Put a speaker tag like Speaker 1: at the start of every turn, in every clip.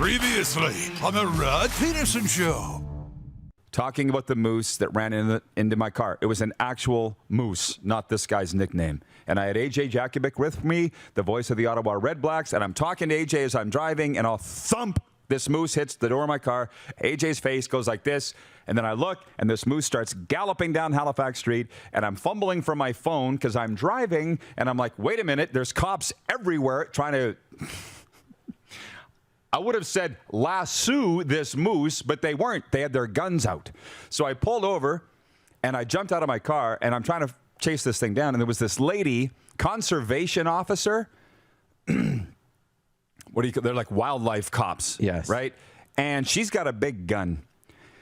Speaker 1: Previously on the Rod Pedersen Show.
Speaker 2: Talking about the moose that ran into my car. It was an actual moose, not this guy's nickname. And I had AJ Jakovic with me, the voice of the Ottawa Red Blacks, and I'm talking to AJ as I'm driving, and I'll thump. This moose hits the door of my car. AJ's face goes like this, and then I look, and this moose starts galloping down Halifax Street, and I'm fumbling for my phone because I'm driving, and I'm like, wait a minute, there's cops everywhere trying to... I would have said lasso this moose, but they weren't. They had their guns out. So I pulled over, and I jumped out of my car, and I'm trying to chase this thing down, and there was this lady, conservation officer. What do you call? They're like wildlife cops.
Speaker 3: Yes.
Speaker 2: Right? And she's got a big gun.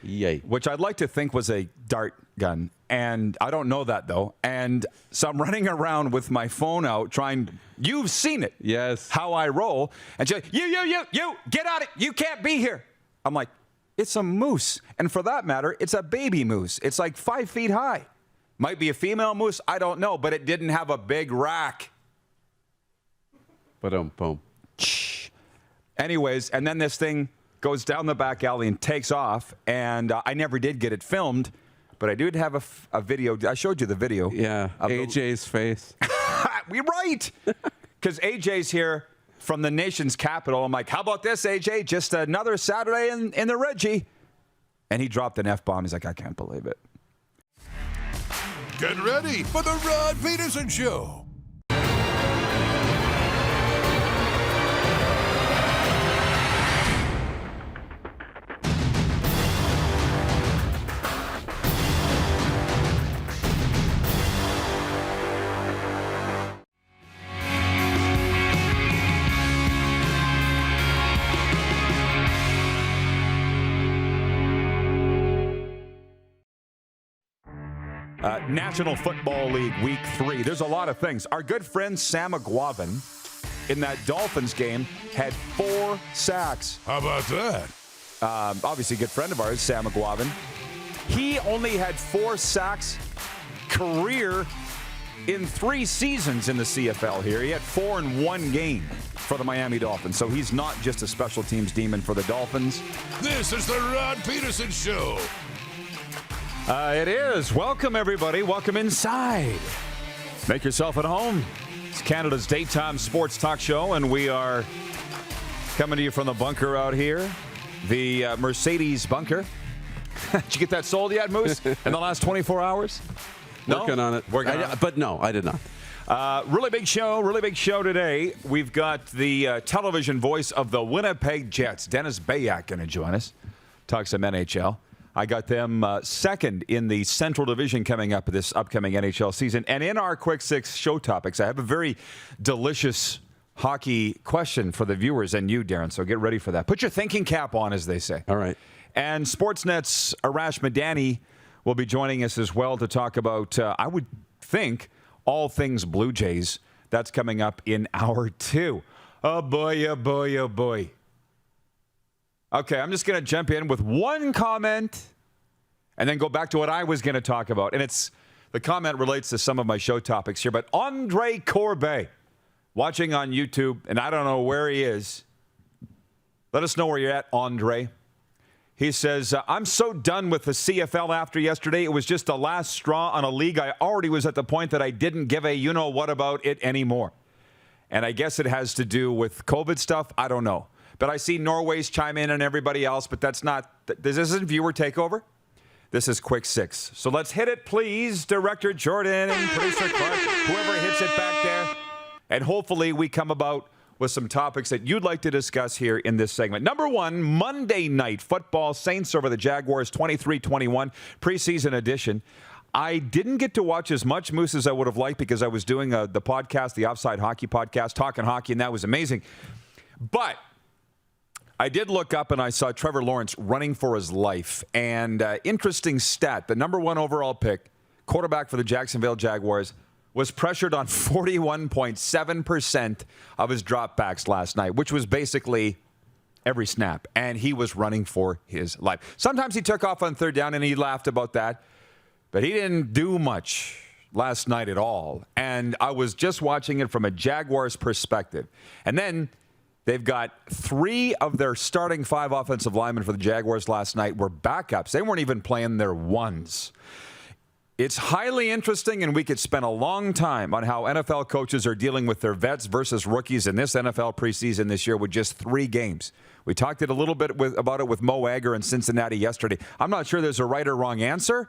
Speaker 3: Yay.
Speaker 2: Which I'd like to think was a dart gun. And I don't know that, though. And so I'm running around with my phone out trying. You've seen it.
Speaker 3: Yes.
Speaker 2: How I roll. And she's like, you, get out of it. You can't be here. I'm like, it's a moose. And for that matter, it's a baby moose. It's like 5 feet high. Might be a female moose. I don't know. But it didn't have a big rack.
Speaker 3: Boom.
Speaker 2: Anyways, and then this thing goes down the back alley and takes off, and I never did get it filmed, but I did have a video. I showed you the video.
Speaker 3: Yeah, AJ's face.
Speaker 2: We're right, because AJ's here from the nation's capital. I'm like, how about this, AJ? Just another Saturday in the Reggie. And he dropped an F-bomb. He's like, I can't believe it.
Speaker 1: Get ready for the Rod Pedersen Show.
Speaker 2: National Football League Week 3. There's a lot of things. Our good friend Sam McGuavin in that Dolphins game had 4 sacks.
Speaker 1: How about that?
Speaker 2: Obviously a good friend of ours, Sam McGuavin. He only had 4 sacks career in 3 seasons in the CFL here. He had 4 in 1 game for the Miami Dolphins. So he's not just a special teams demon for the Dolphins.
Speaker 1: This is the Rod Pedersen Show.
Speaker 2: It is. Welcome, everybody. Welcome inside. Make yourself at home. It's Canada's daytime sports talk show, and we are coming to you from the bunker out here, the Mercedes bunker. Did you get that sold yet, Moose, in the last 24 hours?
Speaker 3: Working on it. But no, I did not.
Speaker 2: Really big show today. We've got the television voice of the Winnipeg Jets, Dennis Bayak, going to join us. Talk some NHL. I got them second in the Central Division coming up this upcoming NHL season. And in our Quick Six show topics, I have a very delicious hockey question for the viewers and you, Darren. So get ready for that. Put your thinking cap on, as they say.
Speaker 3: All right.
Speaker 2: And Sportsnet's Arash Madani will be joining us as well to talk about, I would think, all things Blue Jays. That's coming up in hour 2. Oh, boy, oh, boy, oh, boy. Okay, I'm just going to jump in with one comment and then go back to what I was going to talk about. And the comment relates to some of my show topics here. But Andre Corbeil, watching on YouTube, and I don't know where he is. Let us know where you're at, Andre. He says, I'm so done with the CFL after yesterday. It was just the last straw on a league. I already was at the point that I didn't give a you-know-what about it anymore. And I guess it has to do with COVID stuff. I don't know. But I see Norway's chime in and everybody else, but that's not, this isn't viewer takeover. This is Quick Six. So let's hit it, please, Director Jordan and Producer Clark, whoever hits it back there. And hopefully we come about with some topics that you'd like to discuss here in this segment. Number 1, Monday Night Football, Saints over the Jaguars, 23-21, preseason edition. I didn't get to watch as much Moose as I would have liked because I was doing the podcast, the Offside Hockey Podcast, talking hockey, and that was amazing. But I did look up and I saw Trevor Lawrence running for his life. And interesting stat, the number 1 overall pick, quarterback for the Jacksonville Jaguars, was pressured on 41.7% of his dropbacks last night, which was basically every snap. And he was running for his life. Sometimes he took off on third down and he laughed about that. But he didn't do much last night at all. And I was just watching it from a Jaguars perspective. And then They've got 3 of their starting 5 offensive linemen for the Jaguars last night were backups. They weren't even playing their ones. It's highly interesting, and we could spend a long time on how NFL coaches are dealing with their vets versus rookies in this NFL preseason this year with just 3 games. We talked a little bit about it with Mo Agger in Cincinnati yesterday. I'm not sure there's a right or wrong answer,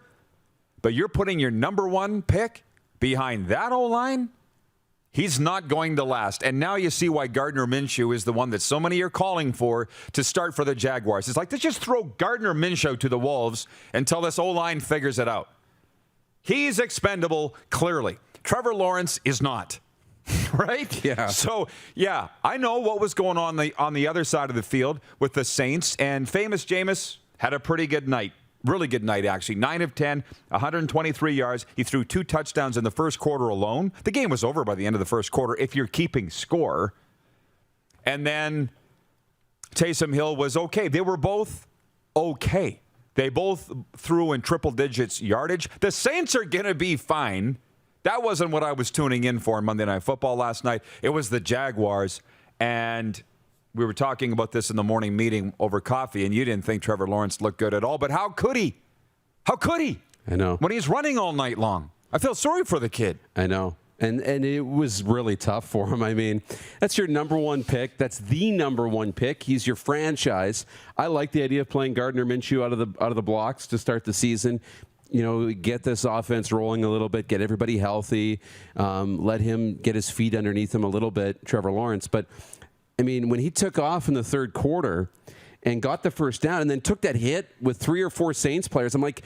Speaker 2: but you're putting your number 1 pick behind that O-line? He's not going to last. And now you see why Gardner Minshew is the one that so many are calling for to start for the Jaguars. It's like, let's just throw Gardner Minshew to the Wolves until this O-line figures it out. He's expendable, clearly. Trevor Lawrence is not. Right?
Speaker 3: Yeah.
Speaker 2: So, yeah, I know what was going on the other side of the field with the Saints, and famous Jameis had a pretty good night. Really good night, actually. 9 of 10, 123 yards. He threw 2 touchdowns in the first quarter alone. The game was over by the end of the first quarter if you're keeping score. And then Taysom Hill was okay. They were both okay. They both threw in triple digits yardage. The Saints are going to be fine. That wasn't what I was tuning in for Monday Night Football last night. It was the Jaguars. And we were talking about this in the morning meeting over coffee, and you didn't think Trevor Lawrence looked good at all. But how could he? How could he?
Speaker 3: I know.
Speaker 2: When he's running all night long. I feel sorry for the kid.
Speaker 3: I know. And it was really tough for him. I mean, that's your number 1 pick. That's the number 1 pick. He's your franchise. I like the idea of playing Gardner Minshew out of the blocks to start the season. You know, get this offense rolling a little bit, get everybody healthy, let him get his feet underneath him a little bit, Trevor Lawrence. But I mean, when he took off in the third quarter and got the first down and then took that hit with 3 or 4 Saints players, I'm like,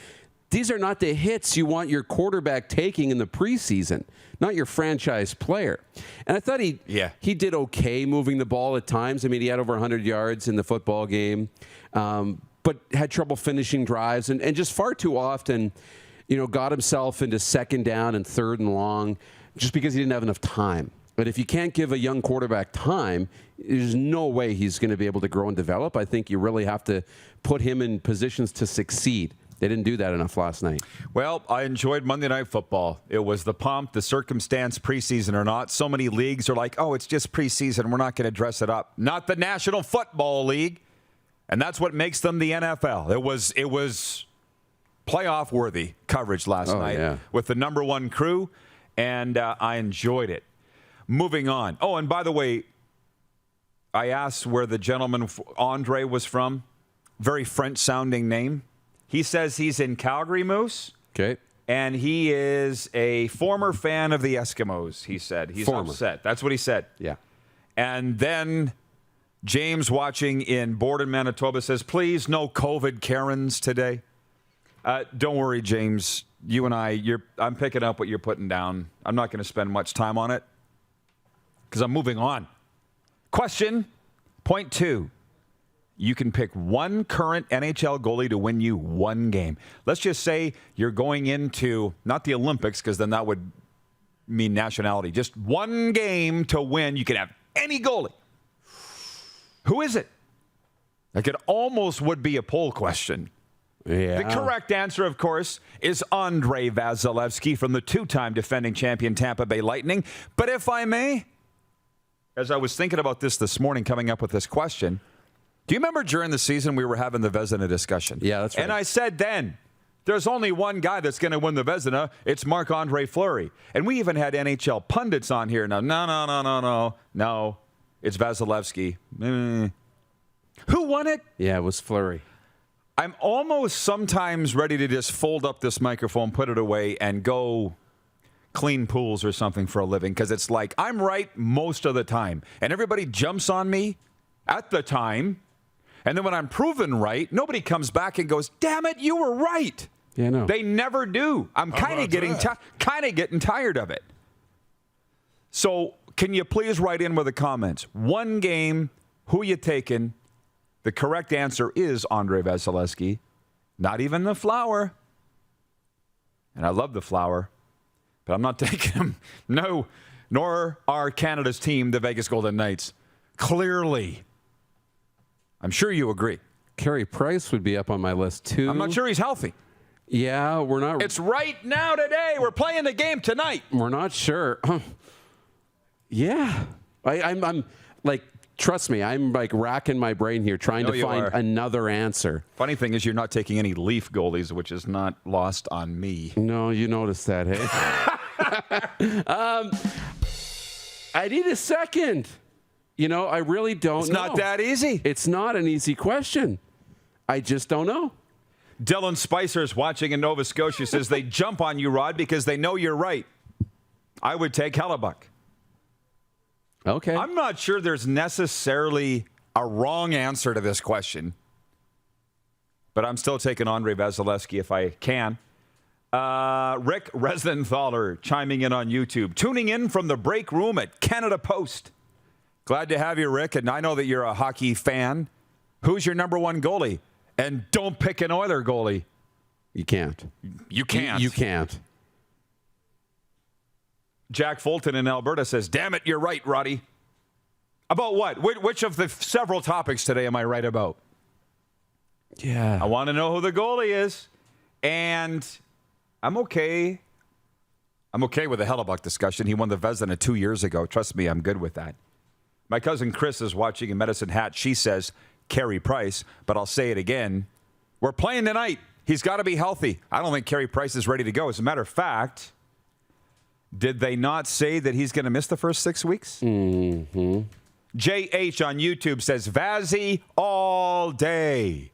Speaker 3: these are not the hits you want your quarterback taking in the preseason, not your franchise player. And I thought he did okay moving the ball at times. I mean, he had over 100 yards in the football game, but had trouble finishing drives and just far too often, you know, got himself into 2nd down and 3rd and long just because he didn't have enough time. But if you can't give a young quarterback time, there's no way he's going to be able to grow and develop. I think you really have to put him in positions to succeed. They didn't do that enough last night.
Speaker 2: Well, I enjoyed Monday Night Football. It was the pomp, the circumstance, preseason or not. So many leagues are like, oh, it's just preseason. We're not going to dress it up. Not the National Football League. And that's what makes them the NFL. It was playoff-worthy coverage last night with the number 1 crew, and I enjoyed it. Moving on. Oh, and by the way, I asked where the gentleman, Andre, was from. Very French-sounding name. He says he's in Calgary, Moose.
Speaker 3: Okay.
Speaker 2: And he is a former fan of the Eskimos, he said. He's upset. That's what he said.
Speaker 3: Yeah.
Speaker 2: And then James, watching in Borden, Manitoba, says, please, no COVID Karens today. Don't worry, James. You and I'm picking up what you're putting down. I'm not going to spend much time on it because I'm moving on. Question, point 2. You can pick 1 current NHL goalie to win you 1 game. Let's just say you're going into, not the Olympics, because then that would mean nationality. Just 1 game to win. You can have any goalie. Who is it? Like, it almost would be a poll question.
Speaker 3: Yeah.
Speaker 2: The correct answer, of course, is Andrei Vasilevskiy from the 2-time defending champion Tampa Bay Lightning. But if I may, as I was thinking about this morning, coming up with this question, do you remember during the season we were having the Vezina discussion?
Speaker 3: Yeah, that's right.
Speaker 2: And I said then, there's only one guy that's going to win the Vezina. It's Marc-Andre Fleury. And we even had NHL pundits on here. Now, no. It's Vasilevskiy. Who won it?
Speaker 3: Yeah, it was Fleury.
Speaker 2: I'm almost sometimes ready to just fold up this microphone, put it away, and go clean pools or something for a living. Because it's like I'm right most of the time. And everybody jumps on me at the time. And then when I'm proven right, nobody comes back and goes, damn it, you were right.
Speaker 3: Yeah, no.
Speaker 2: They never do. I'm kind of getting tired of it. So can you please write in with the comments? 1 game, who you taking? The correct answer is Andrei Vasilevskiy. Not even the Flower. And I love the Flower. But I'm not taking him. No. Nor are Canada's team, the Vegas Golden Knights. Clearly. I'm sure you agree.
Speaker 3: Carey Price would be up on my list, too.
Speaker 2: I'm not sure he's healthy.
Speaker 3: Yeah, we're not.
Speaker 2: It's right now today. We're playing the game tonight.
Speaker 3: We're not sure. Yeah. I'm like, Trust me, I'm like racking my brain here trying to find another answer.
Speaker 2: Funny thing is you're not taking any Leaf goalies, which is not lost on me.
Speaker 3: No, you noticed that, hey? I need a second. I really don't know.
Speaker 2: It's not that easy.
Speaker 3: It's not an easy question. I just don't know.
Speaker 2: Dylan Spicer is watching in Nova Scotia, says they jump on you, Rod, because they know you're right. I would take Hellebuck.
Speaker 3: Okay.
Speaker 2: I'm not sure there's necessarily a wrong answer to this question, but I'm still taking Andre Vasilevsky if I can. Rick Resenthaler chiming in on YouTube, tuning in from the break room at Canada Post. Glad to have you, Rick, and I know that you're a hockey fan. Who's your number one goalie? And don't pick an Oiler goalie.
Speaker 3: You can't.
Speaker 2: You can't.
Speaker 3: You can't.
Speaker 2: Jack Fulton in Alberta says, damn it, you're right, Roddy. About what? Which of the several topics today am I right about?
Speaker 3: Yeah.
Speaker 2: I want to know who the goalie is. And I'm okay. I'm okay with the Hellebuck discussion. He won the Vezina 2 years ago. Trust me, I'm good with that. My cousin Chris is watching in Medicine Hat. She says, Carey Price. But I'll say it again. We're playing tonight. He's got to be healthy. I don't think Carey Price is ready to go. As a matter of fact, did they not say that he's going to miss the first 6 weeks?
Speaker 3: Mm-hmm.
Speaker 2: JH on YouTube says, Vazzy all day.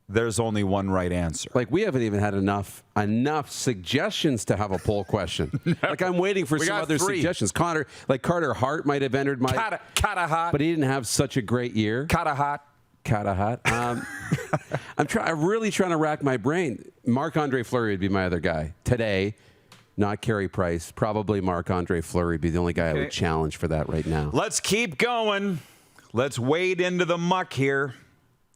Speaker 2: There's only one right answer.
Speaker 3: Like, we haven't even had enough suggestions to have a poll question. Like, I'm waiting for some other suggestions. Carter Hart might have entered my...
Speaker 2: Carter Hart.
Speaker 3: But he didn't have such a great year.
Speaker 2: Carter Hart.
Speaker 3: I'm really trying to rack my brain. Marc-Andre Fleury would be my other guy today. Not Carey Price. Probably Marc-Andre Fleury would be the only guy I would challenge for that right now.
Speaker 2: Let's keep going. Let's wade into the muck here.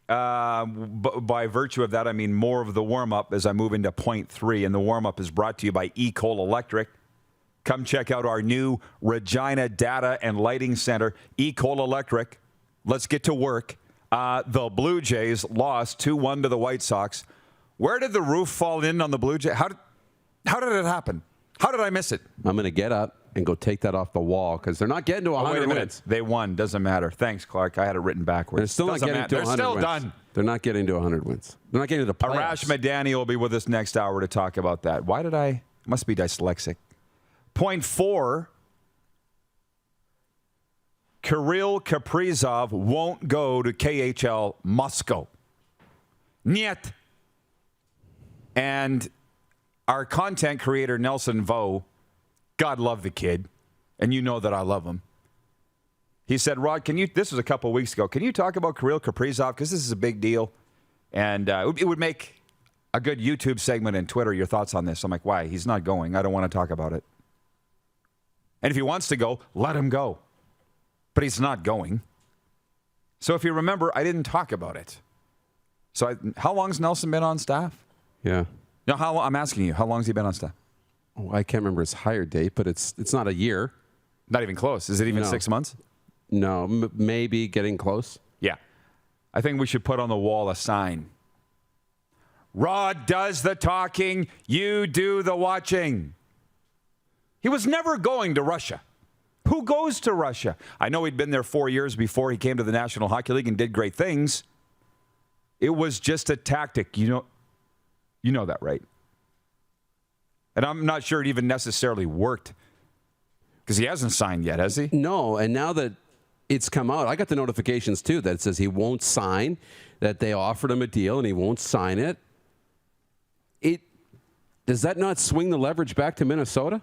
Speaker 2: By virtue of that, I mean more of the warm-up as I move into point 3. And the warm-up is brought to you by Ecol Electric. Come check out our new Regina Data and Lighting Center, Ecol Electric. Let's get to work. The Blue Jays lost 2-1 to the White Sox. Where did the roof fall in on the Blue Jays? How did it happen? How did I miss it?
Speaker 3: I'm going to get up and go take that off the wall because they're not getting to 100 wins.
Speaker 2: They won. Doesn't matter. Thanks, Clark. I had it written backwards.
Speaker 3: They're still not getting to 100 wins. They're still done. They're not getting to 100 wins. They're not getting to the playoffs.
Speaker 2: Arash Madani will be with us next hour to talk about that. Why did I? Must be dyslexic. Point 4. Kirill Kaprizov won't go to KHL Moscow. Niet. And our content creator, Nelson Vo, God love the kid, and you know that I love him. He said, Rod, this was a couple weeks ago, can you talk about Kirill Kaprizov? Because this is a big deal. And it would make a good YouTube segment and Twitter, your thoughts on this. I'm like, why? He's not going. I don't want to talk about it. And if he wants to go, let him go. But he's not going. So if you remember, I didn't talk about it. So how long's Nelson been on staff?
Speaker 3: Yeah.
Speaker 2: No, I'm asking you, how long has he been on staff?
Speaker 3: Oh, I can't remember his hire date, but it's not a year.
Speaker 2: Not even close. Is it even 6 months?
Speaker 3: No, maybe getting close.
Speaker 2: Yeah. I think we should put on the wall a sign. Rod does the talking, you do the watching. He was never going to Russia. Who goes to Russia? I know he'd been there 4 years before he came to the National Hockey League and did great things. It was just a tactic. You know that, right? And I'm not sure it even necessarily worked because he hasn't signed yet, has he?
Speaker 3: No, and now that it's come out, I got the notifications too that says he won't sign, that they offered him a deal and he won't sign it. Does that not swing the leverage back to Minnesota?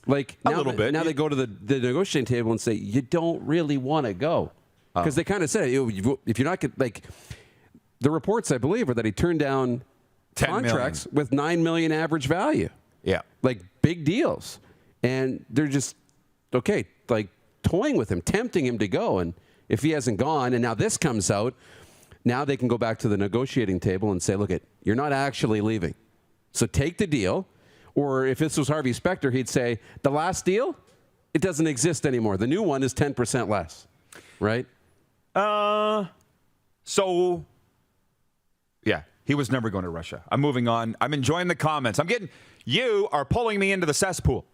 Speaker 3: Like
Speaker 2: a little bit.
Speaker 3: Now they go to the negotiating table and say, you don't really want to go. Because they kind of said, if you're not going to, the reports, I believe, are that he turned down contracts with $9 million average value.
Speaker 2: Yeah.
Speaker 3: Big deals. And they're just, toying with him, tempting him to go. And if he hasn't gone, and now this comes out, now they can go back to the negotiating table and say, you're not actually leaving. So take the deal. Or if this was Harvey Specter, he'd say, the last deal, it doesn't exist anymore. The new one is 10% less. Right?
Speaker 2: So, yeah, he was never going to Russia. I'm moving on. I'm enjoying the comments. You are pulling me into the cesspool.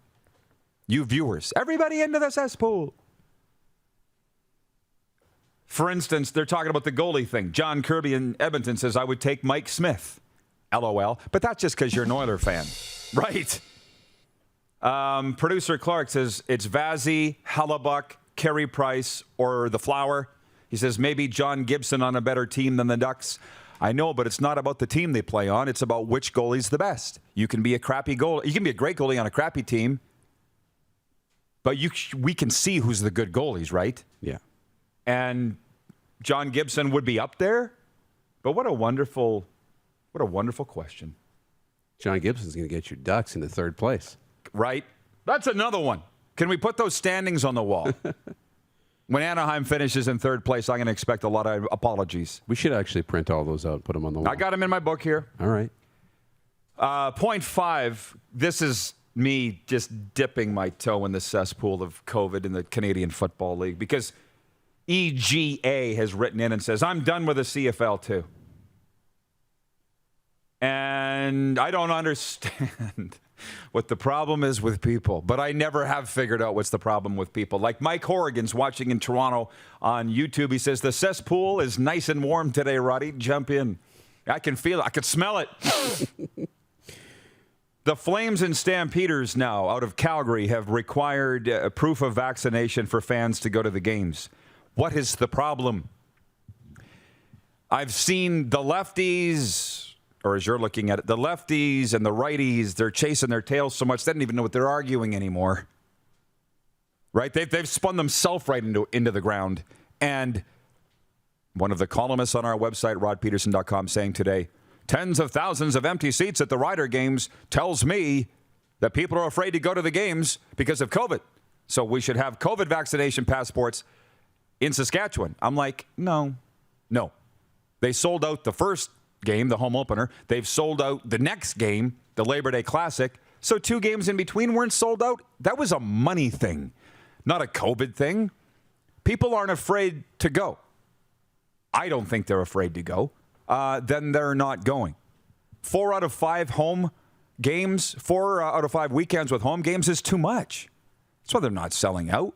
Speaker 2: You viewers, everybody into the cesspool. For instance, they're talking about the goalie thing. John Kirby in Edmonton says, I would take Mike Smith. LOL. But that's just because you're an Oiler fan. Right. Producer Clark says, it's Vazzy, Hellebuck, Carey Price, or the Flower. He says, maybe John Gibson on a better team than the Ducks. I know, but it's not about the team they play on. It's about which goalie's the best. You can be a crappy goalie. You can be a great goalie on a crappy team. But we can see who's the good goalies, right?
Speaker 3: Yeah.
Speaker 2: And John Gibson would be up there. But what a wonderful question.
Speaker 3: John Gibson's going to get your Ducks into third place.
Speaker 2: Right? That's another one. Can we put those standings on the wall? When Anaheim finishes in third place, I'm going to expect a lot of apologies.
Speaker 3: We should actually print all those out and put them on the wall.
Speaker 2: I got them in my book here.
Speaker 3: All right.
Speaker 2: Point 5, this is me just dipping my toe in the cesspool of COVID in the Canadian Football League because EGA has written in and says, I'm done with the CFL too. And I don't understand what the problem is with people, but I never have figured out what's the problem with people. Like Mike Horrigan's watching in Toronto on YouTube. He says, the cesspool is nice and warm today, Roddy. Jump in. I can feel it. I can smell it. The Flames and Stampeders now out of Calgary have required proof of vaccination for fans to go to the games. What is the problem? I've seen the lefties, or as you're looking at it, the lefties and the righties, they're chasing their tails so much they don't even know what they're arguing anymore. Right? They've spun themselves right into the ground. And one of the columnists on our website, rodpedersen.com, saying today, tens of thousands of empty seats at the Rider games tells me that people are afraid to go to the games because of COVID. So we should have COVID vaccination passports in Saskatchewan. I'm like, no. They sold out the first game, the home opener. They've sold out the next game, the Labor Day Classic. So 2 games in between weren't sold out. That was a money thing, not a COVID thing. People aren't afraid to go. I don't think they're afraid to go. Then they're not going. 4 out of 5 home games, 4 out of 5 weekends with home games is too much. That's why they're not selling out.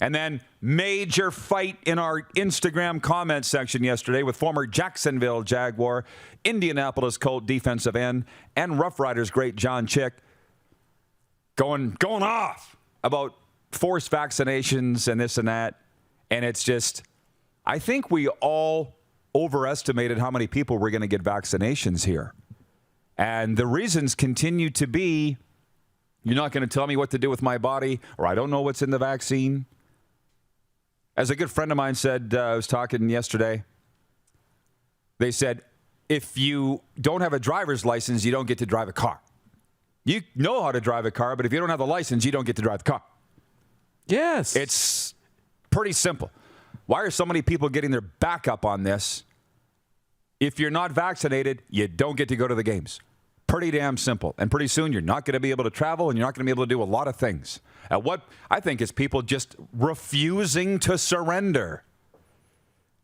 Speaker 2: And then major fight in our Instagram comment section yesterday with former Jacksonville Jaguar, Indianapolis Colt defensive end, and Rough Riders great John Chick going off about forced vaccinations and this and that. And it's just, I think we all overestimated how many people were going to get vaccinations here. And the reasons continue to be, you're not going to tell me what to do with my body, or I don't know what's in the vaccine. As a good friend of mine said, I was talking yesterday, they said, if you don't have a driver's license, you don't get to drive a car. You know how to drive a car, but if you don't have the license, you don't get to drive the car.
Speaker 3: Yes.
Speaker 2: It's pretty simple. Why are so many people getting their back up on this? If you're not vaccinated, you don't get to go to the games. Pretty damn simple. And pretty soon you're not going to be able to travel and you're not going to be able to do a lot of things. What I think is people just refusing to surrender.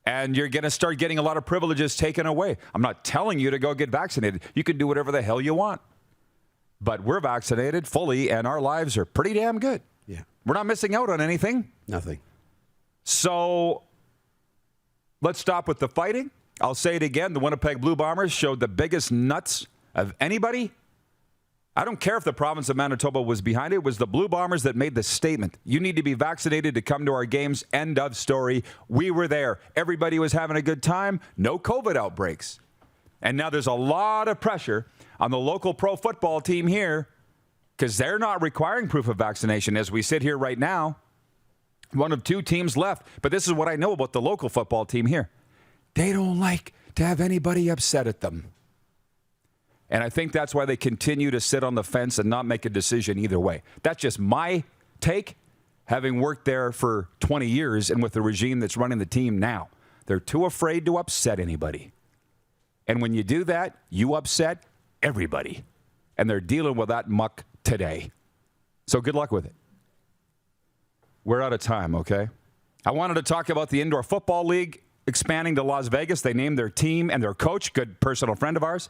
Speaker 2: And you're going to start getting a lot of privileges taken away. I'm not telling you to go get vaccinated. You can do whatever the hell you want. But we're vaccinated fully and our lives are pretty damn good.
Speaker 3: Yeah.
Speaker 2: We're not missing out on anything.
Speaker 3: Nothing.
Speaker 2: So let's stop with the fighting. I'll say it again. The Winnipeg Blue Bombers showed the biggest nuts of anybody. I don't care if the province of Manitoba was behind it. It was the Blue Bombers that made the statement. You need to be vaccinated to come to our games. End of story. We were there. Everybody was having a good time. No COVID outbreaks. And now there's a lot of pressure on the local pro football team here because they're not requiring proof of vaccination as we sit here right now. One of 2 teams left. But this is what I know about the local football team here. They don't like to have anybody upset at them. And I think that's why they continue to sit on the fence and not make a decision either way. That's just my take, having worked there for 20 years and with the regime that's running the team now. They're too afraid to upset anybody. And when you do that, you upset everybody. And they're dealing with that muck today. So good luck with it. We're out of time, okay? I wanted to talk about the Indoor Football League expanding to Las Vegas. They named their team and their coach, good personal friend of ours,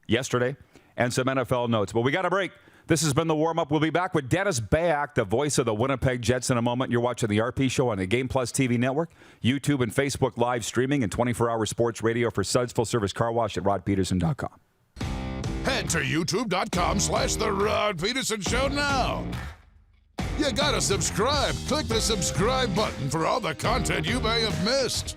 Speaker 2: yesterday, and some NFL notes. But we got a break. This has been the warm-up. We'll be back with Dennis Bayak, the voice of the Winnipeg Jets, in a moment. You're watching the RP Show on the Game Plus TV network, YouTube and Facebook live streaming, and 24-hour sports radio for Suds Full Service Car Wash at rodpedersen.com.
Speaker 1: Head to youtube.com/The Rod Pedersen Show now. You gotta subscribe. Click the subscribe button for all the content you may have missed.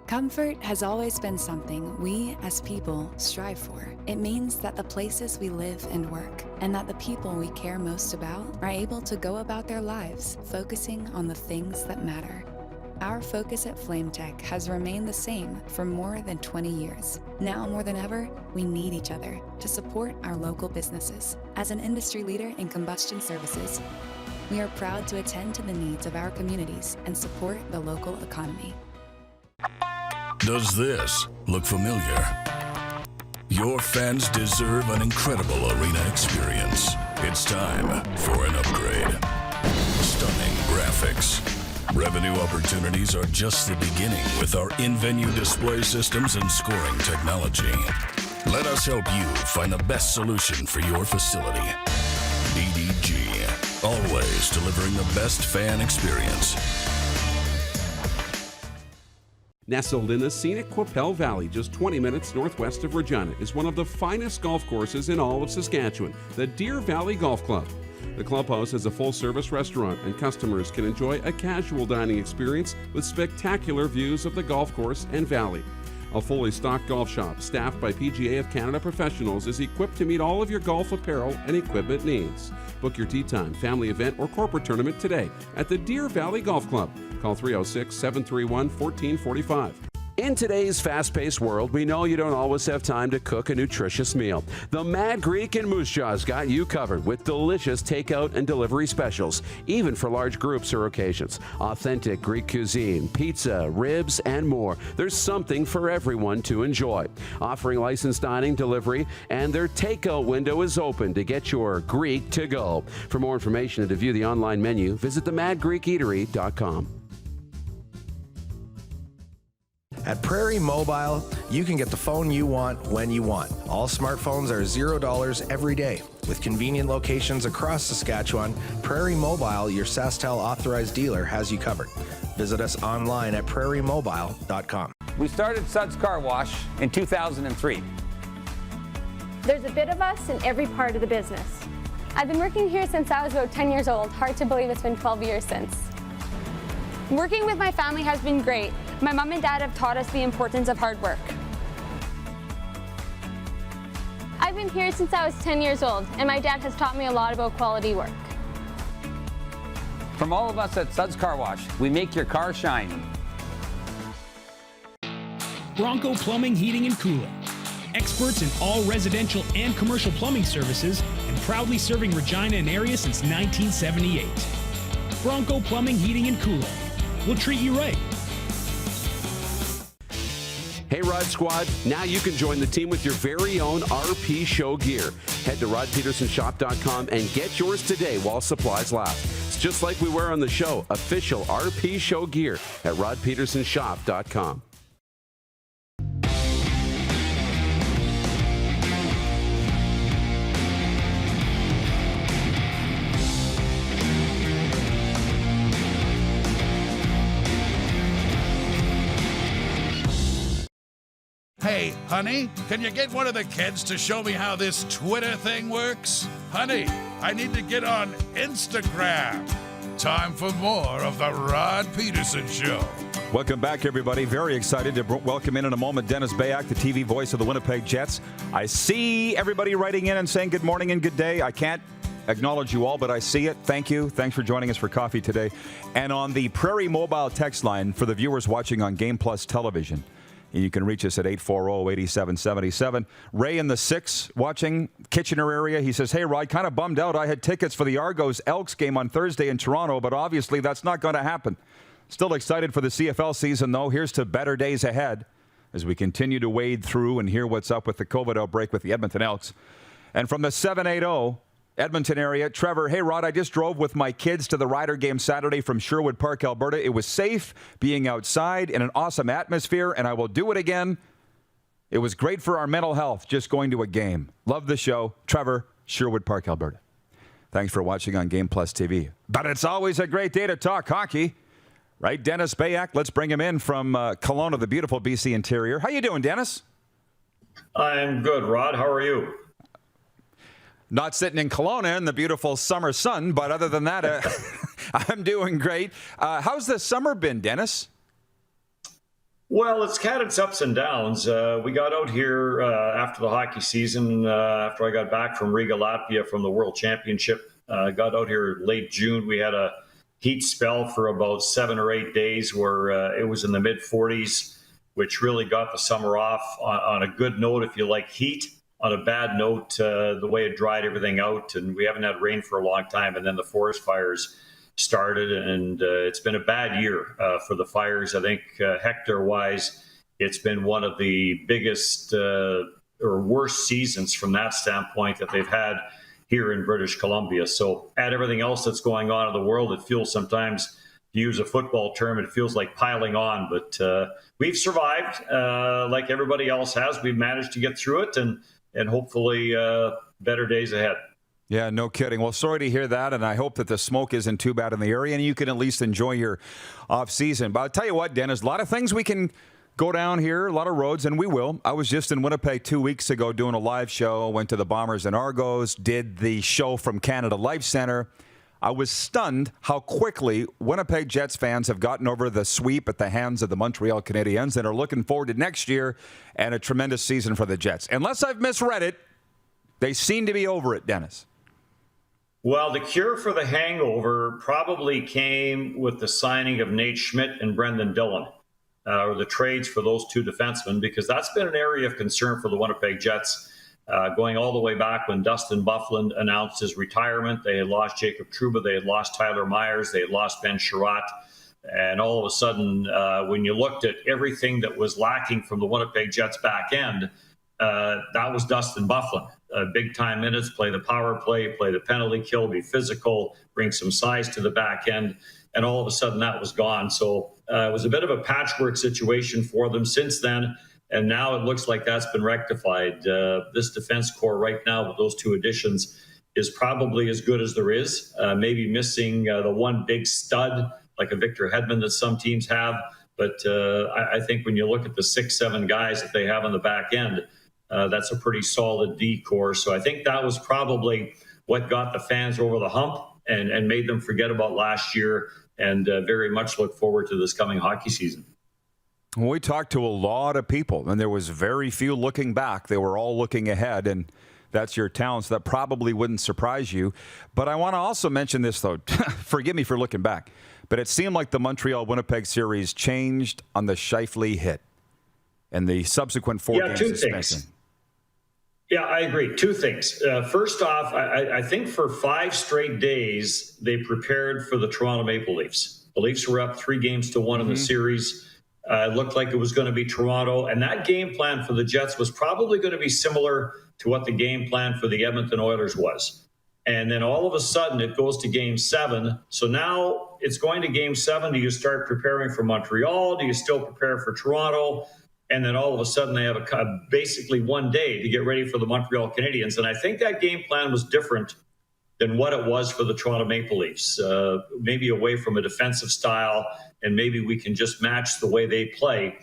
Speaker 4: Comfort has always been something we, as people, strive for. It means that the places we live and work, and that the people we care most about, are able to go about their lives, focusing on the things that matter. Our focus at FlameTech has remained the same for more than 20 years. Now more than ever, we need each other to support our local businesses. As an industry leader in combustion services, we are proud to attend to the needs of our communities and support the local economy.
Speaker 5: Does this look familiar? Your fans deserve an incredible arena experience. It's time for an upgrade. Stunning graphics. Revenue opportunities are just the beginning with our in-venue display systems and scoring technology. Let us help you find the best solution for your facility. EDG, always delivering the best fan experience.
Speaker 3: Nestled in the scenic Qu'Appelle Valley, just 20 minutes northwest of Regina, is one of the finest golf courses in all of Saskatchewan, the Deer Valley Golf Club. The clubhouse has a full-service restaurant, and customers can enjoy a casual dining experience with spectacular views of the golf course and valley. A fully stocked golf shop, staffed by PGA of Canada professionals, is equipped to meet all of your golf apparel and equipment needs. Book your tee time, family event, or corporate tournament today at the Deer Valley Golf Club. Call 306-731-1445. In today's fast-paced world, we know you don't always have time to cook a nutritious meal. The Mad Greek in Moose Jaw's got you covered with delicious takeout and delivery specials, even for large groups or occasions. Authentic Greek cuisine, pizza, ribs, and more. There's something for everyone to enjoy. Offering licensed dining, delivery, and their takeout window is open to get your Greek to go. For more information and to view the online menu, visit themadgreekeatery.com.
Speaker 6: At Prairie Mobile, you can get the phone you want when you want. All smartphones are $0 every day. With convenient locations across Saskatchewan, Prairie Mobile, your SaskTel authorized dealer, has you covered. Visit us online at prairiemobile.com.
Speaker 7: We started Suds Car Wash in 2003.
Speaker 8: There's a bit of us in every part of the business. I've been working here since I was about 10 years old. Hard to believe it's been 12 years since. Working with my family has been great. My mom and dad have taught us the importance of hard work. I've been here since I was 10 years old, and my dad has taught me a lot about quality work.
Speaker 7: From all of us at Suds Car Wash, we make your car shine.
Speaker 9: Bronco Plumbing, Heating, and Cooling. Experts in all residential and commercial plumbing services, and proudly serving Regina and area since 1978. Bronco Plumbing, Heating, and Cooling. We'll treat you right.
Speaker 3: Hey Rod Squad, now you can join the team with your very own RP Show gear. Head to rodpedersenshop.com and get yours today while supplies last. It's just like we wear on the show, official RP Show gear at rodpedersenshop.com.
Speaker 1: Hey, honey, can you get one of the kids to show me how this Twitter thing works? Honey, I need to get on Instagram. Time for more of the Rod Pedersen Show.
Speaker 2: Welcome back, everybody. Very excited to welcome in a moment Dennis Bayak, the TV voice of the Winnipeg Jets. I see everybody writing in and saying good morning and good day. I can't acknowledge you all, but I see it. Thank you. Thanks for joining us for coffee today. And on the Prairie Mobile text line for the viewers watching on Game Plus television, you can reach us at 840-8777. Ray in the 6 watching Kitchener area. He says, hey, Rod, kind of bummed out. I had tickets for the Argos-Elks game on Thursday in Toronto, but obviously that's not going to happen. Still excited for the CFL season, though. Here's to better days ahead as we continue to wade through and hear what's up with the COVID outbreak with the Edmonton Elks. And from the 780 Edmonton area, Trevor, hey, Rod, I just drove with my kids to the Rider game Saturday from Sherwood Park, Alberta. It was safe being outside in an awesome atmosphere, and I will do it again. It was great for our mental health just going to a game. Love the show. Trevor, Sherwood Park, Alberta. Thanks for watching on Game Plus TV. But it's always a great day to talk hockey. Right, Dennis Bayak? Let's bring him in from Kelowna, the beautiful BC interior. How you doing, Dennis?
Speaker 10: I'm good, Rod. How are you?
Speaker 2: Not sitting in Kelowna in the beautiful summer sun, but other than that, I'm doing great. How's the summer been, Dennis?
Speaker 10: Well, it's had its ups and downs. We got out here after the hockey season, after I got back from Riga, Latvia from the World Championship. Got out here late June. We had a heat spell for about 7 or 8 days where it was in the mid-40s, which really got the summer off on a good note if you like heat. On a bad note, the way it dried everything out, and we haven't had rain for a long time, and then the forest fires started, and it's been a bad year for the fires. I think hectare-wise, it's been one of the biggest or worst seasons from that standpoint that they've had here in British Columbia. So add everything else that's going on in the world, it feels sometimes, to use a football term, it feels like piling on. But we've survived like everybody else has. We've managed to get through it, and hopefully better days ahead.
Speaker 2: Yeah, no kidding. Well, sorry to hear that, and I hope that the smoke isn't too bad in the area, and you can at least enjoy your off-season. But I'll tell you what, Dennis, a lot of things we can go down here, a lot of roads, and we will. I was just in Winnipeg 2 weeks ago doing a live show, went to the Bombers and Argos, did the show from Canada Life Center. I was stunned how quickly Winnipeg Jets fans have gotten over the sweep at the hands of the Montreal Canadiens and are looking forward to next year and a tremendous season for the Jets. Unless I've misread it, they seem to be over it, Dennis.
Speaker 10: Well, the cure for the hangover probably came with the signing of Nate Schmidt and Brendan Dillon, or the trades for those two defensemen, because that's been an area of concern for the Winnipeg Jets. Going all the way back when Dustin Byfuglien announced his retirement. They had lost Jacob Trouba, they had lost Tyler Myers, they had lost Ben Sherratt. And all of a sudden, when you looked at everything that was lacking from the Winnipeg Jets back end, that was Dustin Byfuglien. Big-time minutes, play the power play, play the penalty kill, be physical, bring some size to the back end. And all of a sudden, that was gone. So it was a bit of a patchwork situation for them since then. And now it looks like that's been rectified. This defense core right now with those two additions is probably as good as there is. Maybe missing the one big stud like a Victor Hedman that some teams have. But I think when you look at the 6-7 guys that they have on the back end, that's a pretty solid D core. So I think that was probably what got the fans over the hump and made them forget about last year and very much look forward to this coming hockey season.
Speaker 2: We talked to a lot of people, and there was very few looking back. They were all looking ahead, and that's your talent, so that probably wouldn't surprise you. But I want to also mention this, though. Forgive me for looking back, but it seemed like the Montreal-Winnipeg series changed on the Scheifele hit and the subsequent 4 games suspension.
Speaker 10: Yeah, I agree. Two things. First off, I think for 5 straight days, they prepared for the Toronto Maple Leafs. The Leafs were up 3-1 in the series. It looked like it was going to be Toronto. And that game plan for the Jets was probably going to be similar to what the game plan for the Edmonton Oilers was. And then all of a sudden, it goes to Game 7. So now it's going to Game 7. Do you start preparing for Montreal? Do you still prepare for Toronto? And then all of a sudden, they have basically 1 day to get ready for the Montreal Canadiens. And I think that game plan was different than what it was for the Toronto Maple Leafs. Maybe away from a defensive style, and maybe we can just match the way they play.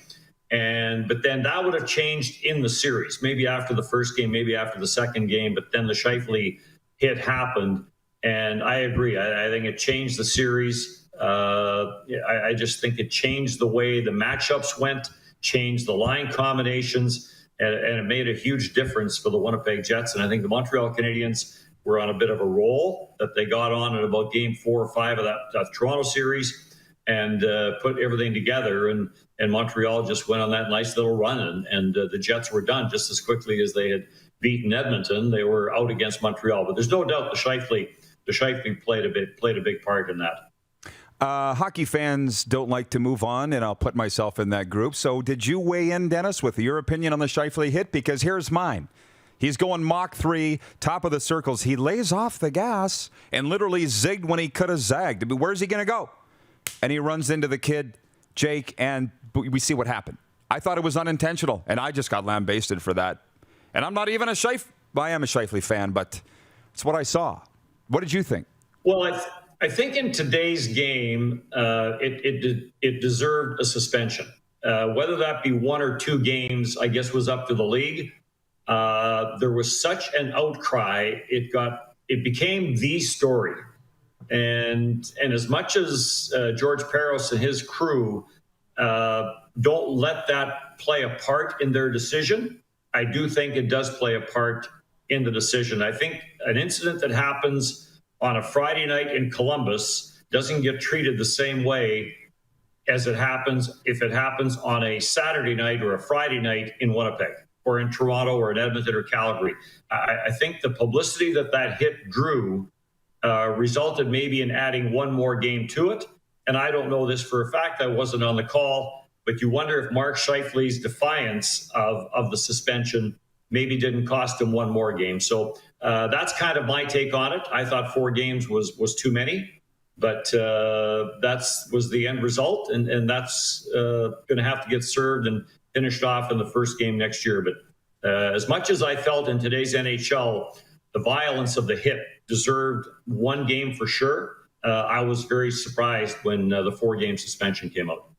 Speaker 10: But then that would have changed in the series, maybe after the first game, maybe after the second game. But then the Scheifele hit happened, and I agree. I think it changed the series. I just think it changed the way the matchups went, changed the line combinations, and it made a huge difference for the Winnipeg Jets. And I think the Montreal Canadiens were on a bit of a roll that they got on at about Game 4 or 5 of that Toronto series and put everything together. And Montreal just went on that nice little run, and the Jets were done just as quickly as they had beaten Edmonton. They were out against Montreal, but there's no doubt the Scheifele played a big part in that.
Speaker 2: Hockey fans don't like to move on, and I'll put myself in that group. So did you weigh in, Dennis, with your opinion on the Scheifele hit? Because here's mine. He's going Mach 3, top of the circles. He lays off the gas and literally zigged when he could have zagged. Where's he going to go? And he runs into the kid, Jake, and we see what happened. I thought it was unintentional, and I just got lambasted for that. And I'm not even a I am a Scheifele fan, but it's what I saw. What did you think?
Speaker 10: Well, I think in today's game, it deserved a suspension. Whether that be 1 or 2 games, I guess was up to the league. There was such an outcry; it became the story. And as much as George Peros and his crew don't let that play a part in their decision, I do think it does play a part in the decision. I think an incident that happens on a Friday night in Columbus doesn't get treated the same way as it happens if it happens on a Saturday night or a Friday night in Winnipeg or in Toronto or in Edmonton or Calgary. I think the publicity that hit drew resulted maybe in adding one more game to it. And I don't know this for a fact. I wasn't on the call. But you wonder if Mark Scheifele's defiance of the suspension maybe didn't cost him one more game. So that's kind of my take on it. I thought 4 games was too many, but that was the end result. And that's going to have to get served and finished off in the first game next year. But as much as I felt in today's NHL, the violence of the hit deserved 1 game for sure, I was very surprised when the 4-game suspension came out.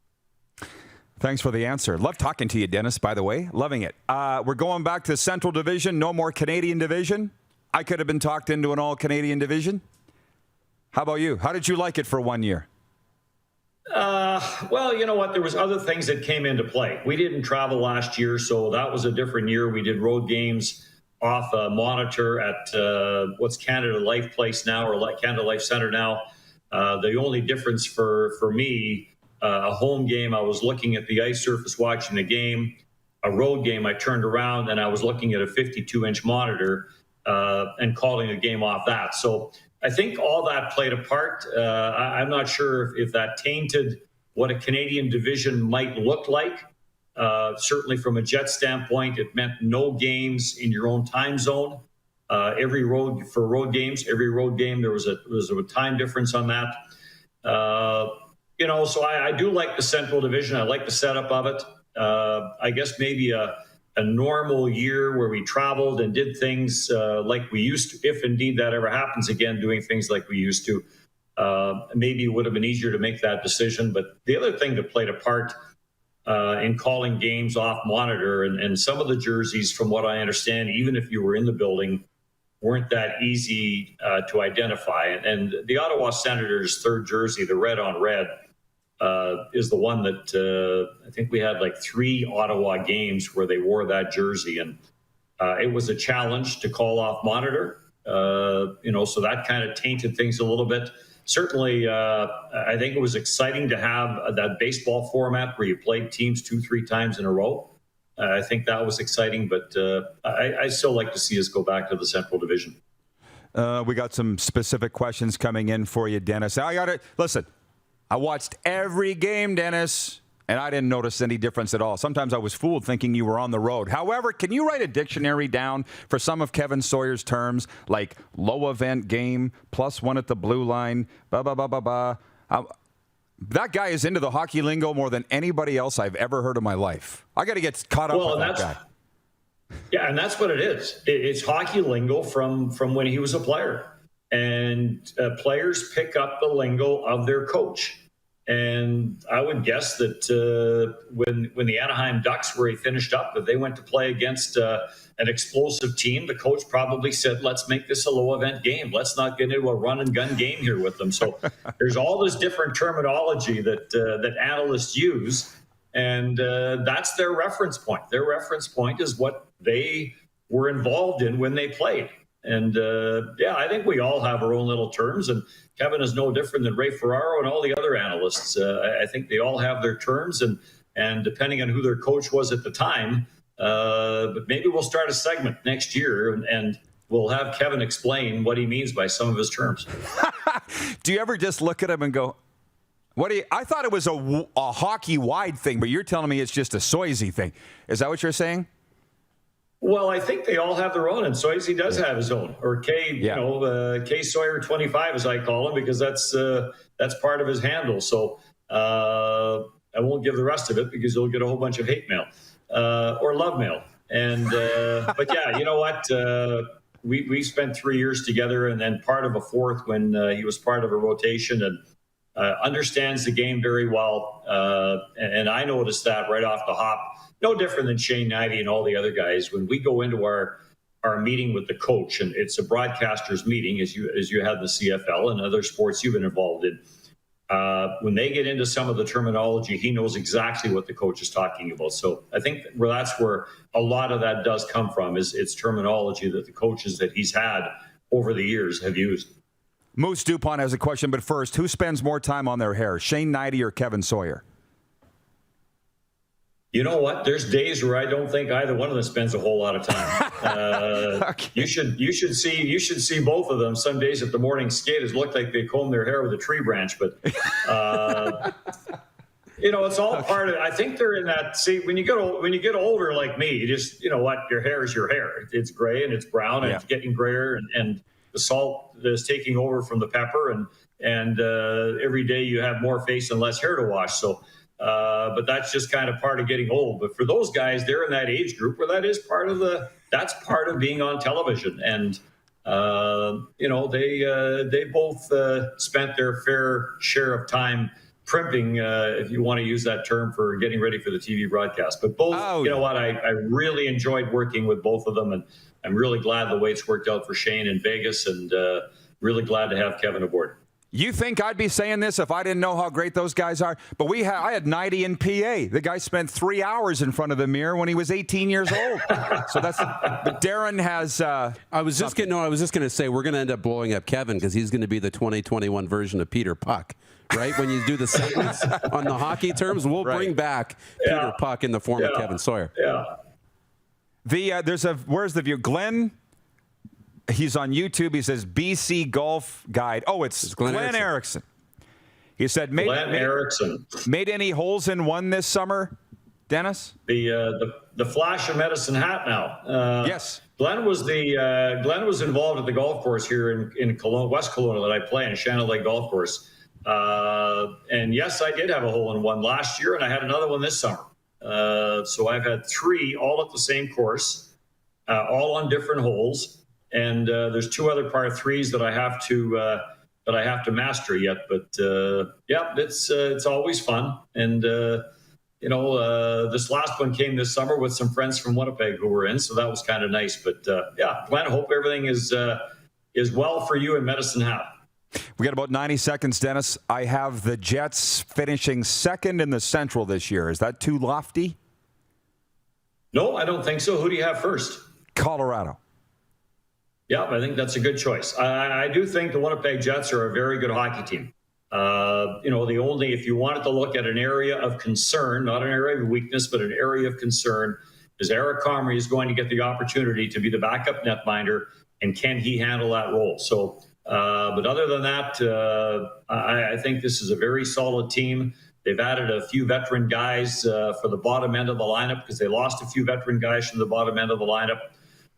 Speaker 2: Thanks for the answer. Love talking to you, Dennis, by the way. Loving it. We're going back to Central Division. No more Canadian Division. I could have been talked into an all-Canadian division. How about you? How did you like it for 1 year?
Speaker 10: Well, you know what? There was other things that came into play. We didn't travel last year, so that was a different year. We did road games off a monitor at what's Canada Life Place now, or Canada Life Center now. The only difference for me, a home game, I was looking at the ice surface watching the game. A road game, I turned around and I was looking at a 52-inch monitor and calling a game off that. So I think all that played a part. I'm not sure if that tainted what a Canadian division might look like. Certainly from a Jet standpoint, it meant no games in your own time zone. Every road game, there was a time difference on that. So I do like the Central Division. I like the setup of it. I guess maybe a normal year where we traveled and did things like we used to, if indeed that ever happens again, doing things like we used to, maybe it would have been easier to make that decision. But the other thing that played a part in calling games off monitor, and some of the jerseys, from what I understand, even if you were in the building, weren't that easy to identify. And the Ottawa Senators' third jersey, the red on red, is the one that I think we had like 3 Ottawa games where they wore that jersey. And it was a challenge to call off monitor, so that kind of tainted things a little bit. Certainly, I think it was exciting to have that baseball format where you played teams 2-3 times in a row. I think that was exciting, but I still like to see us go back to the Central Division.
Speaker 2: We got some specific questions coming in for you, Dennis. Listen, I watched every game, Dennis, and I didn't notice any difference at all. Sometimes I was fooled thinking you were on the road. However, can you write a dictionary down for some of Kevin Sawyer's terms, like low event game, +1 at the blue line, that guy is into the hockey lingo more than anybody else I've ever heard in my life. I got to get caught up with that guy.
Speaker 10: Yeah, and that's what it is. It's hockey lingo from when he was a player. And players pick up the lingo of their coach. And I would guess that when the Anaheim Ducks, where he finished up, that they went to play against an explosive team, the coach probably said, let's make this a low-event game. Let's not get into a run-and-gun game here with them. So there's all this different terminology that analysts use, and that's their reference point. Their reference point is what they were involved in when they played. And, I think we all have our own little terms, and Kevin is no different than Ray Ferraro and all the other analysts. I think they all have their terms, and depending on who their coach was at the time, but maybe we'll start a segment next year, and we'll have Kevin explain what he means by some of his terms.
Speaker 2: Do you ever just look at him and go, I thought it was a hockey-wide thing, but you're telling me it's just a Soisy thing. Is that what you're saying?
Speaker 10: Well, I think they all have their own, and Soisy does have his own, or K Sawyer 25, as I call him, because that's part of his handle. So I won't give the rest of it because you'll get a whole bunch of hate mail or love mail. And but yeah, you know what? We spent 3 years together, and then part of a fourth when he was part of a rotation, and understands the game very well. And I noticed that right off the hop. No different than Shane Knighty and all the other guys. When we go into our meeting with the coach, and it's a broadcaster's meeting, as you have the CFL and other sports you've been involved in. When they get into some of the terminology, he knows exactly what the coach is talking about. So I think that's where a lot of that does come from, is it's terminology that the coaches that he's had over the years have used.
Speaker 2: Moose Dupont has a question, but first, who spends more time on their hair, Shane Knighty or Kevin Sawyer?
Speaker 10: You know what? There's days where I don't think either one of them spends a whole lot of time.
Speaker 2: Okay.
Speaker 10: You should see both of them. Some days at the morning skate, it look like they comb their hair with a tree branch, but it's all part of it. I think they're in that. See, when you get older like me, you just, you know what, your hair is your hair. It's gray and it's brown and it's getting grayer, and the salt is taking over from the pepper, and every day you have more face and less hair to wash. So. But that's just kind of part of getting old. But for those guys, they're in that age group where that's part of being on television. And, they both spent their fair share of time primping, if you want to use that term, for getting ready for the TV broadcast. But both, you know what, I really enjoyed working with both of them. And I'm really glad the way it's worked out for Shane in Vegas, and really glad to have Kevin aboard.
Speaker 2: You think I'd be saying this if I didn't know how great those guys are? But I had Knighty in PA. The guy spent 3 hours in front of the mirror when he was 18 years old. So but Darren has.
Speaker 3: I was just going to say we're going to end up blowing up Kevin because he's going to be the 2021 version of Peter Puck, right? When you do the sentence on the hockey terms, we'll bring back Peter Puck in the form of Kevin Sawyer.
Speaker 10: Yeah.
Speaker 2: Where's the view? Glenn. He's on YouTube. He says BC Golf Guide. Oh, it's Glenn Erickson. He said, made any holes in one this summer, Dennis?
Speaker 10: The flash of Medicine Hat now.
Speaker 2: Yes.
Speaker 10: Glenn was involved at the golf course here in Kelowna, West Kelowna, that I play in, Shannon Lake Golf Course. And yes, I did have a hole in one last year, and I had another one this summer. So I've had 3 all at the same course, all on different holes. And there's 2 other par 3s that I have to master yet. But it's always fun. And this last one came this summer with some friends from Winnipeg who were in, so that was kind of nice. But Glenn, hope everything is well for you in Medicine Hat.
Speaker 2: We got about 90 seconds, Dennis. I have the Jets finishing second in the Central this year. Is that too lofty?
Speaker 10: No, I don't think so. Who do you have first?
Speaker 2: Colorado.
Speaker 10: Yeah, I think that's a good choice. I do think the Winnipeg Jets are a very good hockey team. If you wanted to look at an area of concern, not an area of weakness, but an area of concern, is Eric Comrie is going to get the opportunity to be the backup netminder, and can he handle that role? So, but other than that, I think this is a very solid team. They've added a few veteran guys for the bottom end of the lineup because they lost a few veteran guys from the bottom end of the lineup.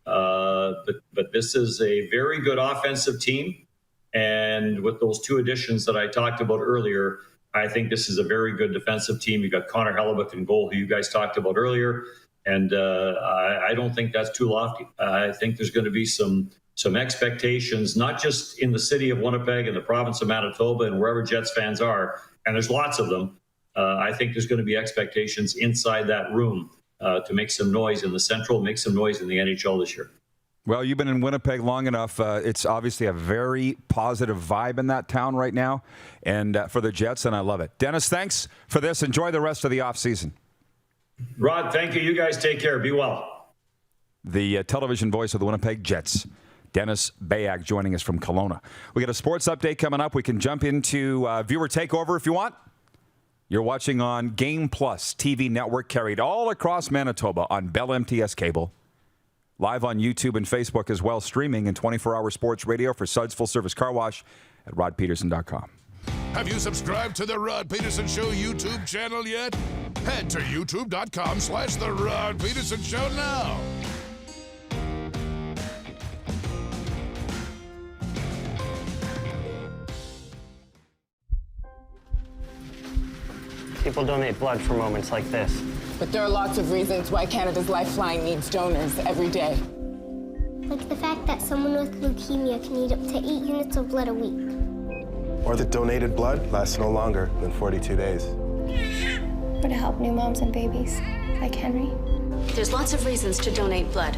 Speaker 10: But this is a very good offensive team. And with those 2 additions that I talked about earlier, I think this is a very good defensive team. You got Connor Hellebuyck in goal, who you guys talked about earlier. And I don't think that's too lofty. I think there's going to be some expectations, not just in the city of Winnipeg and the province of Manitoba and wherever Jets fans are. And there's lots of them. I think there's going to be expectations inside that room to make some noise in the Central, make some noise in the NHL this year.
Speaker 2: Well, you've been in Winnipeg long enough. It's obviously a very positive vibe in that town right now, and for the Jets, and I love it. Dennis, thanks for this. Enjoy the rest of the offseason.
Speaker 10: Rod, thank you. You guys take care. Be well.
Speaker 2: The television voice of the Winnipeg Jets, Dennis Bayak, joining us from Kelowna. We got a sports update coming up. We can jump into viewer takeover if you want. You're watching on Game Plus TV network, carried all across Manitoba on Bell MTS cable. Live on YouTube and Facebook as well, streaming in 24-hour sports radio for Suds Full Service Car Wash at rodpedersen.com.
Speaker 1: Have you subscribed to the Rod Pedersen Show YouTube channel yet? Head to youtube.com/The Rod Pedersen Show now.
Speaker 11: People donate blood for moments like this.
Speaker 12: But there are lots of reasons why Canada's Lifeline needs donors every day.
Speaker 13: Like the fact that someone with leukemia can need up to 8 units of blood a week.
Speaker 14: Or that donated blood lasts no longer than 42 days.
Speaker 13: Or to help new moms and babies, like Henry.
Speaker 15: There's lots of reasons to donate blood.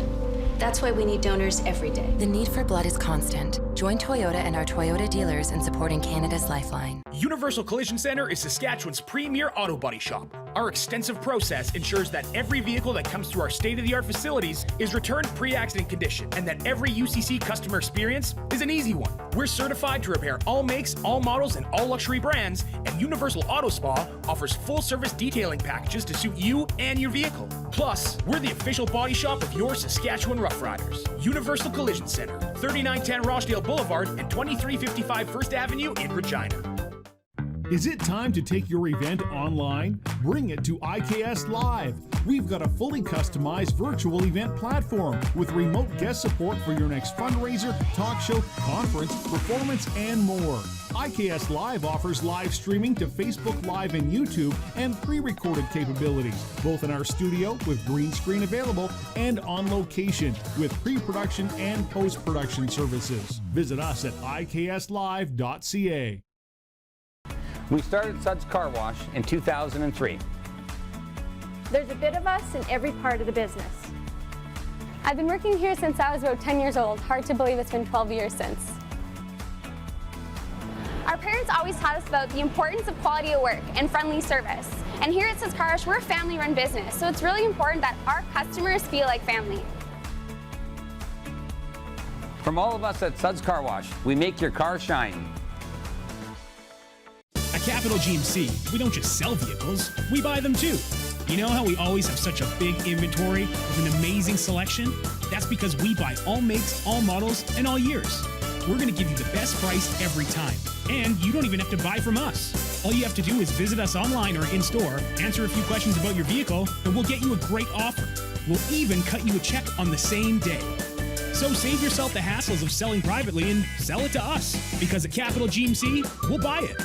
Speaker 15: That's why we need donors every day.
Speaker 4: The need for blood is constant. Join Toyota and our Toyota dealers in supporting Canada's Lifeline.
Speaker 9: Universal Collision Center is Saskatchewan's premier auto body shop. Our extensive process ensures that every vehicle that comes through our state-of-the-art facilities is returned pre-accident condition, and that every UCC customer experience is an easy one. We're certified to repair all makes, all models, and all luxury brands, and Universal Auto Spa offers full-service detailing packages to suit you and your vehicle. Plus, we're the official body shop of your Saskatchewan Rough Riders. Universal Collision Center, 3910 Rochdale Boulevard and 2355 First Avenue in Regina.
Speaker 16: Is it time to take your event online? Bring it to IKS Live. We've got a fully customized virtual event platform with remote guest support for your next fundraiser, talk show, conference, performance, and more. IKS Live offers live streaming to Facebook Live and YouTube and pre-recorded capabilities, both in our studio with green screen available and on location with pre-production and post-production services. Visit us at ikslive.ca.
Speaker 7: We started Suds Car Wash in 2003.
Speaker 8: There's a bit of us in every part of the business. I've been working here since I was about 10 years old. Hard to believe it's been 12 years since. Our parents always taught us about the importance of quality of work and friendly service. And here at Suds Car Wash, we're a family-run business, so it's really important that our customers feel like family.
Speaker 7: From all of us at Suds Car Wash, we make your car shine.
Speaker 9: At Capital GMC, we don't just sell vehicles, we buy them too. You know how we always have such a big inventory with an amazing selection? That's because we buy all makes, all models, and all years. We're going to give you the best price every time. And you don't even have to buy from us. All you have to do is visit us online or in-store, answer a few questions about your vehicle, and we'll get you a great offer. We'll even cut you a check on the same day. So save yourself the hassles of selling privately and sell it to us. Because at Capital GMC, we'll buy it.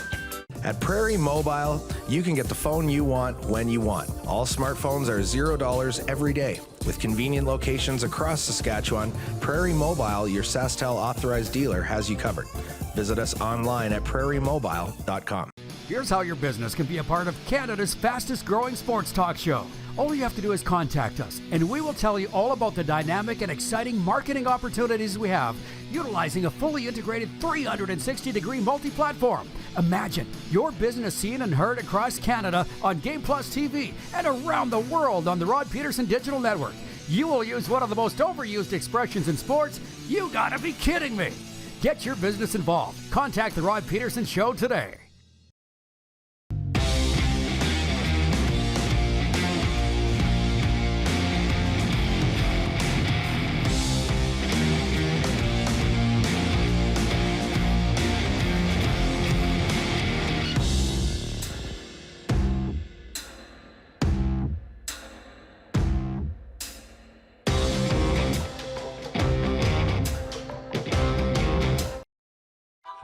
Speaker 6: At Prairie Mobile, you can get the phone you want when you want. All smartphones are $0 every day. With convenient locations across Saskatchewan, Prairie Mobile, your SaskTel authorized dealer, has you covered. Visit us online at prairiemobile.com.
Speaker 17: Here's how your business can be a part of Canada's fastest growing sports talk show. All you have to do is contact us, and we will tell you all about the dynamic and exciting marketing opportunities we have, utilizing a fully integrated 360-degree multi-platform. Imagine your business seen and heard across Canada on Game Plus TV and around the world on the Rod Pedersen Digital Network. You will use one of the most overused expressions in sports. You gotta be kidding me. Get your business involved. Contact the Rod Pedersen Show today.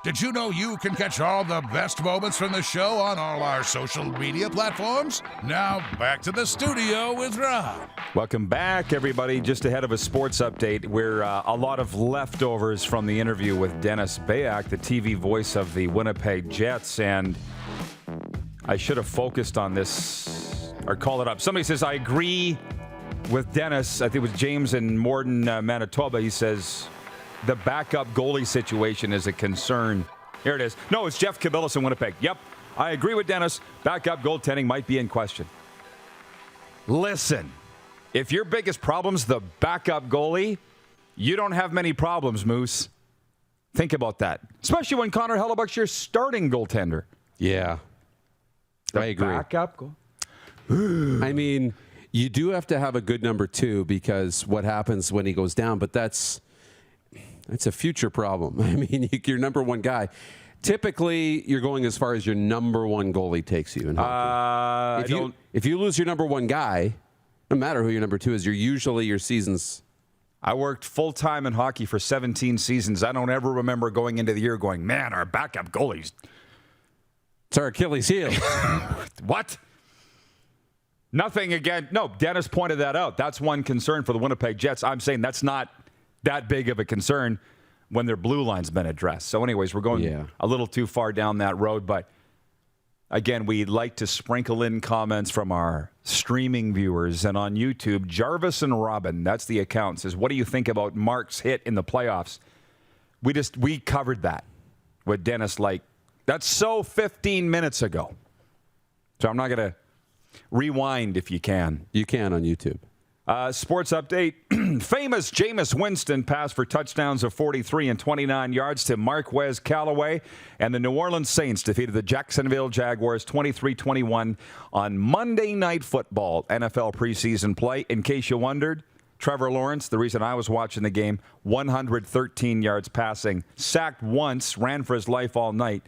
Speaker 1: Did you know you can catch all the best moments from the show on all our social media platforms? Now, back to the studio with Rod.
Speaker 2: Welcome back, everybody. Just ahead of a sports update, we're a lot of leftovers from the interview with Dennis Bayak, the TV voice of the Winnipeg Jets, and I should have focused on this or call it up. Somebody says, I agree with Dennis. I think it was James in Morden, Manitoba. He says, the backup goalie situation is a concern. Here it is. No, it's Jeff Kabilis in Winnipeg. Yep, I agree with Dennis. Backup goaltending might be in question. Listen, if your biggest problem's the backup goalie, you don't have many problems, Moose. Think about that. Especially when Connor Hellebuck's your starting goaltender.
Speaker 3: Yeah, I agree.
Speaker 2: Backup goal.
Speaker 3: I mean, you do have to have a good number two because what happens when he goes down, but that's a future problem. I mean, your number one guy. Typically, you're going as far as your number one goalie takes you in hockey. If you lose your number one guy, no matter who your number two is, your season's.
Speaker 2: I worked full-time in hockey for 17 seasons. I don't ever remember going into the year going, man, our backup goalies.
Speaker 3: It's our Achilles heel.
Speaker 2: What? Nothing again. No, Dennis pointed that out. That's one concern for the Winnipeg Jets. I'm saying that's not that big of a concern when their blue line's been addressed. So anyways, we're going a little too far down that road. But again, we like to sprinkle in comments from our streaming viewers. And on YouTube, Jarvis and Robin, that's the account, says, what do you think about Mark's hit in the playoffs? We covered that with Dennis. Like, that's so 15 minutes ago. So I'm not going to rewind if you can.
Speaker 3: You can on YouTube.
Speaker 2: Sports update. Famous Jameis Winston passed for touchdowns of 43 and 29 yards to Marquez Callaway. And the New Orleans Saints defeated the Jacksonville Jaguars 23-21 on Monday Night Football, NFL preseason play. In case you wondered, Trevor Lawrence, the reason I was watching the game, 113 yards passing, sacked once, ran for his life all night.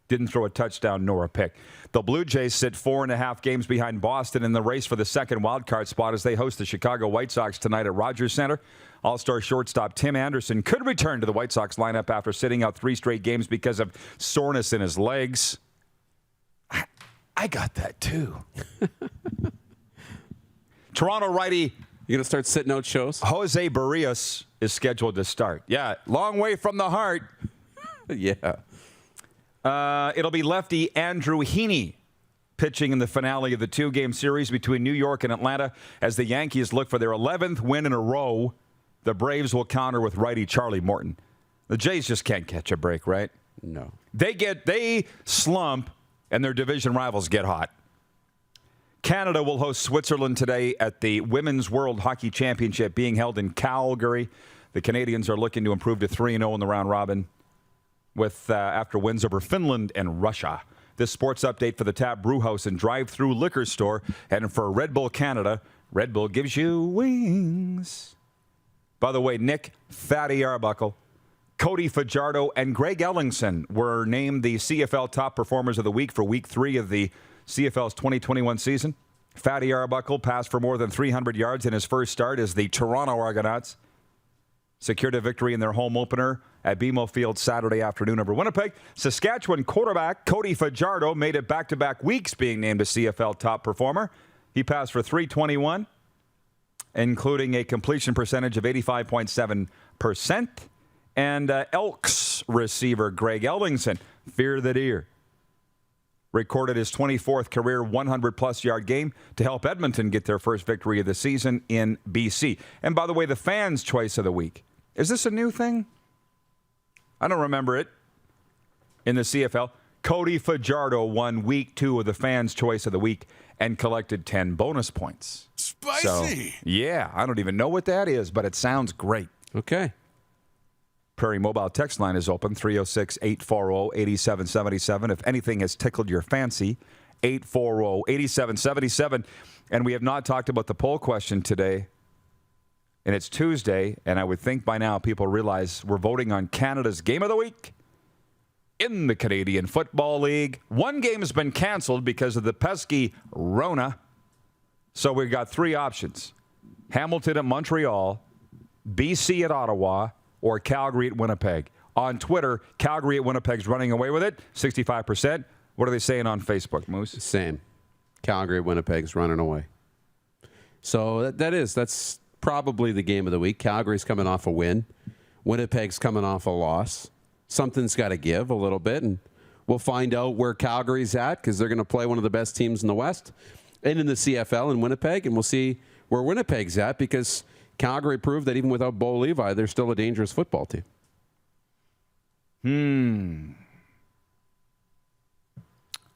Speaker 2: Didn't throw a touchdown nor a pick. The Blue Jays sit 4.5 games behind Boston in the race for the second wildcard spot as they host the Chicago White Sox tonight at Rogers Center. All-star shortstop Tim Anderson could return to the White Sox lineup after sitting out 3 straight games because of soreness in his legs. I got that too. Toronto righty.
Speaker 3: You going to start sitting out shows?
Speaker 2: Jose Barrios is scheduled to start. Yeah, long way from the heart.
Speaker 3: Yeah.
Speaker 2: It'll be lefty Andrew Heaney pitching in the finale of the 2-game series between New York and Atlanta as the Yankees look for their 11th win in a row. The Braves will counter with righty Charlie Morton. The Jays just can't catch a break, right?
Speaker 3: No.
Speaker 2: They slump, and their division rivals get hot. Canada will host Switzerland today at the Women's World Hockey Championship being held in Calgary. The Canadians are looking to improve to 3-0 in the round robin, with after wins over Finland and Russia. This sports update for the Tap Brewhouse and drive-through liquor store. And for Red Bull Canada, Red Bull gives you wings. By the way, Nick Fatty Arbuckle, Cody Fajardo, and Greg Ellingson were named the CFL Top Performers of the Week for Week 3 of the CFL's 2021 season. Fatty Arbuckle passed for more than 300 yards in his first start as the Toronto Argonauts secured a victory in their home opener at BMO Field Saturday afternoon over Winnipeg. Saskatchewan quarterback Cody Fajardo made it back-to-back weeks being named a CFL top performer. He passed for 321, including a completion percentage of 85.7%. And Elks receiver Greg Ellingson, fear the deer, recorded his 24th career 100-plus yard game to help Edmonton get their first victory of the season in BC. And by the way, the fans' choice of the week. Is this a new thing? I don't remember it in the CFL. Cody Fajardo won week 2 of the fans' choice of the week and collected 10 bonus points.
Speaker 1: Spicy.
Speaker 2: So, yeah, I don't even know what that is, but it sounds great.
Speaker 3: Okay.
Speaker 2: Prairie Mobile text line is open, 306-840-8777. If anything has tickled your fancy, 840-8777. And we have not talked about the poll question today. And it's Tuesday, and I would think by now people realize we're voting on Canada's Game of the Week in the Canadian Football League. One game has been canceled because of the pesky Rona. So we've got 3 options. Hamilton at Montreal, BC at Ottawa, or Calgary at Winnipeg. On Twitter, Calgary at Winnipeg's running away with it, 65%. What are they saying on Facebook, Moose?
Speaker 3: Same. Calgary at Winnipeg's running away. So that's probably the game of the week. Calgary's coming off a win. Winnipeg's coming off a loss. Something's got to give a little bit, and we'll find out where Calgary's at because they're going to play one of the best teams in the West and in the CFL in Winnipeg, and we'll see where Winnipeg's at because Calgary proved that even without Bo Levi, they're still a dangerous football team.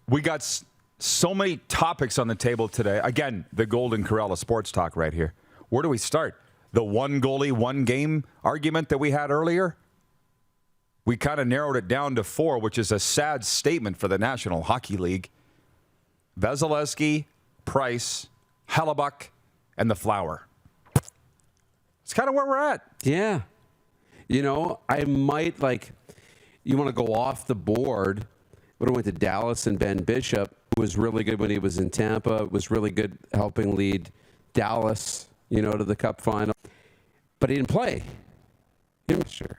Speaker 2: We got so many topics on the table today. Again, the Golden Corral of sports talk right here. Where do we start? The one goalie, one game argument that we had earlier? We kind of narrowed it down to 4, which is a sad statement for the National Hockey League. Vasilevsky, Price, Hellebuck, and the Flower. It's kind of where we're at.
Speaker 3: Yeah. You know, I might you want to go off the board. But I went to Dallas, and Ben Bishop was really good when he was in Tampa. Was really good helping lead Dallas, to the Cup final. But he didn't play. Sure.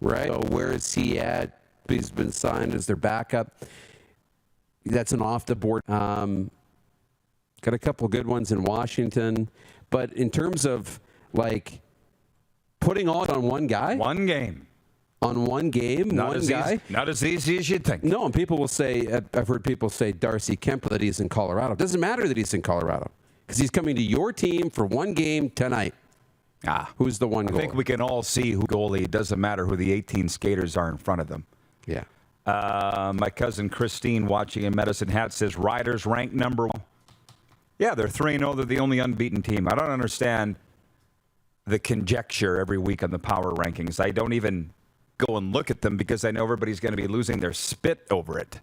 Speaker 3: Right? So where is he at? He's been signed as their backup. That's an off the board. Got a couple good ones in Washington. But in terms of, like, putting all on one guy?
Speaker 2: One game.
Speaker 3: On one game,
Speaker 2: not
Speaker 3: one guy?
Speaker 2: Not as easy as you'd think.
Speaker 3: No, and people will say, I've heard people say Darcy Kemp that he's in Colorado. It doesn't matter that he's in Colorado because he's coming to your team for one game tonight. Who's the one goalie?
Speaker 2: I think we can all see who goalie. It doesn't matter who the 18 skaters are in front of them.
Speaker 3: Yeah.
Speaker 2: My cousin Christine watching in Medicine Hat says Riders ranked number 1. Yeah, they're 3-0. They're the only unbeaten team. I don't understand the conjecture every week on the power rankings. I don't even go and look at them because I know everybody's going to be losing their spit over it.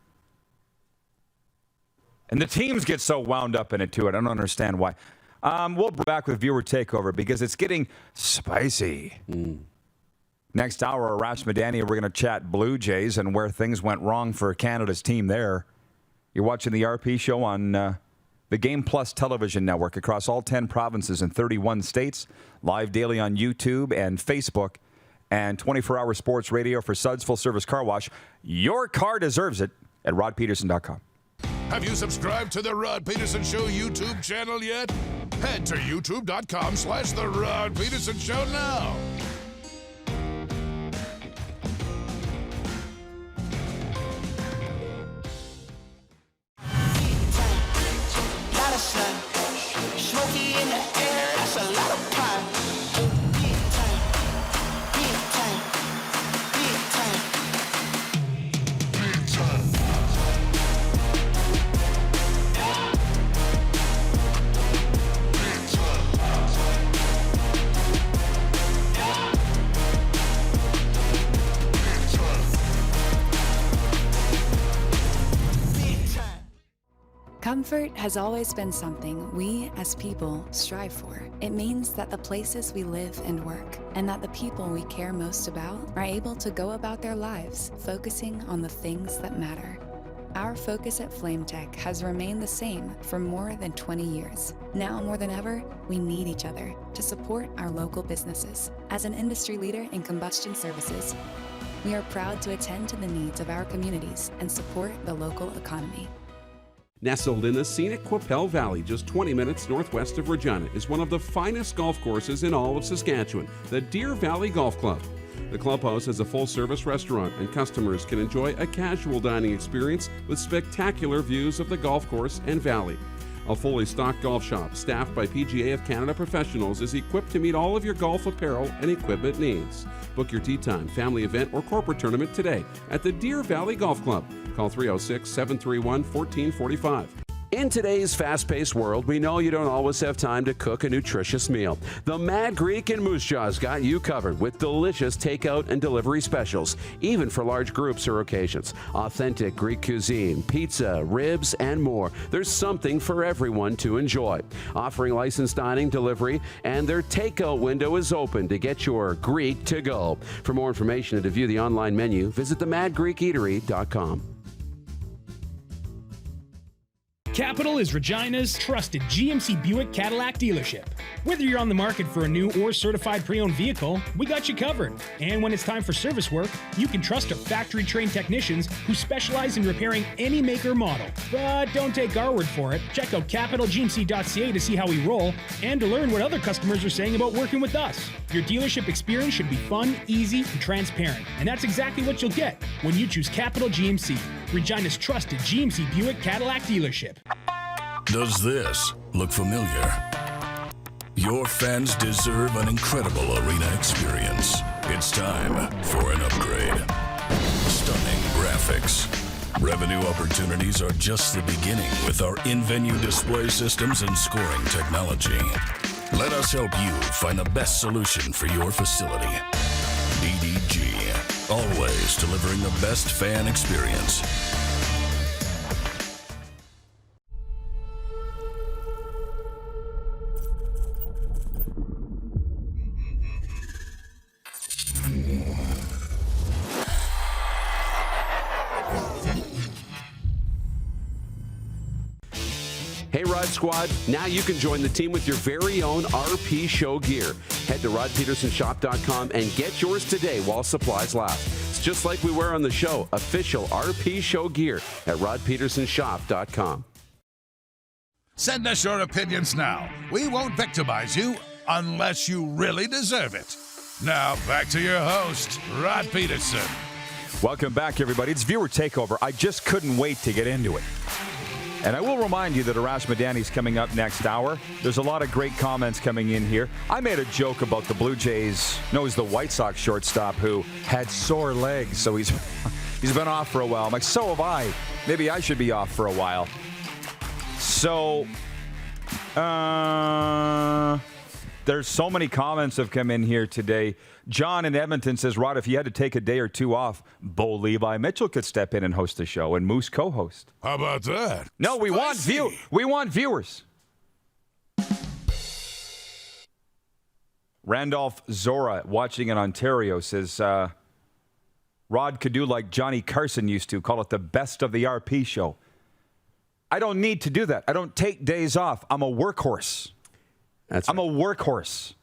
Speaker 2: And the teams get so wound up in it, too. I don't understand why. We'll be back with viewer takeover because it's getting spicy. Next hour, Arash Madani, we're going to chat Blue Jays and where things went wrong for Canada's team there. You're watching the RP show on the Game Plus television network across all 10 provinces and 31 states. Live daily on YouTube and Facebook. And 24-hour sports radio for Suds Full Service Car Wash. Your car deserves it at rodpedersen.com.
Speaker 1: Have you subscribed to the Rod Pedersen Show YouTube channel yet? Head to youtube.com/The Rod Pedersen Show now.
Speaker 18: Lot of sun, smoky in the air, that's a lot of pine.
Speaker 4: Comfort has always been something we, as people, strive for. It means that the places we live and work, and that the people we care most about, are able to go about their lives, focusing on the things that matter. Our focus at FlameTech has remained the same for more than 20 years. Now more than ever, we need each other to support our local businesses. As an industry leader in combustion services, we are proud to attend to the needs of our communities and support the local economy.
Speaker 3: Nestled in the scenic Qu'Appelle Valley, just 20 minutes northwest of Regina, is one of the finest golf courses in all of Saskatchewan, the Deer Valley Golf Club. The clubhouse has a full-service restaurant, and customers can enjoy a casual dining experience with spectacular views of the golf course and valley. A fully stocked golf shop, staffed by PGA of Canada professionals, is equipped to meet all of your golf apparel and equipment needs. Book your tee time, family event, or corporate tournament today at the Deer Valley Golf Club. Call 306-731-1445. In today's fast-paced world, we know you don't always have time to cook a nutritious meal. The Mad Greek in Moose Jaw's got you covered with delicious takeout and delivery specials, even for large groups or occasions. Authentic Greek cuisine, pizza, ribs, and more. There's something for everyone to enjoy. Offering licensed dining delivery, and their takeout window is open to get your Greek to go. For more information and to view the online menu, visit themadgreekeatery.com.
Speaker 9: Capital is Regina's trusted GMC Buick Cadillac dealership. Whether you're on the market for a new or certified pre-owned vehicle, we got you covered. And when it's time for service work, you can trust our factory-trained technicians who specialize in repairing any make or model. But don't take our word for it. Check out capitalgmc.ca to see how we roll and to learn what other customers are saying about working with us. Your dealership experience should be fun, easy, and transparent. And that's exactly what you'll get when you choose Capital GMC, Regina's trusted GMC Buick Cadillac dealership.
Speaker 5: Does this look familiar? Your fans deserve an incredible arena experience. It's time for an upgrade. Stunning graphics. Revenue opportunities are just the beginning with our in-venue display systems and scoring technology. Let us help you find the best solution for your facility. DDG, always delivering the best fan experience.
Speaker 3: Hey Rod Squad, now you can join the team with your very own RP Show gear. Head to rodpedersenshop.com and get yours today while supplies last. It's just like we wear on the show, official RP Show gear at rodpedersenshop.com.
Speaker 1: Send us your opinions now. We won't victimize you unless you really deserve it. Now, back to your host, Rod Pedersen.
Speaker 2: Welcome back, everybody. It's Viewer Takeover. I just couldn't wait to get into it. And I will remind you that Arash Madani is coming up next hour. There's a lot of great comments coming in here. I made a joke about the Blue Jays. No, he's the White Sox shortstop who had sore legs, so he's been off for a while. I'm like, so have I. Maybe I should be off for a while. So, there's so many comments have come in here today. John in Edmonton says, Rod, if you had to take a day or two off, Bo Levi Mitchell could step in and host the show, and Moose co-host.
Speaker 1: How about that?
Speaker 2: No, we want viewers. Randolph Zora, watching in Ontario, says, Rod could do like Johnny Carson used to, call it the best of the RP show. I don't need to do that. I don't take days off. I'm a workhorse. I'm a workhorse.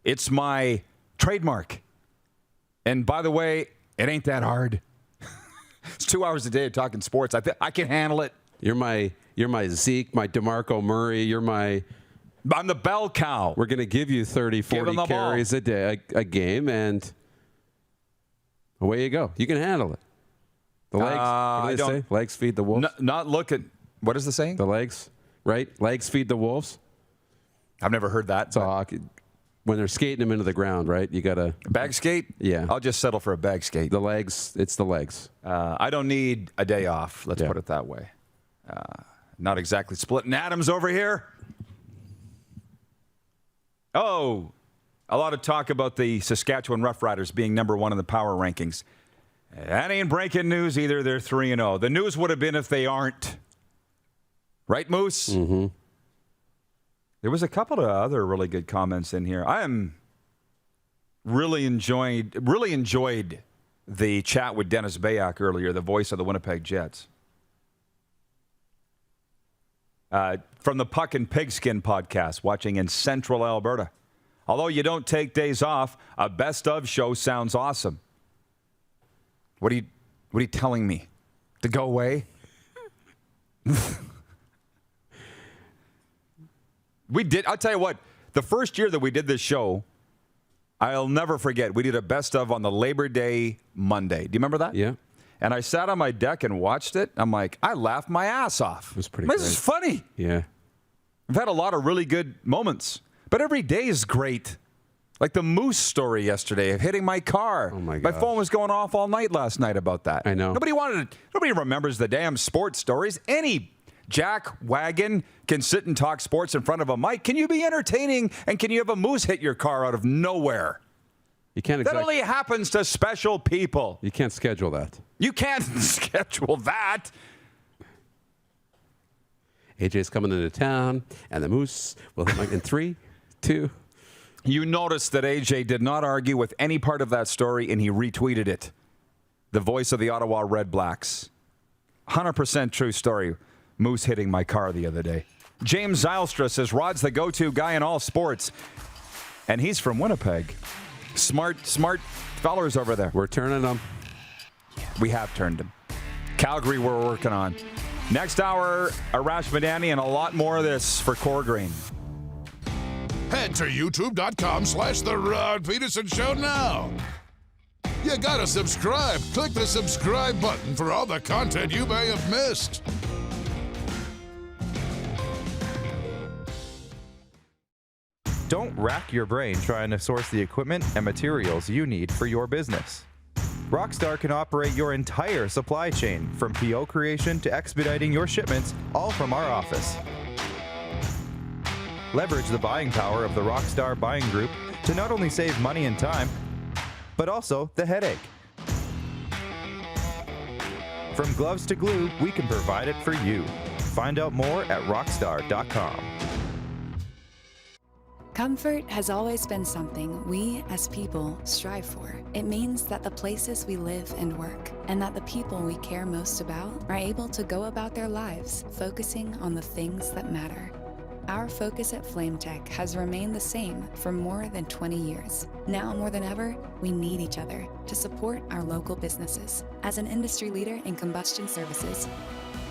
Speaker 2: It's my trademark. And by the way, it ain't that hard. It's 2 hours a day of talking sports. I can handle it.
Speaker 3: You're my Zeke, my DeMarco Murray.
Speaker 2: I'm the bell cow.
Speaker 3: We're going to give you 30, 40 carries a day, a game, and away you go. You can handle it. The legs. What do they say? Legs feed the wolves.
Speaker 2: Not looking. What is the saying?
Speaker 3: The legs, right? Legs feed the wolves.
Speaker 2: I've never heard that.
Speaker 3: So hockey, when they're skating them into the ground, right? You got to
Speaker 2: bag skate.
Speaker 3: Yeah,
Speaker 2: I'll just settle for a bag skate.
Speaker 3: The legs. It's the legs.
Speaker 2: I don't need a day off. Let's put it that way. Not exactly splitting atoms over here. Oh, a lot of talk about the Saskatchewan Roughriders being number 1 in the power rankings. That ain't breaking news either. They're 3-0. The news would have been if they aren't. Right, Moose?
Speaker 3: Mm-hmm.
Speaker 2: There was a couple of other really good comments in here. I am really enjoyed the chat with Dennis Bayak earlier, the voice of the Winnipeg Jets. From the Puck and Pigskin podcast, watching in central Alberta. Although you don't take days off, a best of show sounds awesome. What are you telling me? To go away? I'll tell you what, the first year that we did this show, I'll never forget. We did a best of on the Labor Day Monday. Do you remember that?
Speaker 3: Yeah.
Speaker 2: And I sat on my deck and watched it. I'm like, I laughed my ass off.
Speaker 3: It was pretty great.
Speaker 2: This is funny.
Speaker 3: Yeah.
Speaker 2: I've had a lot of really good moments, but every day is great. Like the Moose story yesterday of hitting my car.
Speaker 3: Oh, my gosh.
Speaker 2: My phone was going off all night last night about that.
Speaker 3: I know.
Speaker 2: Nobody remembers the damn sports stories. Any jack wagon can sit and talk sports in front of a mic. Can you be entertaining and can you have a moose hit your car out of nowhere?
Speaker 3: You can't
Speaker 2: that only happens to special people.
Speaker 3: You can't schedule that.
Speaker 2: You can't schedule that.
Speaker 3: AJ's coming into town, and the Moose will hit in 3, 2.
Speaker 2: You noticed that AJ did not argue with any part of that story, and he retweeted it. The voice of the Ottawa Red Blacks. 100% true story. Moose hitting my car the other day. James Zylstra says, Rod's the go-to guy in all sports. And he's from Winnipeg. Smart fellers over there.
Speaker 3: We're turning them.
Speaker 2: We have turned them. Calgary we're working on. Next hour, Arash Madani and a lot more of this for Core Green.
Speaker 1: Head to youtube.com/The Rod Pedersen Show now. You gotta subscribe. Click the subscribe button for all the content you may have missed.
Speaker 19: Don't rack your brain trying to source the equipment and materials you need for your business. Rockstar can operate your entire supply chain, from PO creation to expediting your shipments, all from our office. Leverage the buying power of the Rockstar buying group to not only save money and time, but also the headache. From gloves to glue, we can provide it for you. Find out more at rockstar.com.
Speaker 4: Comfort has always been something we as people strive for. It means that the places we live and work, and that the people we care most about, are able to go about their lives focusing on the things that matter. Our focus at FlameTech has remained the same for more than 20 years. Now more than ever, we need each other to support our local businesses. As an industry leader in combustion services,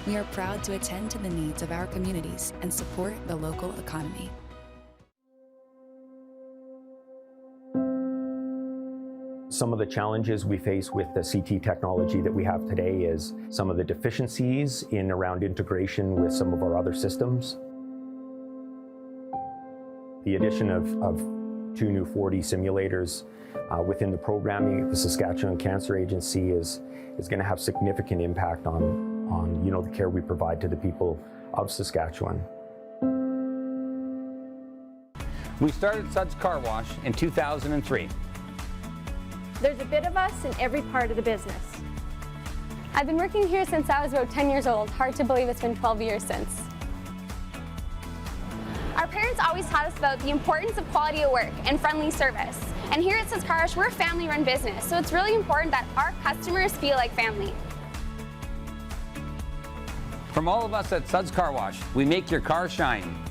Speaker 4: we are proud to attend to the needs of our communities and support the local economy.
Speaker 20: Some of the challenges we face with the CT technology that we have today is some of the deficiencies in around integration with some of our other systems. The addition of 2 new 4D simulators within the programming of the Saskatchewan Cancer Agency is going to have significant impact on the care we provide to the people of Saskatchewan.
Speaker 7: We started Suds Car Wash in 2003.
Speaker 8: There's a bit of us in every part of the business. I've been working here since I was about 10 years old. Hard to believe it's been 12 years since. Our parents always taught us about the importance of quality of work and friendly service. And here at Suds Car Wash, we're a family-run business, so it's really important that our customers feel like family.
Speaker 7: From all of us at Suds Car Wash, we make your car shine.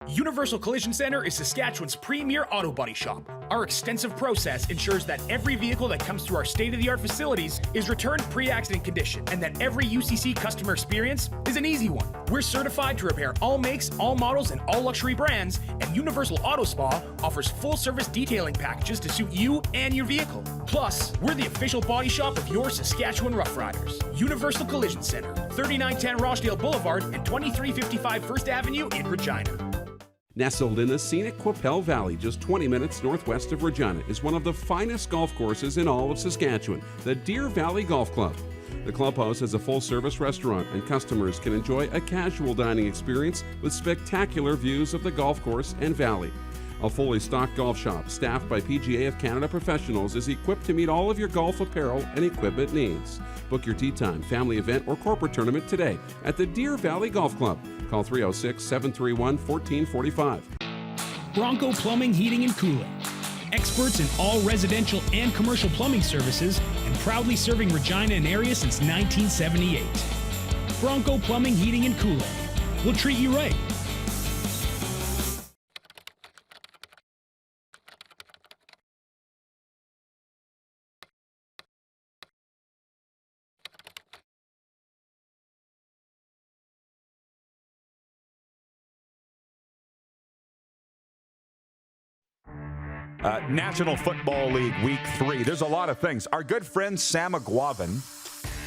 Speaker 9: Universal Collision Center is Saskatchewan's premier auto body shop. Our extensive process ensures that every vehicle that comes through our state-of-the-art facilities is returned pre-accident condition, and that every UCC customer experience is an easy one. We're certified to repair all makes, all models, and all luxury brands, and Universal Auto Spa offers full-service detailing packages to suit you and your vehicle. Plus, we're the official body shop of your Saskatchewan Rough Riders. Universal Collision Center, 3910 Rochdale Boulevard and 2355 First Avenue in Regina.
Speaker 3: Nestled in the scenic Qu'Appelle Valley, just 20 minutes northwest of Regina, is one of the finest golf courses in all of Saskatchewan, the Deer Valley Golf Club. The clubhouse has a full-service restaurant, and customers can enjoy a casual dining experience with spectacular views of the golf course and valley. A fully stocked golf shop, staffed by PGA of Canada professionals, is equipped to meet all of your golf apparel and equipment needs. Book your tee time, family event, or corporate tournament today at the Deer Valley Golf Club. Call 306-731-1445.
Speaker 9: Bronco Plumbing, Heating, and Cooling. Experts in all residential and commercial plumbing services and proudly serving Regina and area since 1978. Bronco Plumbing, Heating, and Cooling. We'll treat you right.
Speaker 2: National Football League Week 3. There's a lot of things. Our good friend Sam McGuavin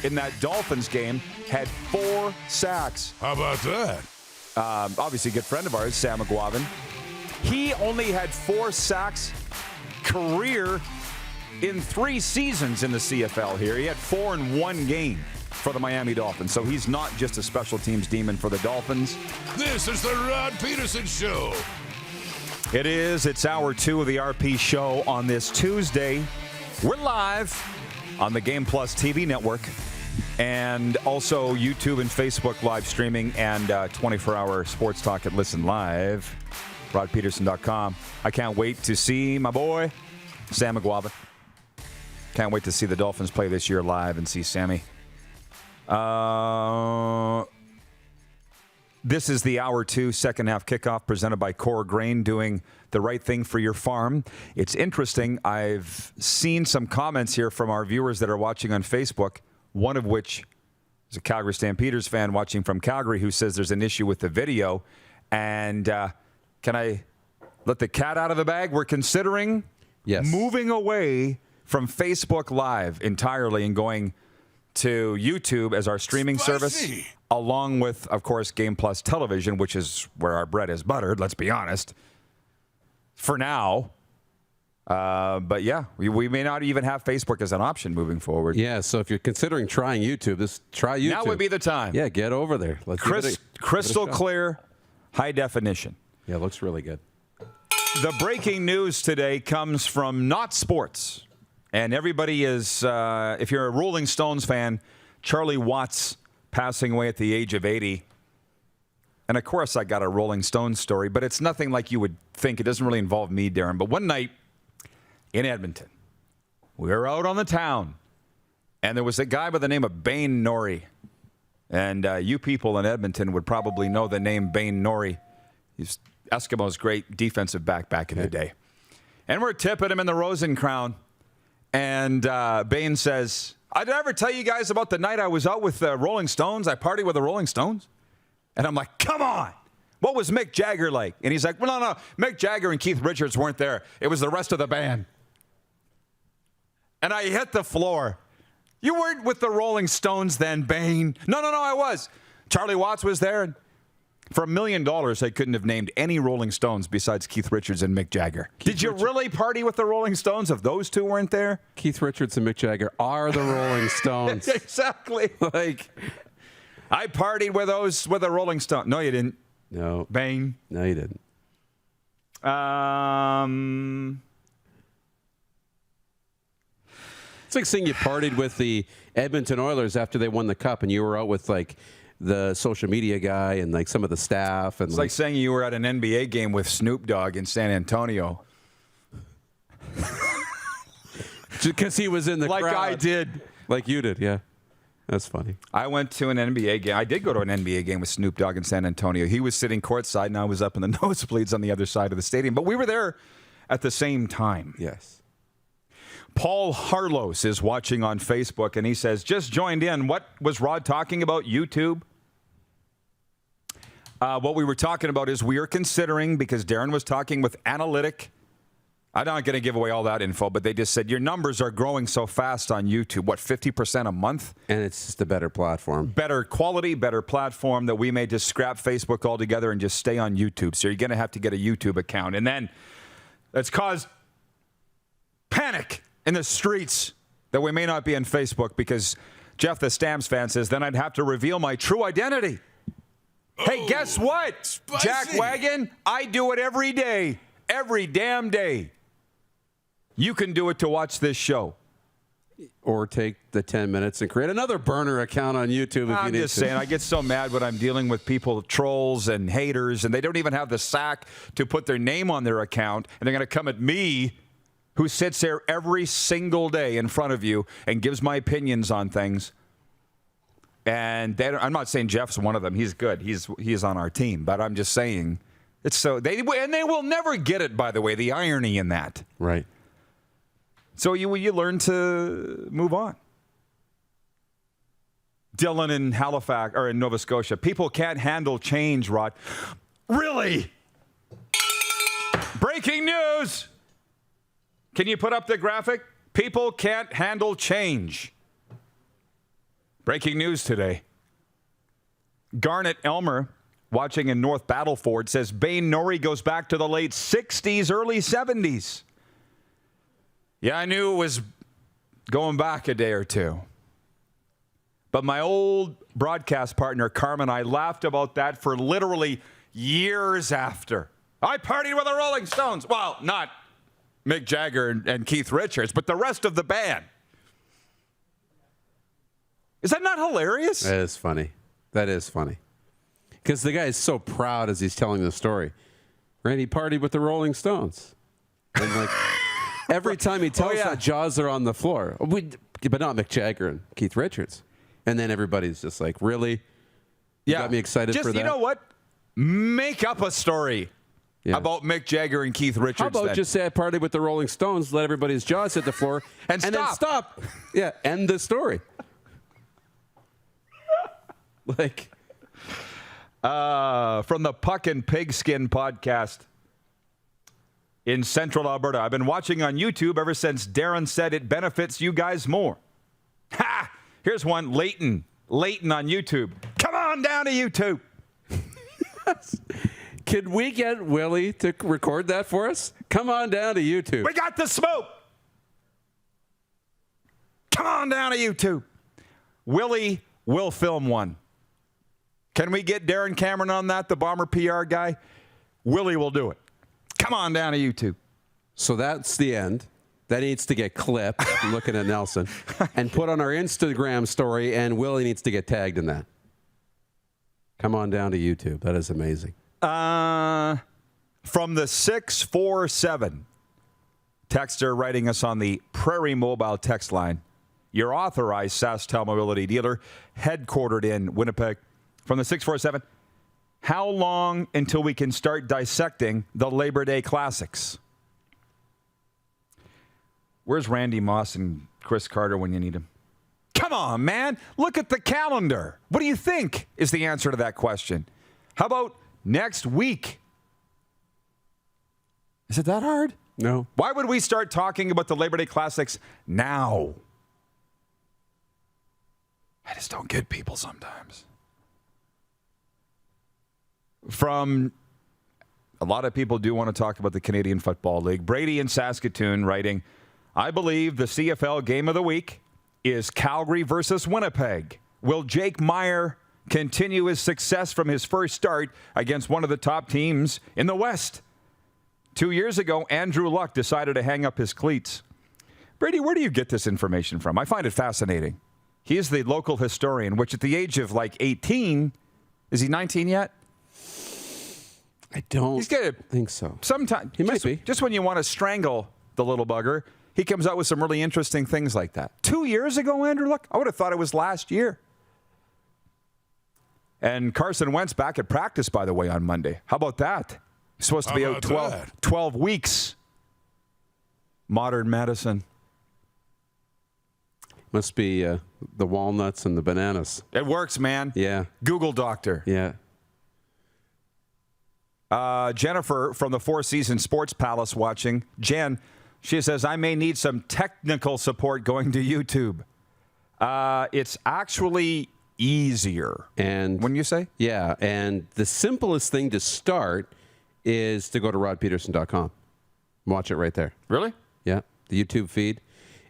Speaker 2: in that Dolphins game had 4 sacks.
Speaker 1: How about that?
Speaker 2: Obviously a good friend of ours, Sam McGuavin. He only had 4 sacks career in 3 seasons in the CFL here. He had 4 in 1 game for the Miami Dolphins. So he's not just a special teams demon for the Dolphins.
Speaker 1: This is the Rod Pedersen Show.
Speaker 2: It is. It's hour 2 of the RP show on this Tuesday. We're live on the Game Plus TV network and also YouTube and Facebook live streaming and 24-hour sports talk at Listen Live, rodpedersen.com. I can't wait to see my boy, Sam McGuavin. Can't wait to see the Dolphins play this year live and see Sammy. This is the hour 2 second half kickoff presented by Core Grain, doing the right thing for your farm. It's interesting. I've seen some comments here from our viewers that are watching on Facebook, one of which is a Calgary Stampeders fan watching from Calgary who says there's an issue with the video. And can I let the cat out of the bag? We're considering moving away from Facebook Live entirely and going to YouTube as our streaming service, along with, of course, Game Plus Television, which is where our bread is buttered, let's be honest, for now. But yeah, we may not even have Facebook as an option moving forward.
Speaker 3: Yeah, so if you're considering trying YouTube, try YouTube.
Speaker 2: Now would be the time.
Speaker 3: Yeah, get over there. Let's
Speaker 2: crystal clear, high definition.
Speaker 3: Yeah, it looks really good.
Speaker 2: The breaking news today comes from Not Sports. And everybody is, if you're a Rolling Stones fan, Charlie Watts passing away at the age of 80. And of course, I got a Rolling Stones story, but it's nothing like you would think. It doesn't really involve me, Darren. But one night in Edmonton, we were out on the town, and there was a guy by the name of Bain Norrie. And you people in Edmonton would probably know the name Bain Norrie. He's Eskimo's great defensive back in the day. And we're tipping him in the Rosen Crown. And Bain says, Did I ever tell you guys about the night I was out with the Rolling Stones? I partied with the Rolling Stones. And I'm like, come on. What was Mick Jagger like? And he's like, well, no. Mick Jagger and Keith Richards weren't there. It was the rest of the band. And I hit the floor. You weren't with the Rolling Stones then, Bane. No, I was. Charlie Watts was there. And for $1 million, I couldn't have named any Rolling Stones besides Keith Richards and Mick Jagger. Did you really party with the Rolling Stones if those two weren't there?
Speaker 3: Keith Richards and Mick Jagger are the Rolling Stones.
Speaker 2: Exactly. I partied with the Rolling Stones. No, you didn't.
Speaker 3: No.
Speaker 2: Bane.
Speaker 3: No, you didn't. It's like saying you partied with the Edmonton Oilers after they won the cup, and you were out with the social media guy and some of the staff. And
Speaker 2: it's like saying you were at an NBA game with Snoop Dogg in San Antonio.
Speaker 3: Because he was in the crowd.
Speaker 2: Like I did.
Speaker 3: Like you did, yeah. That's funny.
Speaker 2: I went to an NBA game. I did go to an NBA game with Snoop Dogg in San Antonio. He was sitting courtside, and I was up in the nosebleeds on the other side of the stadium. But we were there at the same time.
Speaker 3: Yes.
Speaker 2: Paul Harlos is watching on Facebook, and he says, just joined in. What was Rod talking about? YouTube? What we were talking about is we are considering, because Darren was talking with Analytic. I'm not going to give away all that info, but they just said your numbers are growing so fast on YouTube. What, 50% a month?
Speaker 3: And it's just a better platform.
Speaker 2: Better quality, better platform that we may just scrap Facebook altogether and just stay on YouTube. So you're going to have to get a YouTube account. And then that's caused panic in the streets that we may not be on Facebook because Jeff the Stamps fan says, then I'd have to reveal my true identity. Hey, guess what?
Speaker 1: Spicy.
Speaker 2: Jack Wagon, I do it every day. Every damn day. You can do it to watch this show.
Speaker 3: Or take the 10 minutes and create another burner account on YouTube if you need to.
Speaker 2: I'm just saying, I get so mad when I'm dealing with people, trolls and haters, and they don't even have the sack to put their name on their account, and they're going to come at me, who sits there every single day in front of you and gives my opinions on things. And I'm not saying Jeff's one of them. He's good. He's on our team. But I'm just saying, it's so they will never get it. By the way, the irony in that.
Speaker 3: Right.
Speaker 2: So you learn to move on. Dylan in Halifax or in Nova Scotia. People can't handle change, Rod. Really? Breaking news. Can you put up the graphic? People can't handle change. Breaking news today. Garnet Elmer, watching in North Battleford, says Bane Norrie goes back to the late 60s, early 70s. Yeah, I knew it was going back a day or two. But my old broadcast partner, Carmen, and I laughed about that for literally years after. I partied with the Rolling Stones. Well, not Mick Jagger and Keith Richards, but the rest of the band. Is that not hilarious?
Speaker 3: That is funny. That is funny. Because the guy is so proud as he's telling the story. Right? He partied with the Rolling Stones. And every time he tells that, jaws are on the floor. But not Mick Jagger and Keith Richards. And then everybody's just like, really? You got me excited for that?
Speaker 2: You know what? Make up a story about Mick Jagger and Keith Richards.
Speaker 3: How about just say I partied with the Rolling Stones, let everybody's jaws hit the floor, and then stop. Yeah, end the story.
Speaker 2: From the Puck and Pigskin podcast in Central Alberta. I've been watching on YouTube ever since Darren said it benefits you guys more. Ha! Here's one, Leighton on YouTube. Come on down to YouTube.
Speaker 3: Can we get Willie to record that for us? Come on down to YouTube.
Speaker 2: We got the smoke. Come on down to YouTube. Willie will film one. Can we get Darren Cameron on that, the Bomber PR guy? Willie will do it. Come on down to YouTube.
Speaker 3: So that's the end. That needs to get clipped, I'm looking at Nelson, and put on our Instagram story, and Willie needs to get tagged in that. Come on down to YouTube. That is amazing.
Speaker 2: From the 647, texter writing us on the Prairie Mobile text line, your authorized SaskTel mobility dealer, headquartered in Winnipeg. From the 647, how long until we can start dissecting the Labor Day classics? Where's Randy Moss and Chris Carter when you need him? Come on, man. Look at the calendar. What do you think is the answer to that question? How about next week? Is it that hard?
Speaker 3: No.
Speaker 2: Why would we start talking about the Labor Day Classics now? I just don't get people sometimes. From a lot of people do want to talk about the Canadian Football League. Brady in Saskatoon writing, I believe the CFL game of the week is Calgary versus Winnipeg. Will Jake Meyer continue his success from his first start against one of the top teams in the West? 2 years ago, Andrew Luck decided to hang up his cleats. Brady, where do you get this information from? I find it fascinating. He is the local historian, which at the age of like 18, is he 19 yet?
Speaker 3: I don't think so.
Speaker 2: Sometimes.
Speaker 3: He might be.
Speaker 2: Just when you want to strangle the little bugger, he comes out with some really interesting things like that. 2 years ago, Andrew Luck? I would have thought it was last year. And Carson Wentz back at practice, by the way, on Monday. How about that? He's supposed to be out 12 weeks. Modern medicine.
Speaker 3: Must be the walnuts and the bananas.
Speaker 2: It works, man.
Speaker 3: Yeah.
Speaker 2: Google doctor.
Speaker 3: Yeah.
Speaker 2: Jennifer from the Four Seasons Sports Palace watching. Jen, she says, I may need some technical support going to YouTube. It's actually easier.
Speaker 3: And
Speaker 2: when you say?
Speaker 3: Yeah. And the simplest thing to start is to go to rodpedersen.com. Watch it right there.
Speaker 2: Really?
Speaker 3: Yeah. The YouTube feed.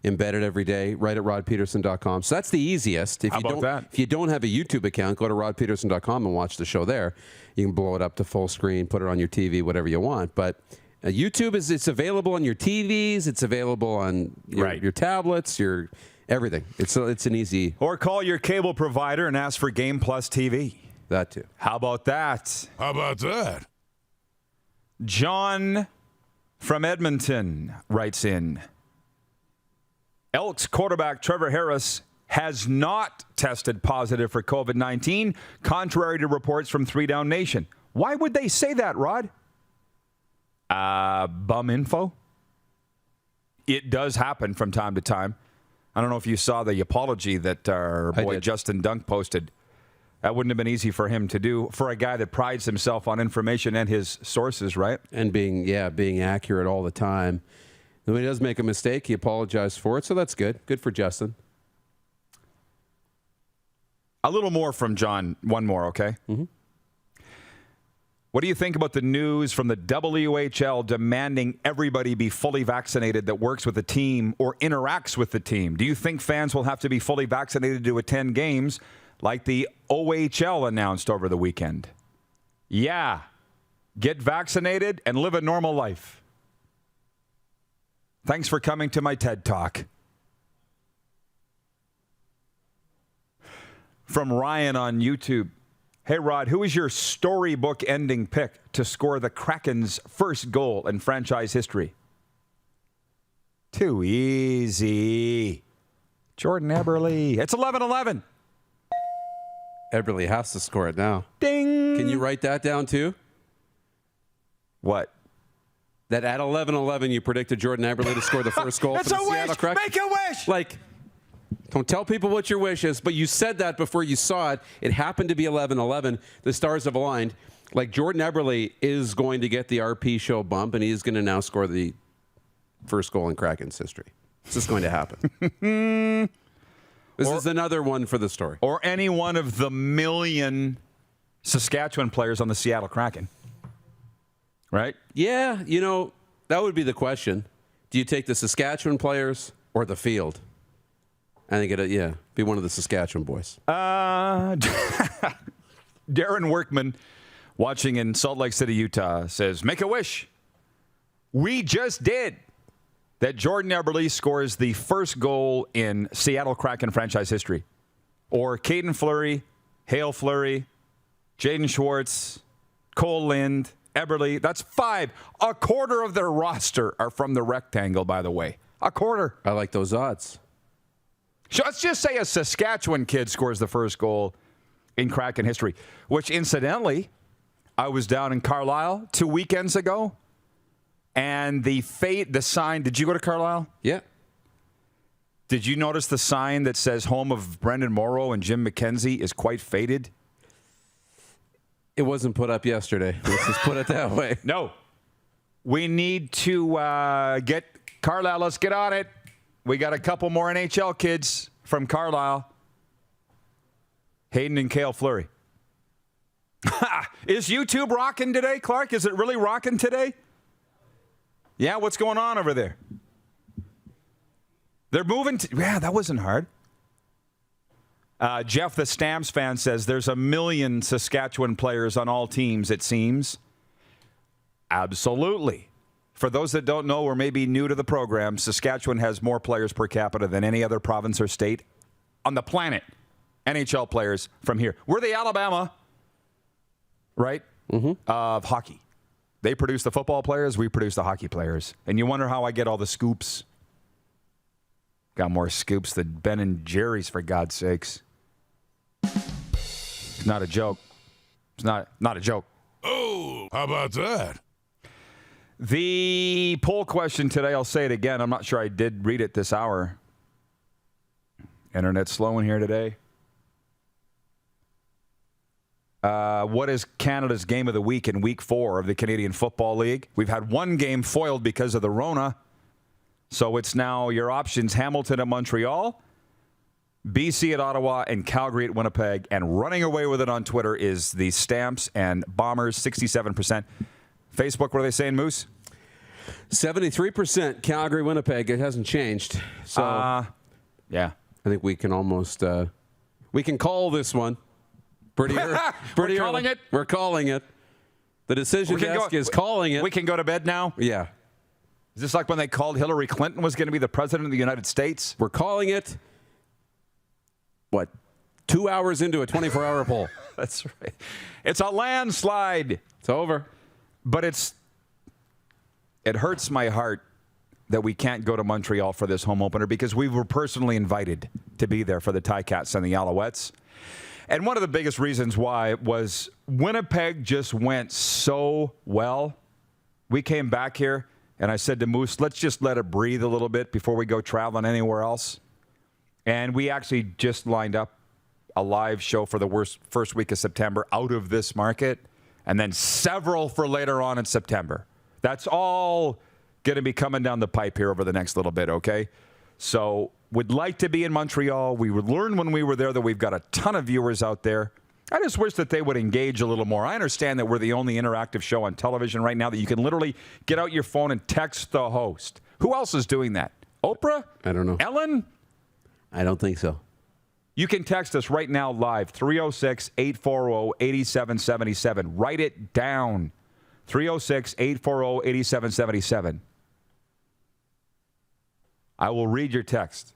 Speaker 3: Embedded every day, right at rodpedersen.com. So that's the easiest. If
Speaker 2: How about that?
Speaker 3: If you don't have a YouTube account, go to rodpedersen.com and watch the show there. You can blow it up to full screen, put it on your TV, whatever you want. But YouTube it's available on your TVs. It's available on your tablets, your everything. It's an easy.
Speaker 2: Or call your cable provider and ask for Game Plus TV.
Speaker 3: That too.
Speaker 2: How about that?
Speaker 1: How about that?
Speaker 2: John from Edmonton writes in. Elks quarterback Trevor Harris has not tested positive for COVID-19, contrary to reports from 3 Down Nation. Why would they say that, Rod? Bum info? It does happen from time to time. I don't know if you saw the apology that our boy Justin Dunk posted. That wouldn't have been easy for him to do for a guy that prides himself on information and his sources, right?
Speaker 3: And being accurate all the time. When he does make a mistake, he apologized for it, so that's good. Good for Justin.
Speaker 2: A little more from John. One more, okay?
Speaker 3: Mm-hmm.
Speaker 2: What do you think about the news from the WHL demanding everybody be fully vaccinated that works with the team or interacts with the team? Do you think fans will have to be fully vaccinated to attend games like the OHL announced over the weekend? Yeah. Get vaccinated and live a normal life. Thanks for coming to my TED Talk. From Ryan on YouTube. Hey, Rod, who is your storybook ending pick to score the Kraken's first goal in franchise history? Too easy. Jordan Eberle. It's 11-11.
Speaker 3: Eberle has to score it now.
Speaker 2: Ding.
Speaker 3: Can you write that down too?
Speaker 2: What?
Speaker 3: That at 11-11 you predicted Jordan Eberle to score the first goal for the Seattle Kraken?
Speaker 2: Make a wish!
Speaker 3: Like, don't tell people what your wish is, but you said that before you saw it. It happened to be 11-11. The stars have aligned. Like, Jordan Eberle is going to get the RP show bump, and he's going to now score the first goal in Kraken's history. It's just going to happen. This is another one for the story.
Speaker 2: Or any one of the million Saskatchewan players on the Seattle Kraken. Right?
Speaker 3: Yeah, that would be the question. Do you take the Saskatchewan players or the field? I think be one of the Saskatchewan boys.
Speaker 2: Darren Workman, watching in Salt Lake City, Utah, says, make a wish. We just did. That Jordan Eberle scores the first goal in Seattle Kraken franchise history. Or Caden Fleury, Hale Fleury, Jaden Schwartz, Cole Lind, Eberle. That's 5. A quarter of their roster are from the rectangle, by the way. A quarter.
Speaker 3: I like those odds.
Speaker 2: So let's just say a Saskatchewan kid scores the first goal in Kraken history, which incidentally, I was down in Carlisle 2 weekends ago, and the sign, did you go to Carlisle?
Speaker 3: Yeah.
Speaker 2: Did you notice the sign that says home of Brendan Morrow and Jim McKenzie is quite faded?
Speaker 3: It wasn't put up yesterday. Let's just put it that way.
Speaker 2: No. We need to get Carlisle. Let's get on it. We got a couple more NHL kids from Carlisle. Hayden and Cale Fleury. Is YouTube rocking today, Clark? Is it really rocking today? Yeah, what's going on over there? They're moving. Yeah, that wasn't hard. Jeff, the Stamps fan, says there's 1 million Saskatchewan players on all teams, it seems. Absolutely. For those that don't know or may be new to the program, Saskatchewan has more players per capita than any other province or state on the planet. NHL players from here. We're the Alabama, right, of hockey. They produce the football players, we produce the hockey players. And you wonder how I get all the scoops. Got more scoops than Ben and Jerry's, for God's sakes. It's not a joke. It's not a joke.
Speaker 1: Oh, how about that?
Speaker 2: The poll question today, I'll say it again. I'm not sure I did read it this hour. Internet's slow in here today. What is Canada's game of the week in week 4 of the Canadian Football League? We've had one game foiled because of the Rona. So it's now your options: Hamilton at Montreal, BC at Ottawa, and Calgary at Winnipeg. And running away with it on Twitter is the Stamps and Bombers, 67%. Facebook, what are they saying, Moose?
Speaker 3: 73% Calgary, Winnipeg. It hasn't changed. So
Speaker 2: yeah,
Speaker 3: I think we can almost we can call this one. Pretty
Speaker 2: We're calling it.
Speaker 3: We're calling it. The decision desk is calling it.
Speaker 2: We can go to bed now?
Speaker 3: Yeah.
Speaker 2: Is this like when they called Hillary Clinton was going to be the president of the United States?
Speaker 3: We're calling it, 2 hours into a 24-hour poll.
Speaker 2: That's right. It's a landslide.
Speaker 3: It's over.
Speaker 2: But it hurts my heart that we can't go to Montreal for this home opener because we were personally invited to be there for the Ticats and the Alouettes. And one of the biggest reasons why was Winnipeg just went so well. We came back here, and I said to Moose, let's just let it breathe a little bit before we go traveling anywhere else. And we actually just lined up a live show for the first week of September out of this market, and then several for later on in September. That's all going to be coming down the pipe here over the next little bit, okay? So would like to be in Montreal. We would learn when we were there that we've got a ton of viewers out there. I just wish that they would engage a little more. I understand that we're the only interactive show on television right now that you can literally get out your phone and text the host. Who else is doing that? Oprah?
Speaker 3: I don't know.
Speaker 2: Ellen?
Speaker 3: I don't think so.
Speaker 2: You can text us right now live, 306-840-8777. Write it down, 306-840-8777. I will read your text.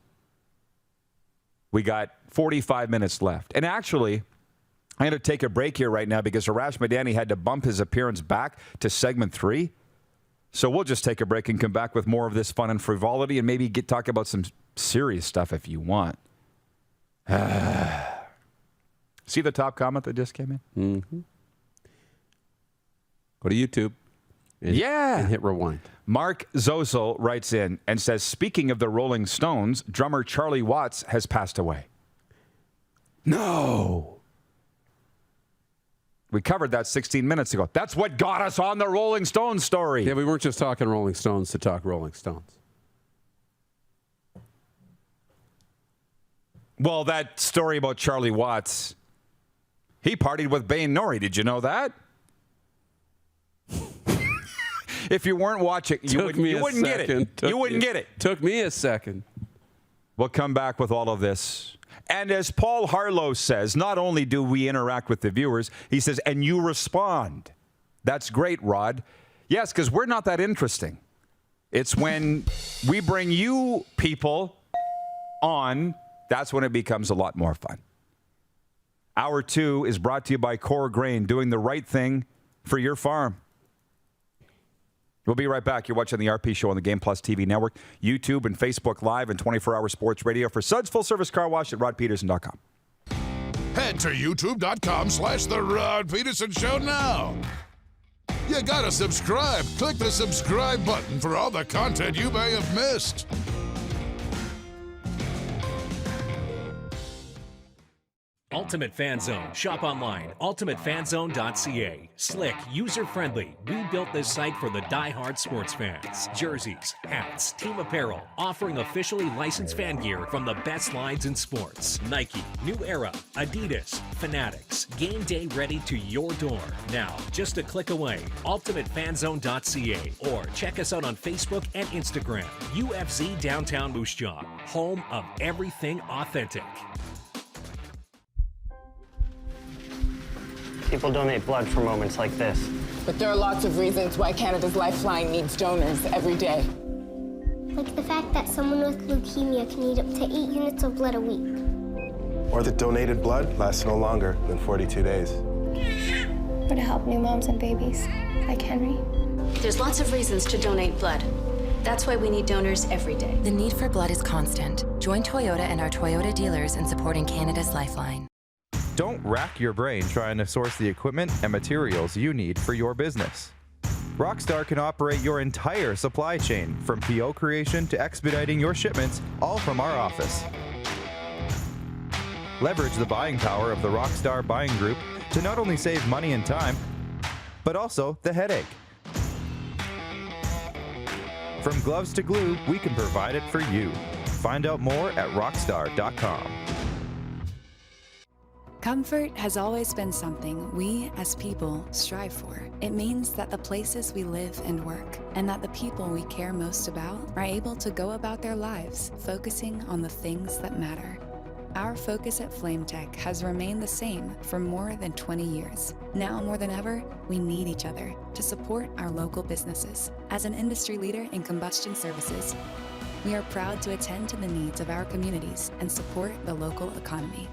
Speaker 2: We got 45 minutes left. And actually, I'm going to take a break here right now because Arash Madani had to bump his appearance back to segment 3. So we'll just take a break and come back with more of this fun and frivolity and maybe talk about some serious stuff if you want. See the top comment that just came in?
Speaker 3: Mm-hmm. Go to YouTube. And hit rewind.
Speaker 2: Mark Zozel writes in and says, speaking of the Rolling Stones, drummer Charlie Watts has passed away. No. We covered that 16 minutes ago. That's what got us on the Rolling Stones story.
Speaker 3: Yeah, we weren't just talking Rolling Stones to talk Rolling Stones.
Speaker 2: Well, that story about Charlie Watts, he partied with Bayne Norrie. Did you know that? If you weren't watching, you wouldn't get it. You wouldn't get it.
Speaker 3: Took me a second.
Speaker 2: We'll come back with all of this. And as Paul Harlow says, not only do we interact with the viewers, he says, and you respond. That's great, Rod. Yes, because we're not that interesting. It's when we bring you people on, that's when it becomes a lot more fun. Hour 2 is brought to you by Core Grain, doing the right thing for your farm. We'll be right back. You're watching the RP Show on the Game Plus TV network, YouTube and Facebook Live, and 24-hour sports radio. For Suds Full Service Car Wash at rodpedersen.com.
Speaker 1: Head to youtube.com/The Rod Pedersen Show now. You gotta subscribe. Click the subscribe button for all the content you may have missed.
Speaker 21: Ultimate Fan Zone. Shop online. UltimateFanZone.ca. Slick, user-friendly. We built this site for the die-hard sports fans. Jerseys, hats, team apparel, offering officially licensed fan gear from the best lines in sports. Nike, New Era, Adidas, Fanatics. Game day ready to your door. Now, just a click away. UltimateFanZone.ca or check us out on Facebook and Instagram. UFC Downtown Moose Jaw, home of everything authentic.
Speaker 11: People donate blood for moments like this.
Speaker 12: But there are lots of reasons why Canada's Lifeline needs donors every day.
Speaker 13: Like the fact that someone with leukemia can need up to 8 units of blood a week.
Speaker 14: Or that donated blood lasts no longer than 42 days.
Speaker 8: Or to help new moms and babies, like Henry.
Speaker 15: There's lots of reasons to donate blood. That's why we need donors every day.
Speaker 4: The need for blood is constant. Join Toyota and our Toyota dealers in supporting Canada's Lifeline.
Speaker 19: Don't rack your brain trying to source the equipment and materials you need for your business. Rockstar can operate your entire supply chain, from PO creation to expediting your shipments, all from our office. Leverage the buying power of the Rockstar buying group to not only save money and time, but also the headache. From gloves to glue, we can provide it for you. Find out more at rockstar.com.
Speaker 4: Comfort has always been something we, as people, strive for. It means that the places we live and work, and that the people we care most about, are able to go about their lives, focusing on the things that matter. Our focus at FlameTech has remained the same for more than 20 years. Now more than ever, we need each other to support our local businesses. As an industry leader in combustion services, we are proud to attend to the needs of our communities and support the local economy.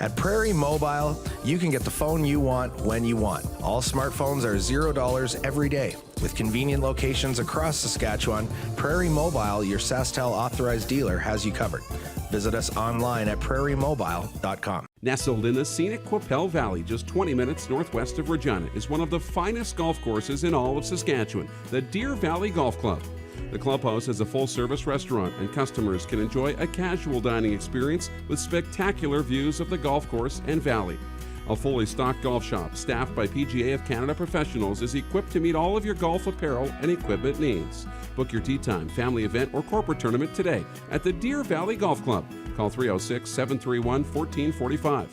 Speaker 6: At Prairie Mobile, you can get the phone you want when you want. All smartphones are $0 every day. With convenient locations across Saskatchewan, Prairie Mobile, your SaskTel authorized dealer, has you covered. Visit us online at prairiemobile.com.
Speaker 3: Nestled in the scenic Qu'Appelle Valley, just 20 minutes northwest of Regina, is one of the finest golf courses in all of Saskatchewan, the Deer Valley Golf Club. The clubhouse has a full-service restaurant, and customers can enjoy a casual dining experience with spectacular views of the golf course and valley. A fully stocked golf shop, staffed by PGA of Canada professionals, is equipped to meet all of your golf apparel and equipment needs. Book your tee time, family event, or corporate tournament today at the Deer Valley Golf Club. Call 306-731-1445.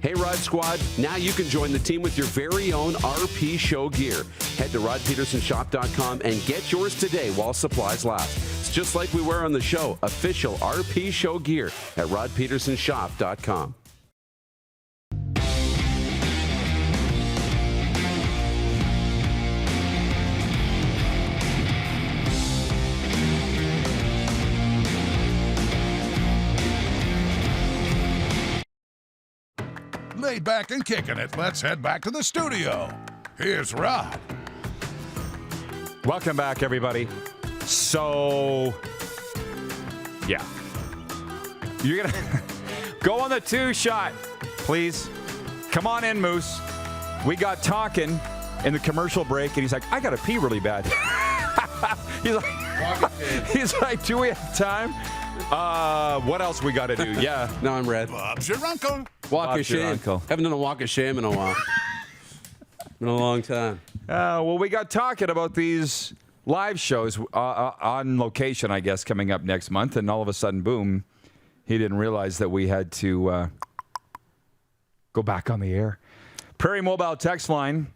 Speaker 3: Hey Rod Squad, now you can join the team with your very own RP Show gear. Head to rodpedersenshop.com and get yours today while supplies last. It's just like we wear on the show, official RP Show gear at rodpedersenshop.com.
Speaker 1: Laid back and kicking it, let's head back to the studio. Here's Rod.
Speaker 2: Welcome back, everybody. So, yeah. You're going to go on the two shot, please. Come on in, Moose. We got talking in the commercial break, and he's like, I got to pee really bad. he's like, do we have time? What else we got to do? Yeah.
Speaker 3: No, I'm red.
Speaker 1: Bob's your uncle.
Speaker 3: Walk of shame. Haven't done a walk of shame in a while. Been a long time.
Speaker 2: Well, we got talking about these live shows on location, I guess, coming up next month. And all of a sudden, boom, he didn't realize that we had to go back on the air. Prairie Mobile text line.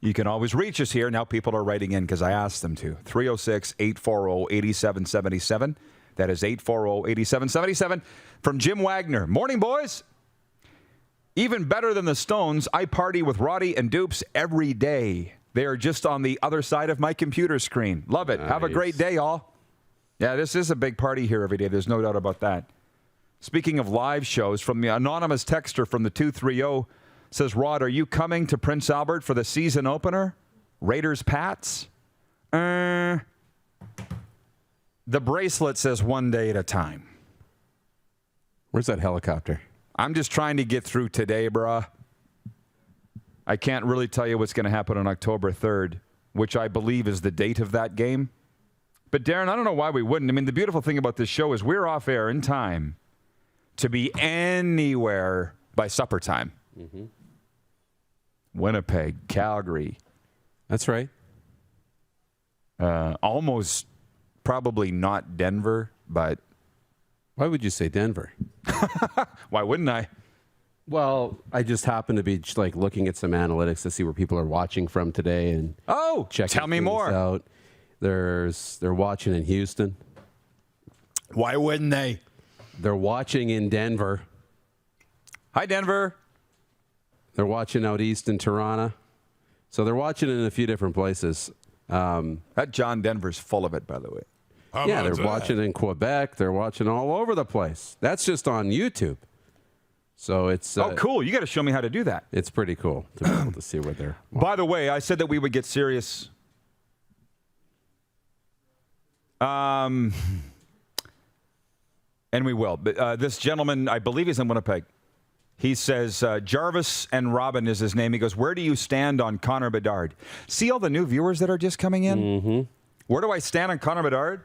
Speaker 2: You can always reach us here. Now people are writing in because I asked them to. 306-840-8777. That is 840-8777. From Jim Wagner. Morning, boys. Even better than the Stones, I party with Roddy and Dupes every day. They are just on the other side of my computer screen. Love it. Nice. Have a great day, all. Yeah, this is a big party here every day. There's no doubt about that. Speaking of live shows, from the anonymous texter from the 230 says, Rod, are you coming to Prince Albert for the season opener? Raiders-Pats? The bracelet says one day at a time.
Speaker 3: Where's that helicopter?
Speaker 2: I'm just trying to get through today, bruh. I can't really tell you what's going to happen on October 3rd, which I believe is the date of that game. But, Darren, I don't know why we wouldn't. I mean, the beautiful thing about this show is we're off air in time to be anywhere by supper time.
Speaker 3: Mm-hmm.
Speaker 2: Winnipeg, Calgary.
Speaker 3: That's right.
Speaker 2: Almost probably not Denver, but...
Speaker 3: Why would you say Denver?
Speaker 2: Why wouldn't I?
Speaker 3: Well, I just happen to be like looking at some analytics to see where people are watching from today, and
Speaker 2: tell me more.
Speaker 3: Out. They're watching in Houston.
Speaker 2: Why wouldn't they?
Speaker 3: They're watching in Denver.
Speaker 2: Hi, Denver.
Speaker 3: They're watching out east in Toronto. So they're watching in a few different places.
Speaker 2: That John Denver's full of it, by the way.
Speaker 3: Yeah, they're watching in Quebec. They're watching all over the place. That's just on YouTube. So it's...
Speaker 2: cool. You got to show me how to do that.
Speaker 3: It's pretty cool to be able to see where they're...
Speaker 2: By the way, I said that we would get serious. And we will. But this gentleman, I believe he's in Winnipeg. He says, Jarvis and Robin is his name. He goes, where do you stand on Connor Bedard? See all the new viewers that are just coming in?
Speaker 3: Mm-hmm.
Speaker 2: Where do I stand on Connor Bedard?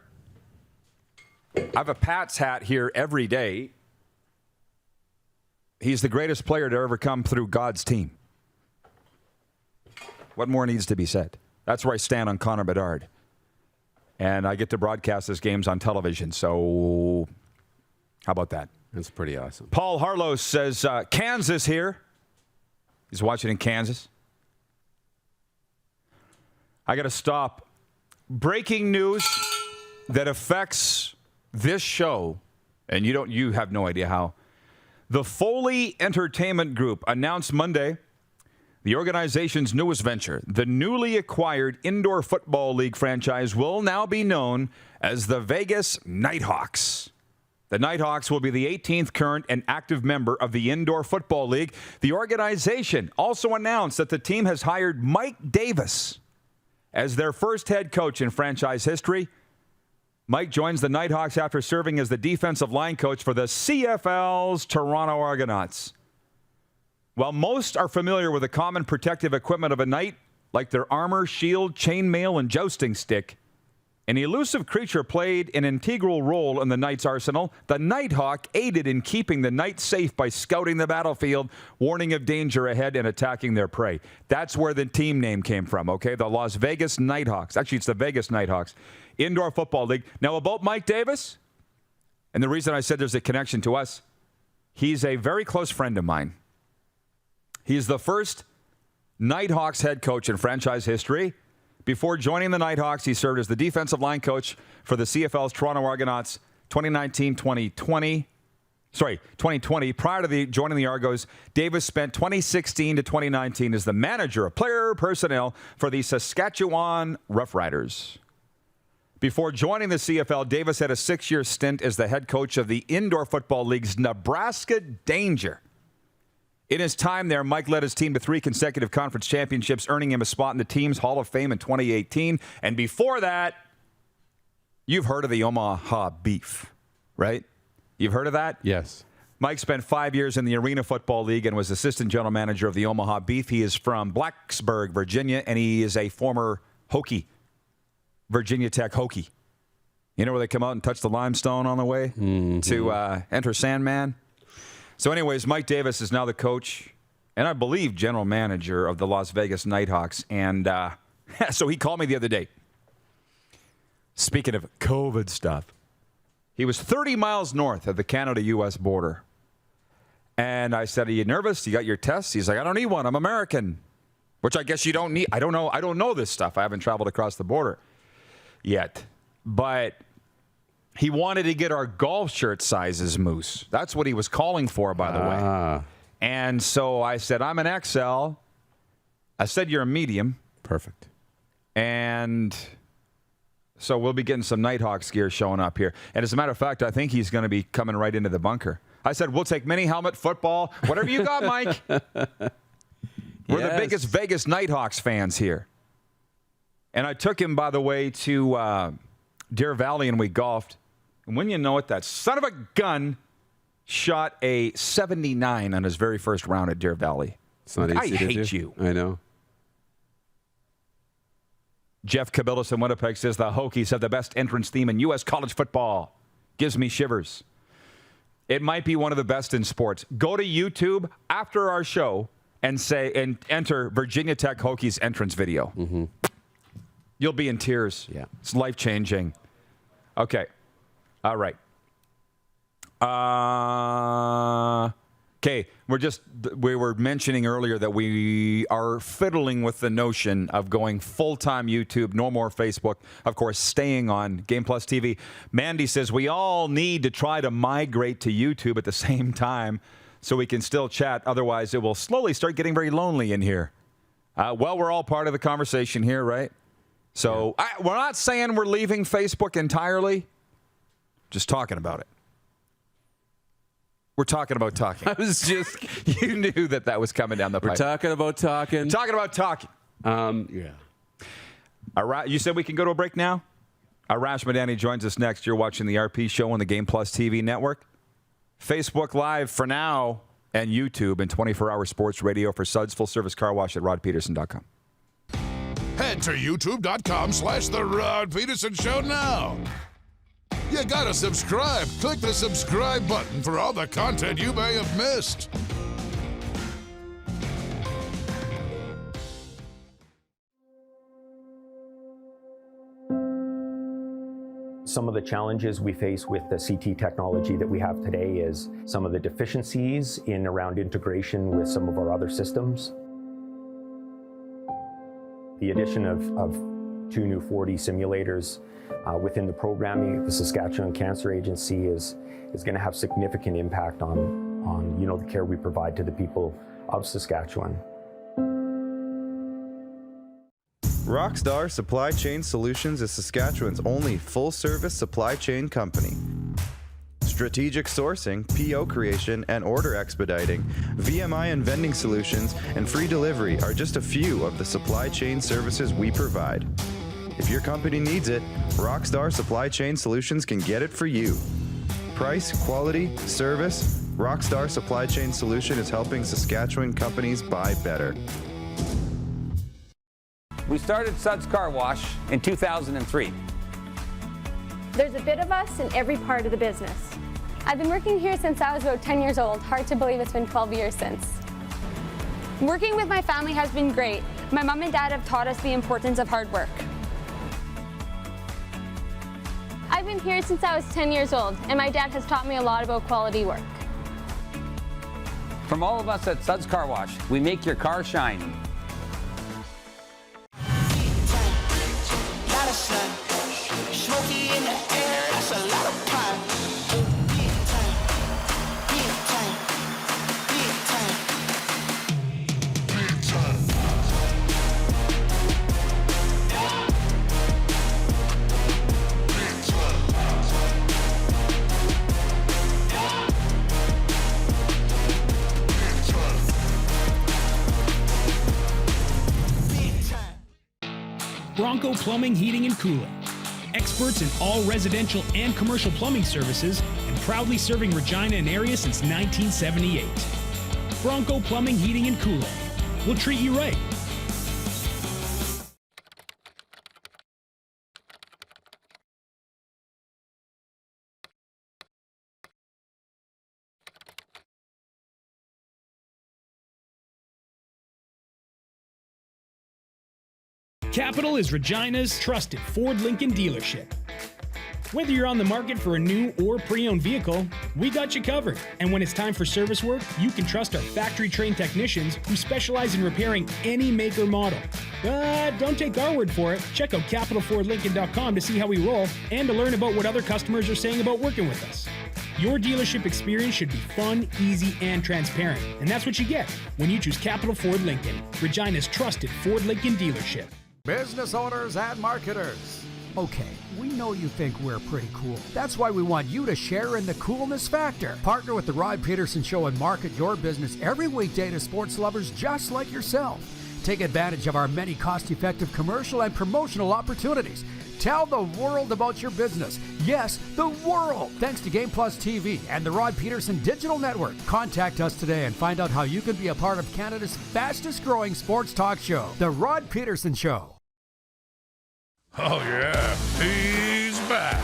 Speaker 2: I have a Pats hat here every day. He's the greatest player to ever come through God's team. What more needs to be said? That's where I stand on Connor Bedard. And I get to broadcast his games on television, so how about that?
Speaker 3: That's pretty awesome.
Speaker 2: Paul Harlow says, Kansas here. He's watching in Kansas. I got to stop. Breaking news that affects this show, and you have no idea how. The Foley Entertainment Group announced Monday the organization's newest venture. The newly acquired indoor football league franchise will now be known as the Vegas Nighthawks. The Nighthawks will be the 18th current and active member of the Indoor Football League. The organization also announced that the team has hired Mike Davis as their first head coach in franchise history. Mike joins the Nighthawks after serving as the defensive line coach for the CFL's Toronto Argonauts. While most are familiar with the common protective equipment of a knight, like their armor, shield, chainmail, and jousting stick, an elusive creature played an integral role in the Knight's arsenal. The Nighthawk aided in keeping the Knight safe by scouting the battlefield, warning of danger ahead, and attacking their prey. That's where the team name came from, okay? The Las Vegas Nighthawks. Actually, it's the Vegas Nighthawks. Indoor Football League. Now, about Mike Davis, and the reason I said there's a connection to us, he's a very close friend of mine. He's the first Nighthawks head coach in franchise history. Before joining the Nighthawks, he served as the defensive line coach for the CFL's Toronto Argonauts 2019-2020. 2020. Prior to joining the Argos, Davis spent 2016 to 2019 as the manager of player personnel for the Saskatchewan Roughriders. Before joining the CFL, Davis had a 6-year stint as the head coach of the Indoor Football League's Nebraska Danger. In his time there, Mike led his team to 3 consecutive conference championships, earning him a spot in the team's Hall of Fame in 2018. And before that, you've heard of the Omaha Beef, right? You've heard of that?
Speaker 3: Yes.
Speaker 2: Mike spent 5 years in the Arena Football League and was assistant general manager of the Omaha Beef. He is from Blacksburg, Virginia, and he is a former Hokie, Virginia Tech Hokie. You know where they come out and touch the limestone on the way to enter Sandman? So anyways, Mike Davis is now the coach and I believe general manager of the Las Vegas Nighthawks. And so he called me the other day. Speaking of COVID stuff, he was 30 miles north of the Canada-U.S. border. And I said, are you nervous? You got your tests? He's like, I don't need one. I'm American, which I guess you don't need. I don't know. I don't know this stuff. I haven't traveled across the border yet. But he wanted to get our golf shirt sizes, Moose. That's what he was calling for, by the way. And so I said, I'm an XL. I said, you're a medium.
Speaker 3: Perfect.
Speaker 2: And so we'll be getting some Nighthawks gear showing up here. And as a matter of fact, I think he's going to be coming right into the bunker. I said, we'll take mini helmet, football, whatever you got, Mike. We're the biggest Vegas Nighthawks fans here. And I took him, by the way, to Deer Valley, and we golfed. And when you know it, that son of a gun shot a 79 on his very first round at Deer Valley.
Speaker 3: It's not easy
Speaker 2: I
Speaker 3: to
Speaker 2: hate
Speaker 3: do.
Speaker 2: you.
Speaker 3: I know.
Speaker 2: Jeff Kabilas in Winnipeg says the Hokies have the best entrance theme in U.S. college football. Gives me shivers. It might be one of the best in sports. Go to YouTube after our show and enter Virginia Tech Hokies entrance video.
Speaker 3: Mm-hmm.
Speaker 2: You'll be in tears.
Speaker 3: Yeah.
Speaker 2: It's life-changing. Okay. All right. Okay. We were mentioning earlier that we are fiddling with the notion of going full-time YouTube, no more Facebook, of course, staying on Game Plus TV. Mandy says we all need to try to migrate to YouTube at the same time so we can still chat. Otherwise, it will slowly start getting very lonely in here. Well, we're all part of the conversation here, right? So we're not saying we're leaving Facebook entirely. Just talking about it. We're talking about talking.
Speaker 3: I was just...
Speaker 2: You knew that was coming down the pipe.
Speaker 3: We're talking about talking.
Speaker 2: We're talking about talking.
Speaker 3: Yeah.
Speaker 2: You said we can go to a break now? Arash Madani joins us next. You're watching the RP Show on the Game Plus TV network. Facebook Live for now, and YouTube and 24-hour sports radio for Suds Full Service Car Wash at rodpedersen.com.
Speaker 1: Head to youtube.com/The Rod Pedersen Show now. You gotta subscribe. Click the subscribe button for all the content you may have missed.
Speaker 20: Some of the challenges we face with the CT technology that we have today is some of the deficiencies in around integration with some of our other systems. The addition of 2 new 4D simulators within the programming, the Saskatchewan Cancer Agency is going to have significant impact on the care we provide to the people of Saskatchewan.
Speaker 19: Rockstar Supply Chain Solutions is Saskatchewan's only full-service supply chain company. Strategic sourcing, PO creation, and order expediting, VMI and vending solutions, and free delivery are just a few of the supply chain services we provide. If your company needs it, Rockstar Supply Chain Solutions can get it for you. Price, quality, service, Rockstar Supply Chain Solution is helping Saskatchewan companies buy better.
Speaker 7: We started Suds Car Wash in 2003.
Speaker 8: There's a bit of us in every part of the business. I've been working here since I was about 10 years old. Hard to believe it's been 12 years since. Working with my family has been great. My mom and dad have taught us the importance of hard work. I've been here since I was 10 years old, and my dad has taught me a lot about quality work.
Speaker 7: From all of us at Suds Car Wash, we make your car shine.
Speaker 18: Lot of sun, smoky in the air, that's a lot of pine. Big time, big time, big time, big time.
Speaker 9: Bronco Plumbing, Heating, and Cooling. Experts in all residential and commercial plumbing services and proudly serving Regina and area since 1978. Bronco Plumbing, Heating, and Cooling. We'll treat you right. Capital is Regina's trusted Ford Lincoln dealership. Whether you're on the market for a new or pre-owned vehicle, we got you covered. And when it's time for service work, you can trust our factory-trained technicians who specialize in repairing any make or model. But don't take our word for it. Check out capitalfordlincoln.com to see how we roll and to learn about what other customers are saying about working with us. Your dealership experience should be fun, easy, and transparent. And that's what you get when you choose Capital Ford Lincoln, Regina's trusted Ford Lincoln dealership.
Speaker 17: Business owners and marketers. Okay, we know you think we're pretty cool. That's why we want you to share in the coolness factor. Partner with the Rod Pedersen Show and market your business every weekday to sports lovers just like yourself. Take advantage of our many cost-effective commercial and promotional opportunities. Tell the world about your business. Yes, the world. Thanks to Game Plus TV and the Rod Pedersen Digital Network. Contact us today and find out how you can be a part of Canada's fastest-growing sports talk show, The Rod Pedersen Show.
Speaker 1: Oh, yeah, he's back.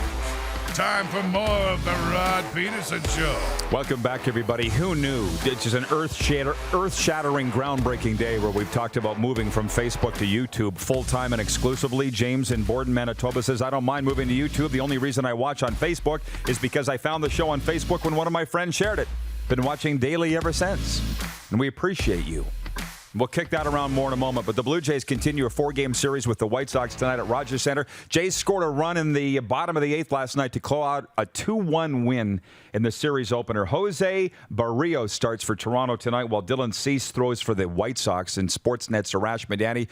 Speaker 1: Time for more of the Rod Pedersen Show.
Speaker 2: Welcome back, everybody. Who knew? It's just an earth-shattering, groundbreaking day where we've talked about moving from Facebook to YouTube full-time and exclusively. James in Borden, Manitoba says, I don't mind moving to YouTube. The only reason I watch on Facebook is because I found the show on Facebook when one of my friends shared it. Been watching daily ever since. And we appreciate you. We'll kick that around more in a moment, but the Blue Jays continue a 4-game series with the White Sox tonight at Rogers Center. Jays scored a run in the bottom of the 8th last night to close out a 2-1 win in the series opener. Jose Barrios starts for Toronto tonight, while Dylan Cease throws for the White Sox, and Sportsnet's Arash Madani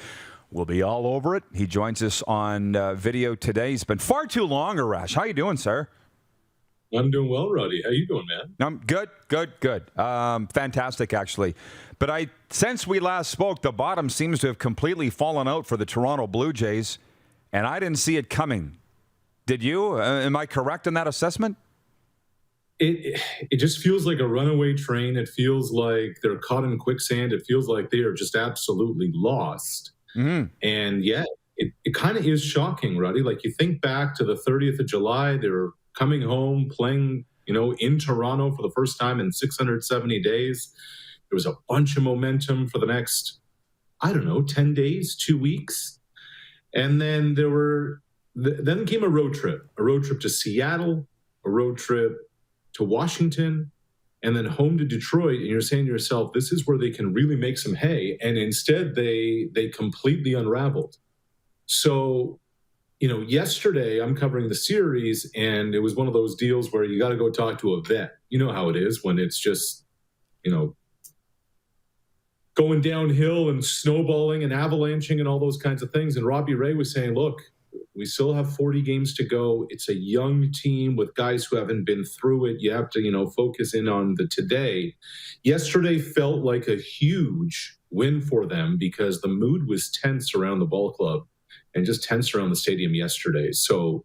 Speaker 2: will be all over it. He joins us on video today. He's been far too long, Arash. How you doing, sir?
Speaker 10: I'm doing well, Roddy. How you doing, man?
Speaker 2: I'm good. Fantastic, actually. But since we last spoke, the bottom seems to have completely fallen out for the Toronto Blue Jays, and I didn't see it coming. Did you? Am I correct in that assessment?
Speaker 10: It just feels like a runaway train. It feels like they're caught in quicksand. It feels like they are just absolutely lost. Mm-hmm. And yeah, it kind of is shocking, Roddy. Like, you think back to the 30th of July, they were coming home, playing, in Toronto for the first time in 670 days. There was a bunch of momentum for the next, 10 days, 2 weeks. And then then came a road trip to Seattle, a road trip to Washington, and then home to Detroit. And you're saying to yourself, this is where they can really make some hay. And instead they completely unraveled. So, yesterday I'm covering the series, and it was one of those deals where you got to go talk to a vet. You know how it is when it's just, going downhill and snowballing and avalanching and all those kinds of things. And Robbie Ray was saying, look, we still have 40 games to go. It's a young team with guys who haven't been through it. You have to, focus in on the today. Yesterday felt like a huge win for them because the mood was tense around the ball club and just tense around the stadium yesterday. So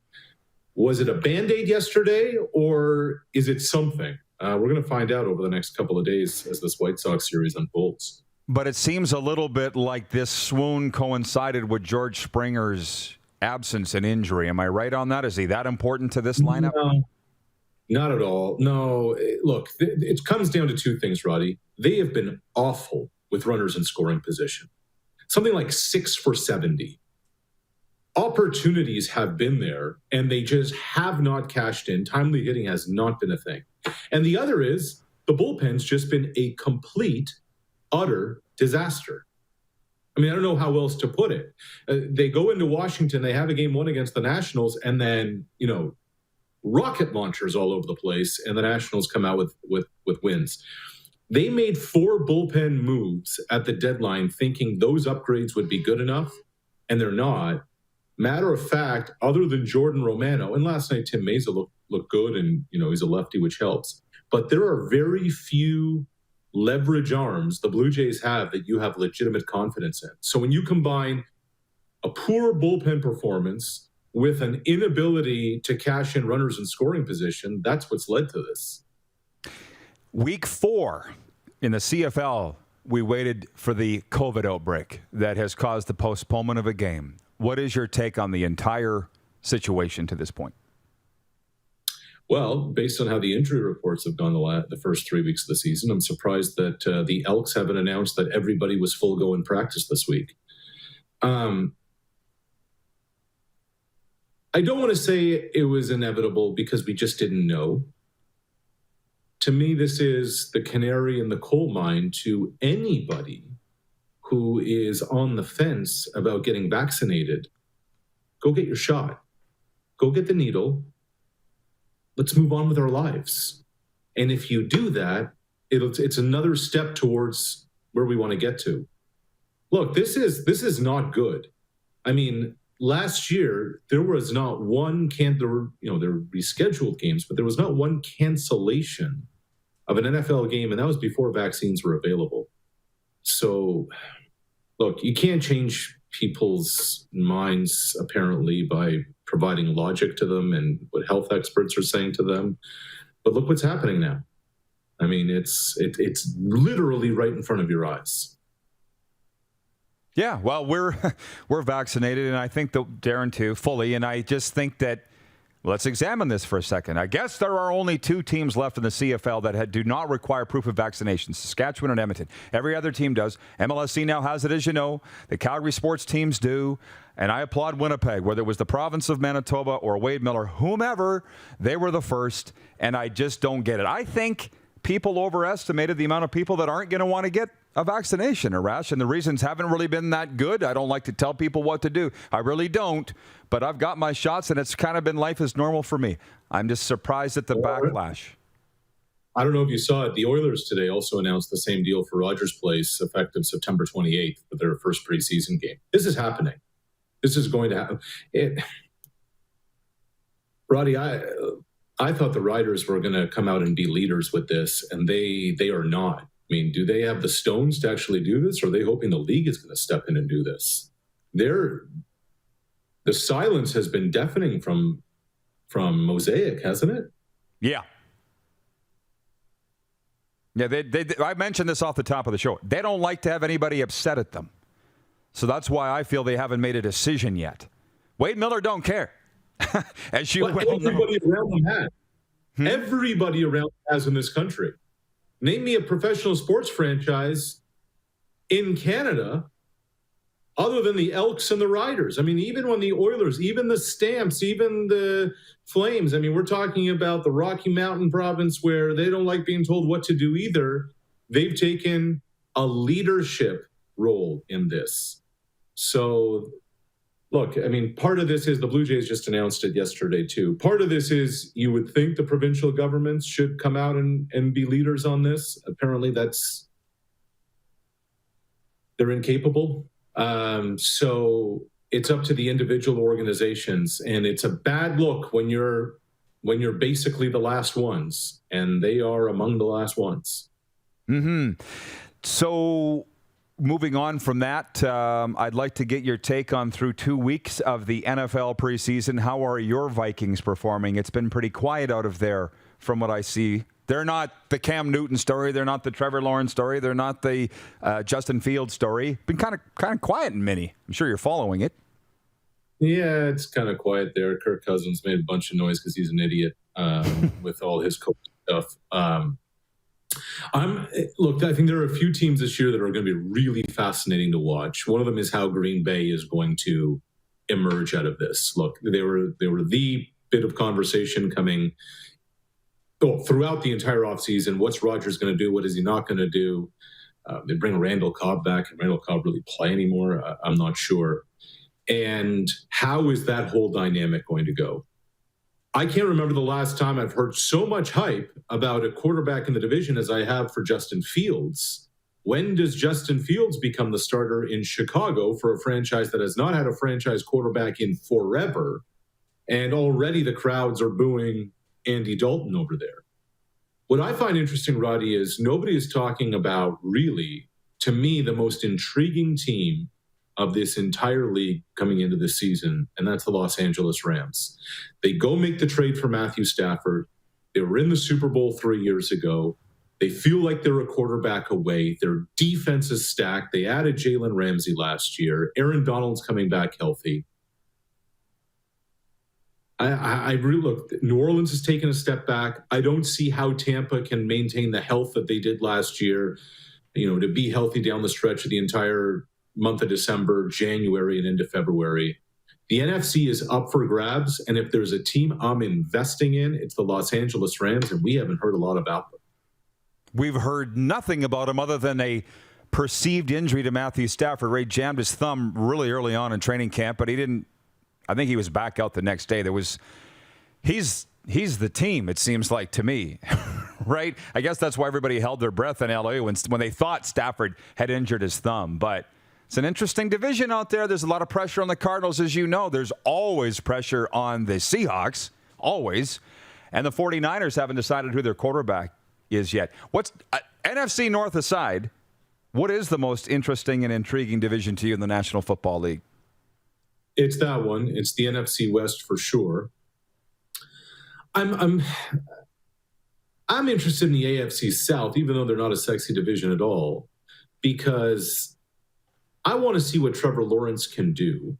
Speaker 10: was it a Band-Aid yesterday, or is it something? We're going to find out over the next couple of days as this White Sox series unfolds.
Speaker 2: But it seems a little bit like this swoon coincided with George Springer's absence and injury. Am I right on that? Is he that important to this lineup?
Speaker 10: No, not at all. No, look, it comes down to two things, Roddy. They have been awful with runners in scoring position. Something like 6 for 70. Opportunities have been there, and they just have not cashed in. Timely hitting has not been a thing. And the other is the bullpen's just been a complete, utter disaster. I mean, I don't know how else to put it. They go into Washington, they have a game 1 against the Nationals, and then, rocket launchers all over the place, and the Nationals come out with wins. They made 4 bullpen moves at the deadline thinking those upgrades would be good enough, and they're not. Matter of fact, other than Jordan Romano, and last night Tim Meza looked good, and he's a lefty, which helps. But there are very few leverage arms the Blue Jays have that you have legitimate confidence in. So when you combine a poor bullpen performance with an inability to cash in runners in scoring position, that's what's led to this.
Speaker 2: Week 4 in the CFL, we waited for the COVID outbreak that has caused the postponement of a game. What is your take on the entire situation to this point?
Speaker 10: Well, based on how the injury reports have gone the first 3 weeks of the season, I'm surprised that the Elks haven't announced that everybody was full go in practice this week. I don't want to say it was inevitable because we just didn't know. To me, this is the canary in the coal mine to anybody who is on the fence about getting vaccinated. Go get your shot. Go get the needle. Let's move on with our lives. And if you do that, it's another step towards where we want to get to. Look, this is not good. I mean, last year there was not one there were rescheduled games, but there was not one cancellation of an NFL game, and that was before vaccines were available. So look, you can't change people's minds apparently by providing logic to them and what health experts are saying to them. But look what's happening now. I mean, it's literally right in front of your eyes.
Speaker 2: Yeah, well, we're vaccinated, and I think that Darren too, fully. And I just think that let's examine this for a second. I guess there are only 2 teams left in the CFL that do not require proof of vaccination: Saskatchewan and Edmonton. Every other team does. MLSC now has it, as you know. The Calgary sports teams do. And I applaud Winnipeg, whether it was the province of Manitoba or Wade Miller, whomever, they were the first. And I just don't get it. I think people overestimated the amount of people that aren't going to want to get a vaccination, Arash, and the reasons haven't really been that good. I don't like to tell people what to do. I really don't, but I've got my shots, and it's kind of been life as normal for me. I'm just surprised at the backlash.
Speaker 10: I don't know if you saw it. The Oilers today also announced the same deal for Rogers Place effective September 28th for their first preseason game. This is happening. This is going to happen. Roddy, I thought the Riders were going to come out and be leaders with this, and they are not. I mean, do they have the stones to actually do this, or are they hoping the league is going to step in and do this? The silence has been deafening from Mosaic, hasn't it?
Speaker 2: Yeah. Yeah, I mentioned this off the top of the show. They don't like to have anybody upset at them. So that's why I feel they haven't made a decision yet. Wade Miller don't care. As you well
Speaker 10: everybody around them has. Everybody around them has in this country. Name me a professional sports franchise in Canada other than the Elks and the Riders. I mean, even when the Oilers, even the Stamps, even the Flames, I mean, we're talking about the Rocky Mountain province where they don't like being told what to do either. They've taken a leadership role in this. So, look, I mean, part of this is the Blue Jays just announced it yesterday, too. Part of this is you would think the provincial governments should come out and be leaders on this. Apparently, they're incapable. So it's up to the individual organizations, and it's a bad look when you're basically the last ones, and they are among the last ones.
Speaker 2: Mm-hmm. So moving on from that, I'd like to get your take on through 2 weeks of the NFL preseason. How are your Vikings performing? It's been pretty quiet out of there from what I see. They're not the Cam Newton story. They're not the Trevor Lawrence story. They're not the Justin Fields story. Been kind of quiet in mini. I'm sure you're following it.
Speaker 10: Yeah, it's kind of quiet there. Kirk Cousins made a bunch of noise because he's an idiot with all his coach stuff. Look, I think there are a few teams this year that are going to be really fascinating to watch. One of them is how Green Bay is going to emerge out of this. Look, they were the bit of conversation coming throughout the entire offseason. What's Rodgers going to do? What is he not going to do? They bring Randall Cobb back. Can Randall Cobb really play anymore? I'm not sure. And how is that whole dynamic going to go? I can't remember the last time I've heard so much hype about a quarterback in the division as I have for Justin Fields. When does Justin Fields become the starter in Chicago for a franchise that has not had a franchise quarterback in forever? And already the crowds are booing Andy Dalton over there. What I find interesting, Roddy, is nobody is talking about really, to me, the most intriguing team of this entire league coming into this season, and that's the Los Angeles Rams. They go make the trade for Matthew Stafford. They were in the Super Bowl 3 years ago. They feel like they're a quarterback away. Their defense is stacked. They added Jalen Ramsey last year. Aaron Donald's coming back healthy. I really look. New Orleans has taken a step back. I don't see how Tampa can maintain the health that they did last year, to be healthy down the stretch of the entire month of December, January, and into February. The NFC is up for grabs, and if there's a team I'm investing in, it's the Los Angeles Rams, and we haven't heard a lot about them.
Speaker 2: We've heard nothing about him other than a perceived injury to Matthew Stafford. Ray jammed his thumb really early on in training camp, but he didn't. I think he was back out the next day. He's the team, it seems like to me, right? I guess that's why everybody held their breath in LA when they thought Stafford had injured his thumb. But it's an interesting division out there. There's a lot of pressure on the Cardinals, as you know. There's always pressure on the Seahawks, always. And the 49ers haven't decided who their quarterback is yet. NFC North aside, What is the most interesting and intriguing division to you in the National Football League?
Speaker 10: It's that one. It's the NFC West for sure. I'm interested in the AFC South, even though they're not a sexy division at all, because I want to see what Trevor Lawrence can do.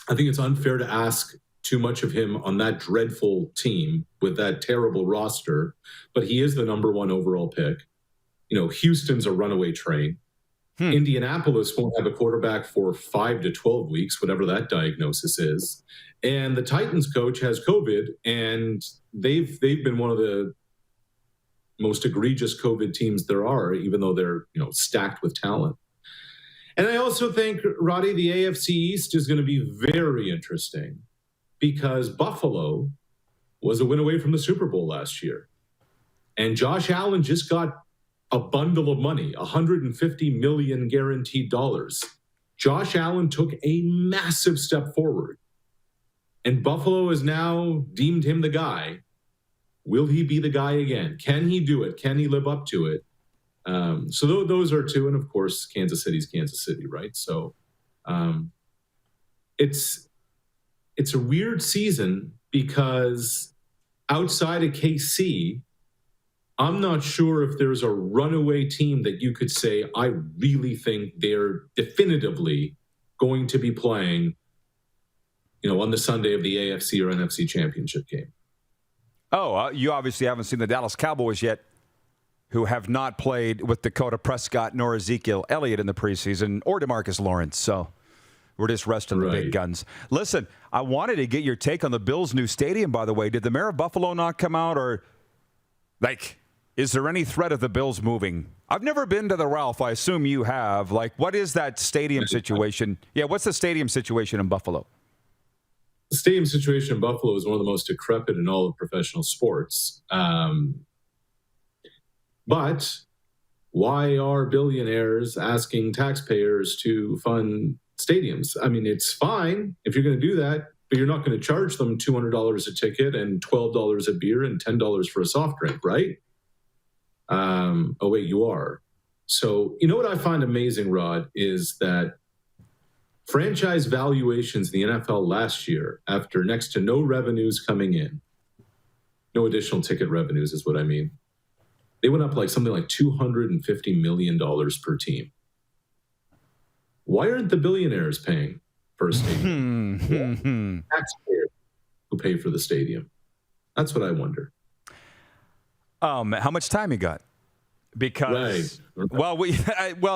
Speaker 10: I think it's unfair to ask too much of him on that dreadful team with that terrible roster, but he is the number 1 overall pick. Houston's a runaway train. Indianapolis won't have a quarterback for 5 to 12 weeks, whatever that diagnosis is. And the Titans coach has COVID, and they've been one of the most egregious COVID teams there are, even though they're stacked with talent. And I also think, Roddy, the AFC East is going to be very interesting because Buffalo was a win away from the Super Bowl last year. And Josh Allen just got a bundle of money, $150 million guaranteed dollars. Josh Allen took a massive step forward. And Buffalo has now deemed him the guy. Will he be the guy again? Can he do it? Can he live up to it? So those are two. And of course, Kansas City's Kansas City, right? So it's a weird season because outside of KC, I'm not sure if there's a runaway team that you could say, I really think they're definitively going to be playing, on the Sunday of the AFC or NFC championship game.
Speaker 2: Oh, you obviously haven't seen the Dallas Cowboys yet, who have not played with Dakota Prescott nor Ezekiel Elliott in the preseason or DeMarcus Lawrence. So we're just resting the big guns. Listen, I wanted to get your take on the Bills' new stadium, by the way. Did the mayor of Buffalo not come out or, is there any threat of the Bills moving? I've never been to the Ralph. I assume you have. What is that stadium situation? Yeah, what's the stadium situation in Buffalo?
Speaker 10: The stadium situation in Buffalo is one of the most decrepit in all of professional sports. But why are billionaires asking taxpayers to fund stadiums? I mean, it's fine if you're going to do that, but you're not going to charge them $200 a ticket and $12 a beer and $10 for a soft drink, right? Oh, wait, you are. So, what I find amazing, Rod, is that franchise valuations in the NFL last year, after next to no revenues coming in, no additional ticket revenues is what I mean, they went up something like $250 million per team. Why aren't the billionaires paying for a stadium? Taxpayers who pay for the stadium. That's what I wonder.
Speaker 2: How much time you got? Because,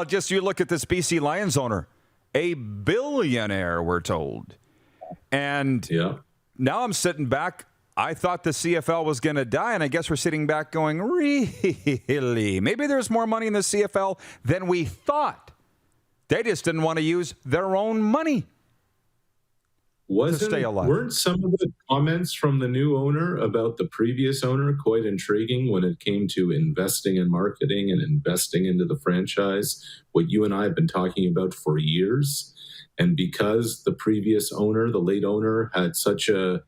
Speaker 2: just you look at this BC Lions owner, a billionaire, we're told. And now I'm sitting back. I thought the CFL was going to die, and I guess we're sitting back going, really? Maybe there's more money in the CFL than we thought. They just didn't want to use their own money to stay alive.
Speaker 10: Weren't some of the comments from the new owner about the previous owner quite intriguing when it came to investing in marketing and investing into the franchise, what you and I have been talking about for years? And because the previous owner, the late owner, had such a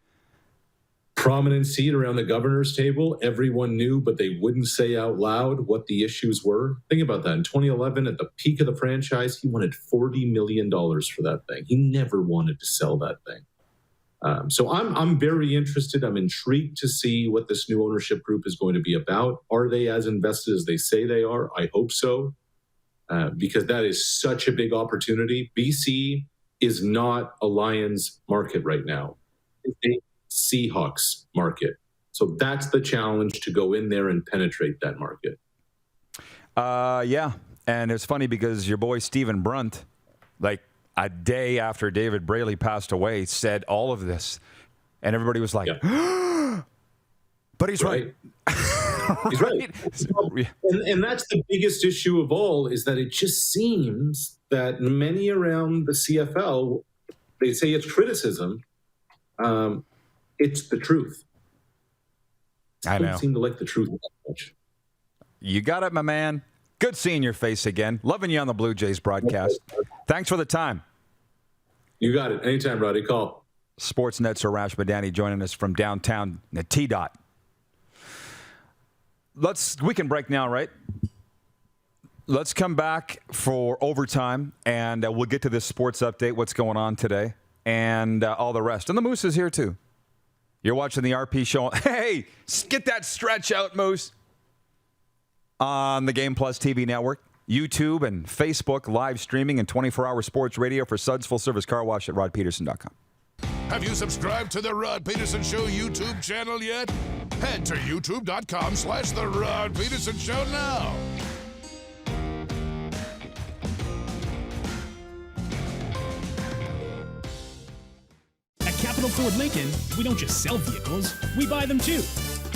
Speaker 10: prominent seat around the governor's table, everyone knew, but they wouldn't say out loud what the issues were. Think about that. In 2011, at the peak of the franchise, he wanted $40 million for that thing. He never wanted to sell that thing. So I'm very interested. I'm intrigued to see what this new ownership group is going to be about. Are they as invested as they say they are? I hope so, because that is such a big opportunity. BC is not a Lions market right now. It's a Seahawks market. So that's the challenge, to go in there and penetrate that market.
Speaker 2: Yeah. And it's funny because your boy Stephen Brunt, a day after David Braley passed away, said all of this. And everybody was like, but he's right.
Speaker 10: He's right. And that's the biggest issue of all, is that it just seems that many around the CFL, they say it's criticism. It's the truth.
Speaker 2: I know.
Speaker 10: Don't seem to like the truth that much.
Speaker 2: You got it, my man. Good seeing your face again. Loving you on the Blue Jays broadcast. Thanks for the time.
Speaker 10: You got it. Anytime, Roddy. Call.
Speaker 2: Sportsnet's Arash Madani joining us from downtown, the T-Dot. We can break now, right? Let's come back for overtime, and we'll get to this sports update, what's going on today, and all the rest. And the Moose is here, too. You're watching the RP Show. Hey, get that stretch out, Moose. On the Game Plus TV network, YouTube and Facebook, live streaming and 24-hour sports radio for Suds Full Service Car Wash at rodpedersen.com.
Speaker 1: Have you subscribed to the Rod Pedersen Show YouTube channel yet? Head to youtube.com/The Rod Pedersen Show now.
Speaker 9: At Capital Ford Lincoln, we don't just sell vehicles, we buy them too.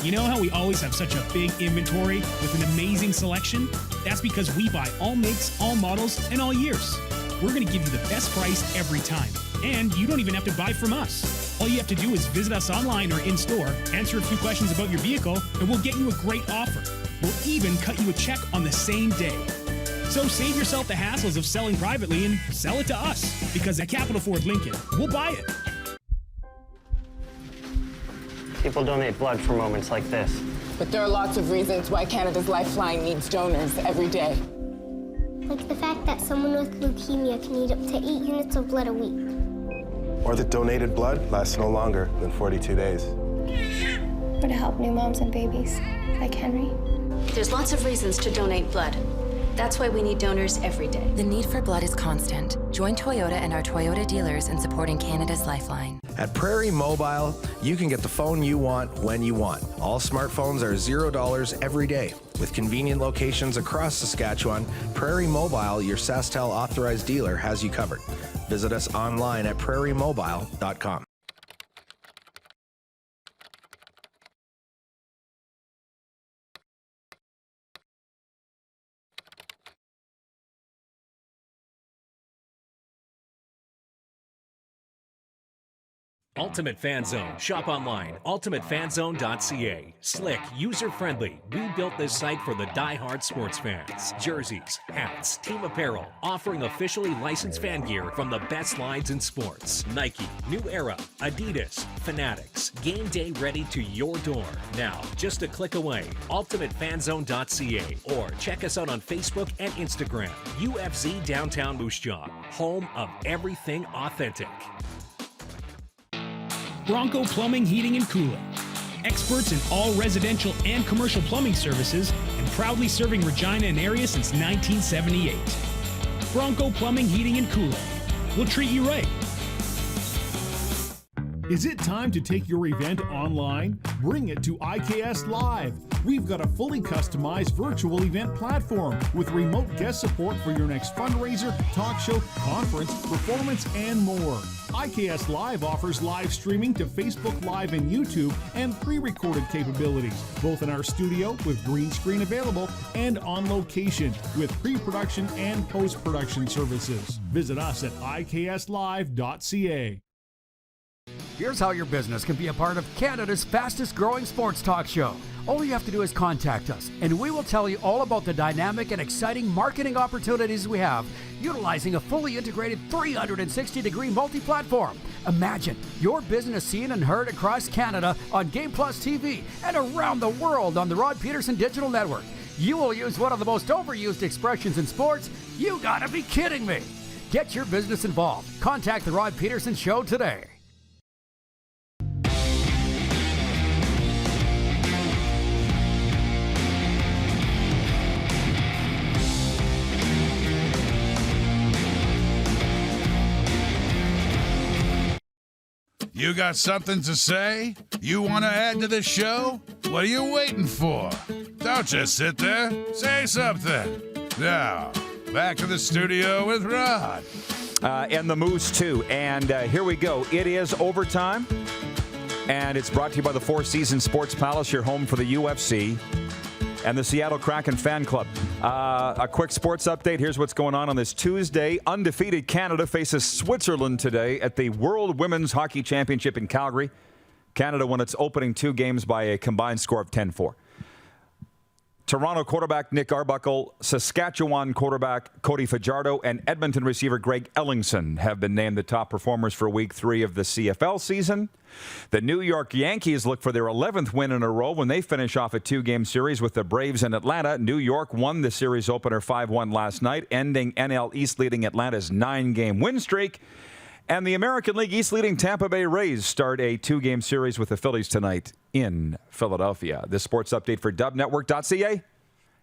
Speaker 9: You know how we always have such a big inventory with an amazing selection? That's because we buy all makes, all models, and all years. We're going to give you the best price every time. And you don't even have to buy from us. All you have to do is visit us online or in-store, answer a few questions about your vehicle, and we'll get you a great offer. We'll even cut you a check on the same day. So save yourself the hassles of selling privately and sell it to us. Because at Capital Ford Lincoln, we'll buy it.
Speaker 11: People donate blood for moments like this.
Speaker 12: But there are lots of reasons why Canada's Lifeline needs donors every day.
Speaker 13: Like the fact that someone with leukemia can need up to 8 units of blood a week.
Speaker 14: Or that donated blood lasts no longer than 42 days.
Speaker 16: Or to help new moms and babies, like Henry.
Speaker 15: There's lots of reasons to donate blood. That's why we need donors every day.
Speaker 4: The need for blood is constant. Join Toyota and our Toyota dealers in supporting Canada's Lifeline.
Speaker 6: At Prairie Mobile, you can get the phone you want when you want. All smartphones are $0 every day. With convenient locations across Saskatchewan, Prairie Mobile, your SaskTel authorized dealer, has you covered. Visit us online at prairiemobile.com.
Speaker 21: Ultimate Fan Zone. Shop online. UltimateFanZone.ca. Slick, user-friendly. We built this site for the die-hard sports fans. Jerseys, hats, team apparel, offering officially licensed fan gear from the best lines in sports. Nike, New Era, Adidas, Fanatics. Game day ready to your door. Now, just a click away. UltimateFanZone.ca or check us out on Facebook and Instagram. UFC Downtown Moose Jaw. Home of everything authentic.
Speaker 9: Bronco Plumbing, Heating, and Cooling. Experts in all residential and commercial plumbing services and proudly serving Regina and area since 1978. Bronco Plumbing, Heating, and Cooling. We'll treat you right.
Speaker 22: Is it time to take your event online? Bring it to IKS Live. We've got a fully customized virtual event platform with remote guest support for your next fundraiser, talk show, conference, performance, and more. IKS Live offers live streaming to Facebook Live and YouTube and pre-recorded capabilities, both in our studio with green screen available and on location with pre-production and post-production services. Visit us at ikslive.ca.
Speaker 17: Here's how your business can be a part of Canada's fastest growing sports talk show. All you have to do is contact us, and we will tell you all about the dynamic and exciting marketing opportunities we have, utilizing a fully integrated 360-degree multi-platform. Imagine your business seen and heard across Canada on Game Plus TV and around the world on the Rod Pedersen Digital Network. You will use one of the most overused expressions in sports. You gotta be kidding me. Get your business involved. Contact the Rod Pedersen Show today.
Speaker 1: You got something to say? You want to add to the show? What are you waiting for? Don't just sit there. Say something. Now, back to the studio with Rod.
Speaker 2: And the Moose, too. And here we go. It is overtime. And it's brought to you by the Four Seasons Sports Palace, your home for the UFC. And the Seattle Kraken Fan Club. A quick sports update. Here's what's going on this Tuesday. Undefeated Canada faces Switzerland today at the World Women's Hockey Championship in Calgary. Canada won its opening two games by a combined score of 10-4. Toronto quarterback Nick Arbuckle, Saskatchewan quarterback Cody Fajardo, and Edmonton receiver Greg Ellingson have been named the top performers for Week 3 of the CFL season. The New York Yankees look for their 11th win in a row when they finish off a 2-game series with the Braves in Atlanta. New York won the series opener 5-1 last night, ending NL East leading Atlanta's 9-game win streak. And the American League East leading Tampa Bay Rays start a 2-game series with the Phillies tonight in Philadelphia. This sports update for dubnetwork.ca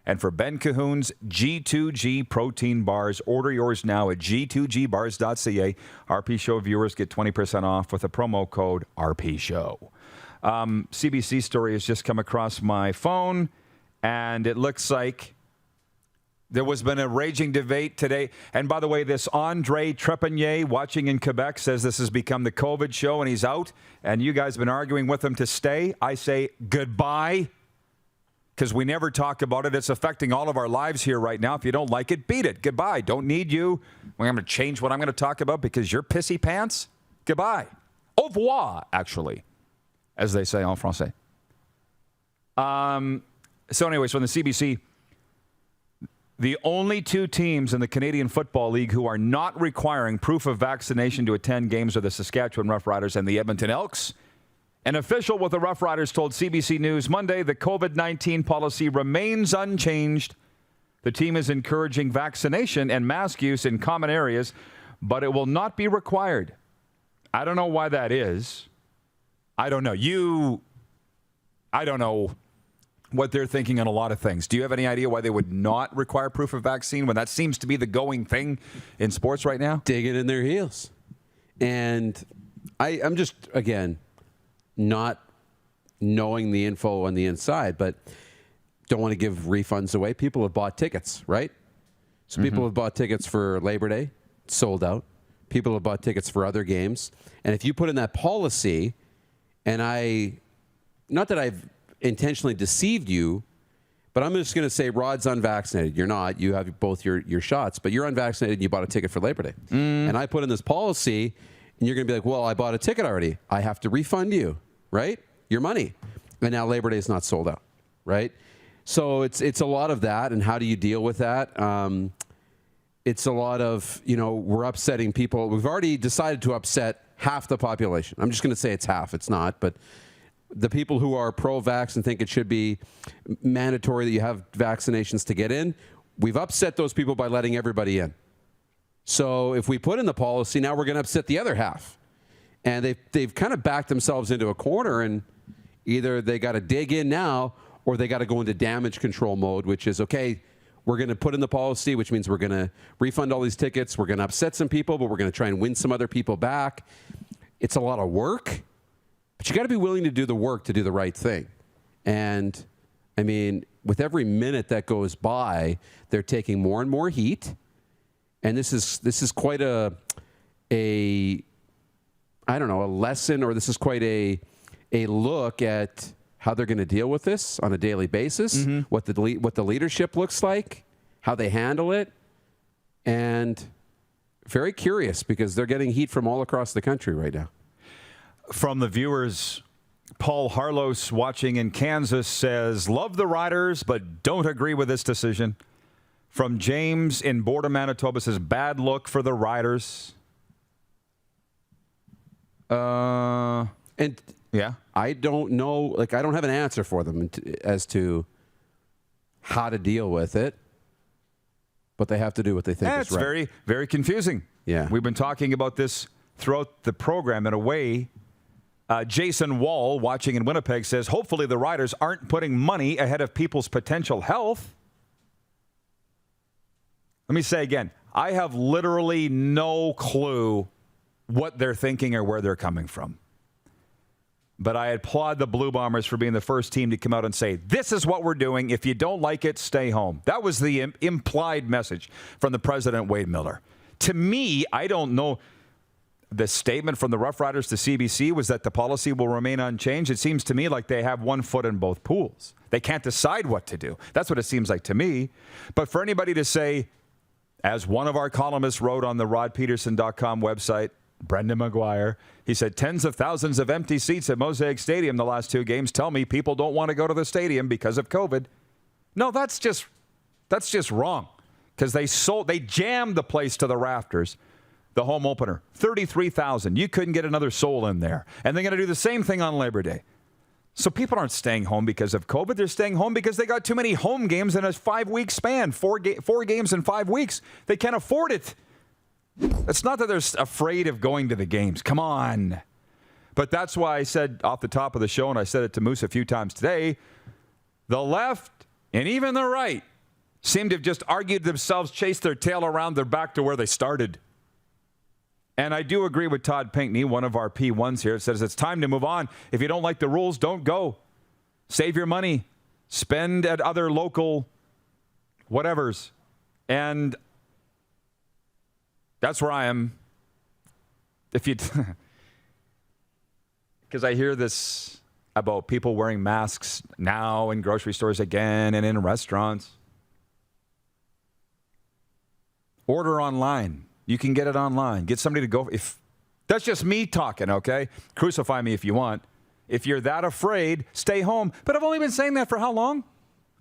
Speaker 2: and for Ben Cahoon's G2G protein bars. Order yours now at g2gbars.ca. RP Show viewers get 20% off with a promo code RP Show. CBC story has just come across my phone, and it looks like there was been a raging debate today. And by the way, this Andre Trepanier watching in Quebec says this has become the COVID show and he's out. And you guys have been arguing with him to stay. I say goodbye, because we never talk about it. It's affecting all of our lives here right now. If you don't like it, beat it. Goodbye. Don't need you. I'm going to change what I'm going to talk about because you're pissy pants. Goodbye. Au revoir, actually, as they say en français. So anyways, from the CBC, the only 2 teams in the Canadian Football League who are not requiring proof of vaccination to attend games are the Saskatchewan Roughriders and the Edmonton Elks. An official with the Roughriders told CBC News Monday the COVID-19 policy remains unchanged. The team is encouraging vaccination and mask use in common areas, but it will not be required. I don't know why that is. I don't know. I don't know what they're thinking on a lot of things. Do you have any idea why they would not require proof of vaccine when that seems to be the going thing in sports right now?
Speaker 3: Digging in their heels. And I'm just, again, not knowing the info on the inside, but don't want to give refunds away. People have bought tickets, right? So people have bought tickets for Labor Day, sold out. People have bought tickets for other games. And if you put in that policy, and not that I've intentionally deceived you, but I'm just going to say Rod's unvaccinated. You're not. You have both your shots, but you're unvaccinated and you bought a ticket for Labor Day. And I put in this policy, and you're going to be like, well, I bought a ticket already. I have to refund you, right? Your money. And now Labor Day is not sold out, right? So it's a lot of that, and how do you deal with that? It's a lot of, we're upsetting people. We've already decided to upset half the population. I'm just going to say it's half. It's not, but the people who are pro-vax and think it should be mandatory that you have vaccinations to get in, we've upset those people by letting everybody in. So if we put in the policy, now we're going to upset the other half. And they've kind of backed themselves into a corner, and either they got to dig in now or they got to go into damage control mode, which is, okay, we're going to put in the policy, which means we're going to refund all these tickets. We're going to upset some people, but we're going to try and win some other people back. It's a lot of work. But you got to be willing to do the work to do the right thing. And, I mean, with every minute that goes by, they're taking more and more heat. And this is quite a lesson, or this is quite a look at how they're going to deal with this on a daily basis, what the leadership looks like, how they handle it. And very curious, because they're getting heat from all across the country right now.
Speaker 2: From the viewers, Paul Harlos watching in Kansas says, love the Riders, but don't agree with this decision. From James in Border, Manitoba says, bad look for the Riders.
Speaker 3: And
Speaker 2: yeah,
Speaker 3: I don't know, I don't have an answer for them as to how to deal with it, but they have to do what they think is right.
Speaker 2: It's very, very confusing.
Speaker 3: Yeah.
Speaker 2: We've been talking about this throughout the program in a way. Jason Wall, watching in Winnipeg, says, hopefully the Riders aren't putting money ahead of people's potential health. Let me say again, I have literally no clue what they're thinking or where they're coming from. But I applaud the Blue Bombers for being the first team to come out and say, this is what we're doing. If you don't like it, stay home. That was the implied message from the president, Wade Miller. To me, I don't know. The statement from the Rough Riders to CBC was that the policy will remain unchanged. It seems to me like they have one foot in both pools. They can't decide what to do. That's what it seems like to me. But for anybody to say, as one of our columnists wrote on the rodpedersen.com website, Brendan McGuire, he said, tens of thousands of empty seats at Mosaic Stadium the last 2 games tell me people don't want to go to the stadium because of COVID. No, that's just wrong. Because they jammed the place to the rafters, the home opener. 33,000. You couldn't get another soul in there. And they're going to do the same thing on Labor Day. So people aren't staying home because of COVID. They're staying home because they got too many home games in a 5-week span. Four games in 5 weeks. They can't afford it. It's not that they're afraid of going to the games. Come on. But that's why I said off the top of the show, and I said it to Moose a few times today, the left and even the right seem to have just argued themselves, chased their tail around, they're back to where they started. And I do agree with Todd Pinkney, one of our P1s here. It says it's time to move on. If you don't like the rules, don't go. Save your money. Spend at other local whatevers. And that's where I am. Because I hear this about people wearing masks now in grocery stores again and in restaurants. Order online. You can get it online. Get somebody to go. If that's just me talking, okay? Crucify me if you want. If you're that afraid, stay home. But I've only been saying that for how long?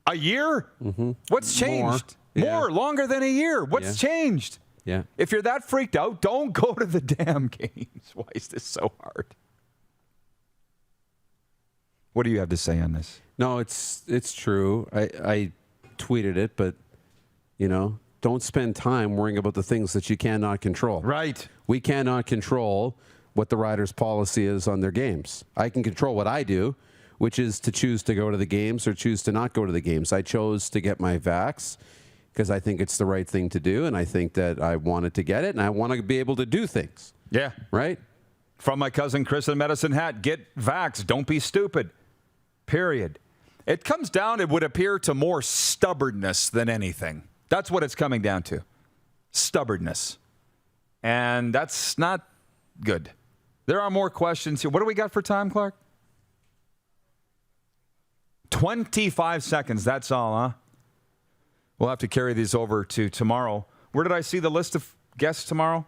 Speaker 2: A year?
Speaker 3: Mm-hmm.
Speaker 2: What's changed? More, longer than a year. What's changed?
Speaker 3: Yeah.
Speaker 2: If you're that freaked out, don't go to the damn games. Why is this so hard? What do you have to say on this?
Speaker 3: No, it's true. I tweeted it, but, don't spend time worrying about the things that you cannot control.
Speaker 2: Right.
Speaker 3: We cannot control what the Riders' policy is on their games. I can control what I do, which is to choose to go to the games or choose to not go to the games. I chose to get my vax because I think it's the right thing to do, and I think that I wanted to get it, and I want to be able to do things.
Speaker 2: Yeah.
Speaker 3: Right?
Speaker 2: From my cousin Chris in Medicine Hat, get vaxxed. Don't be stupid. Period. It comes down, it would appear, to more stubbornness than anything. That's what it's coming down to. Stubbornness. And that's not good. There are more questions here. What do we got for time, Clark? 25 seconds. That's all, huh? We'll have to carry these over to tomorrow. Where did I see the list of guests tomorrow?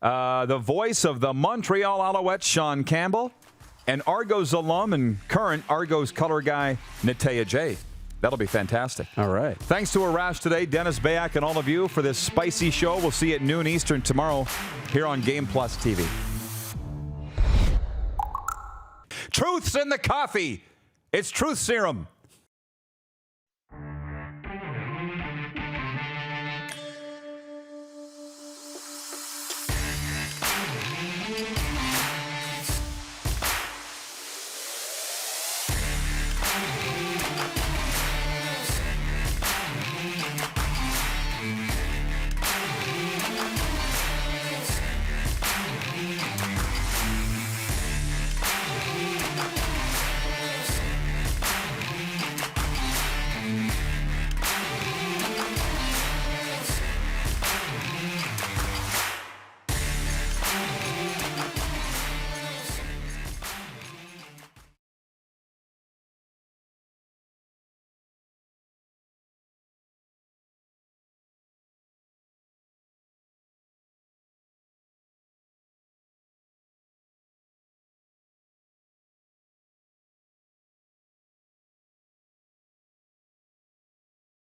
Speaker 2: The voice of the Montreal Alouettes, Sean Campbell, and Argos alum and current Argos color guy, Nataya J. That'll be fantastic.
Speaker 3: All right.
Speaker 2: Thanks to Arash today, Dennis Bayak, and all of you for this spicy show. We'll see you at noon Eastern tomorrow here on Game Plus TV. Truth's in the coffee. It's Truth Serum.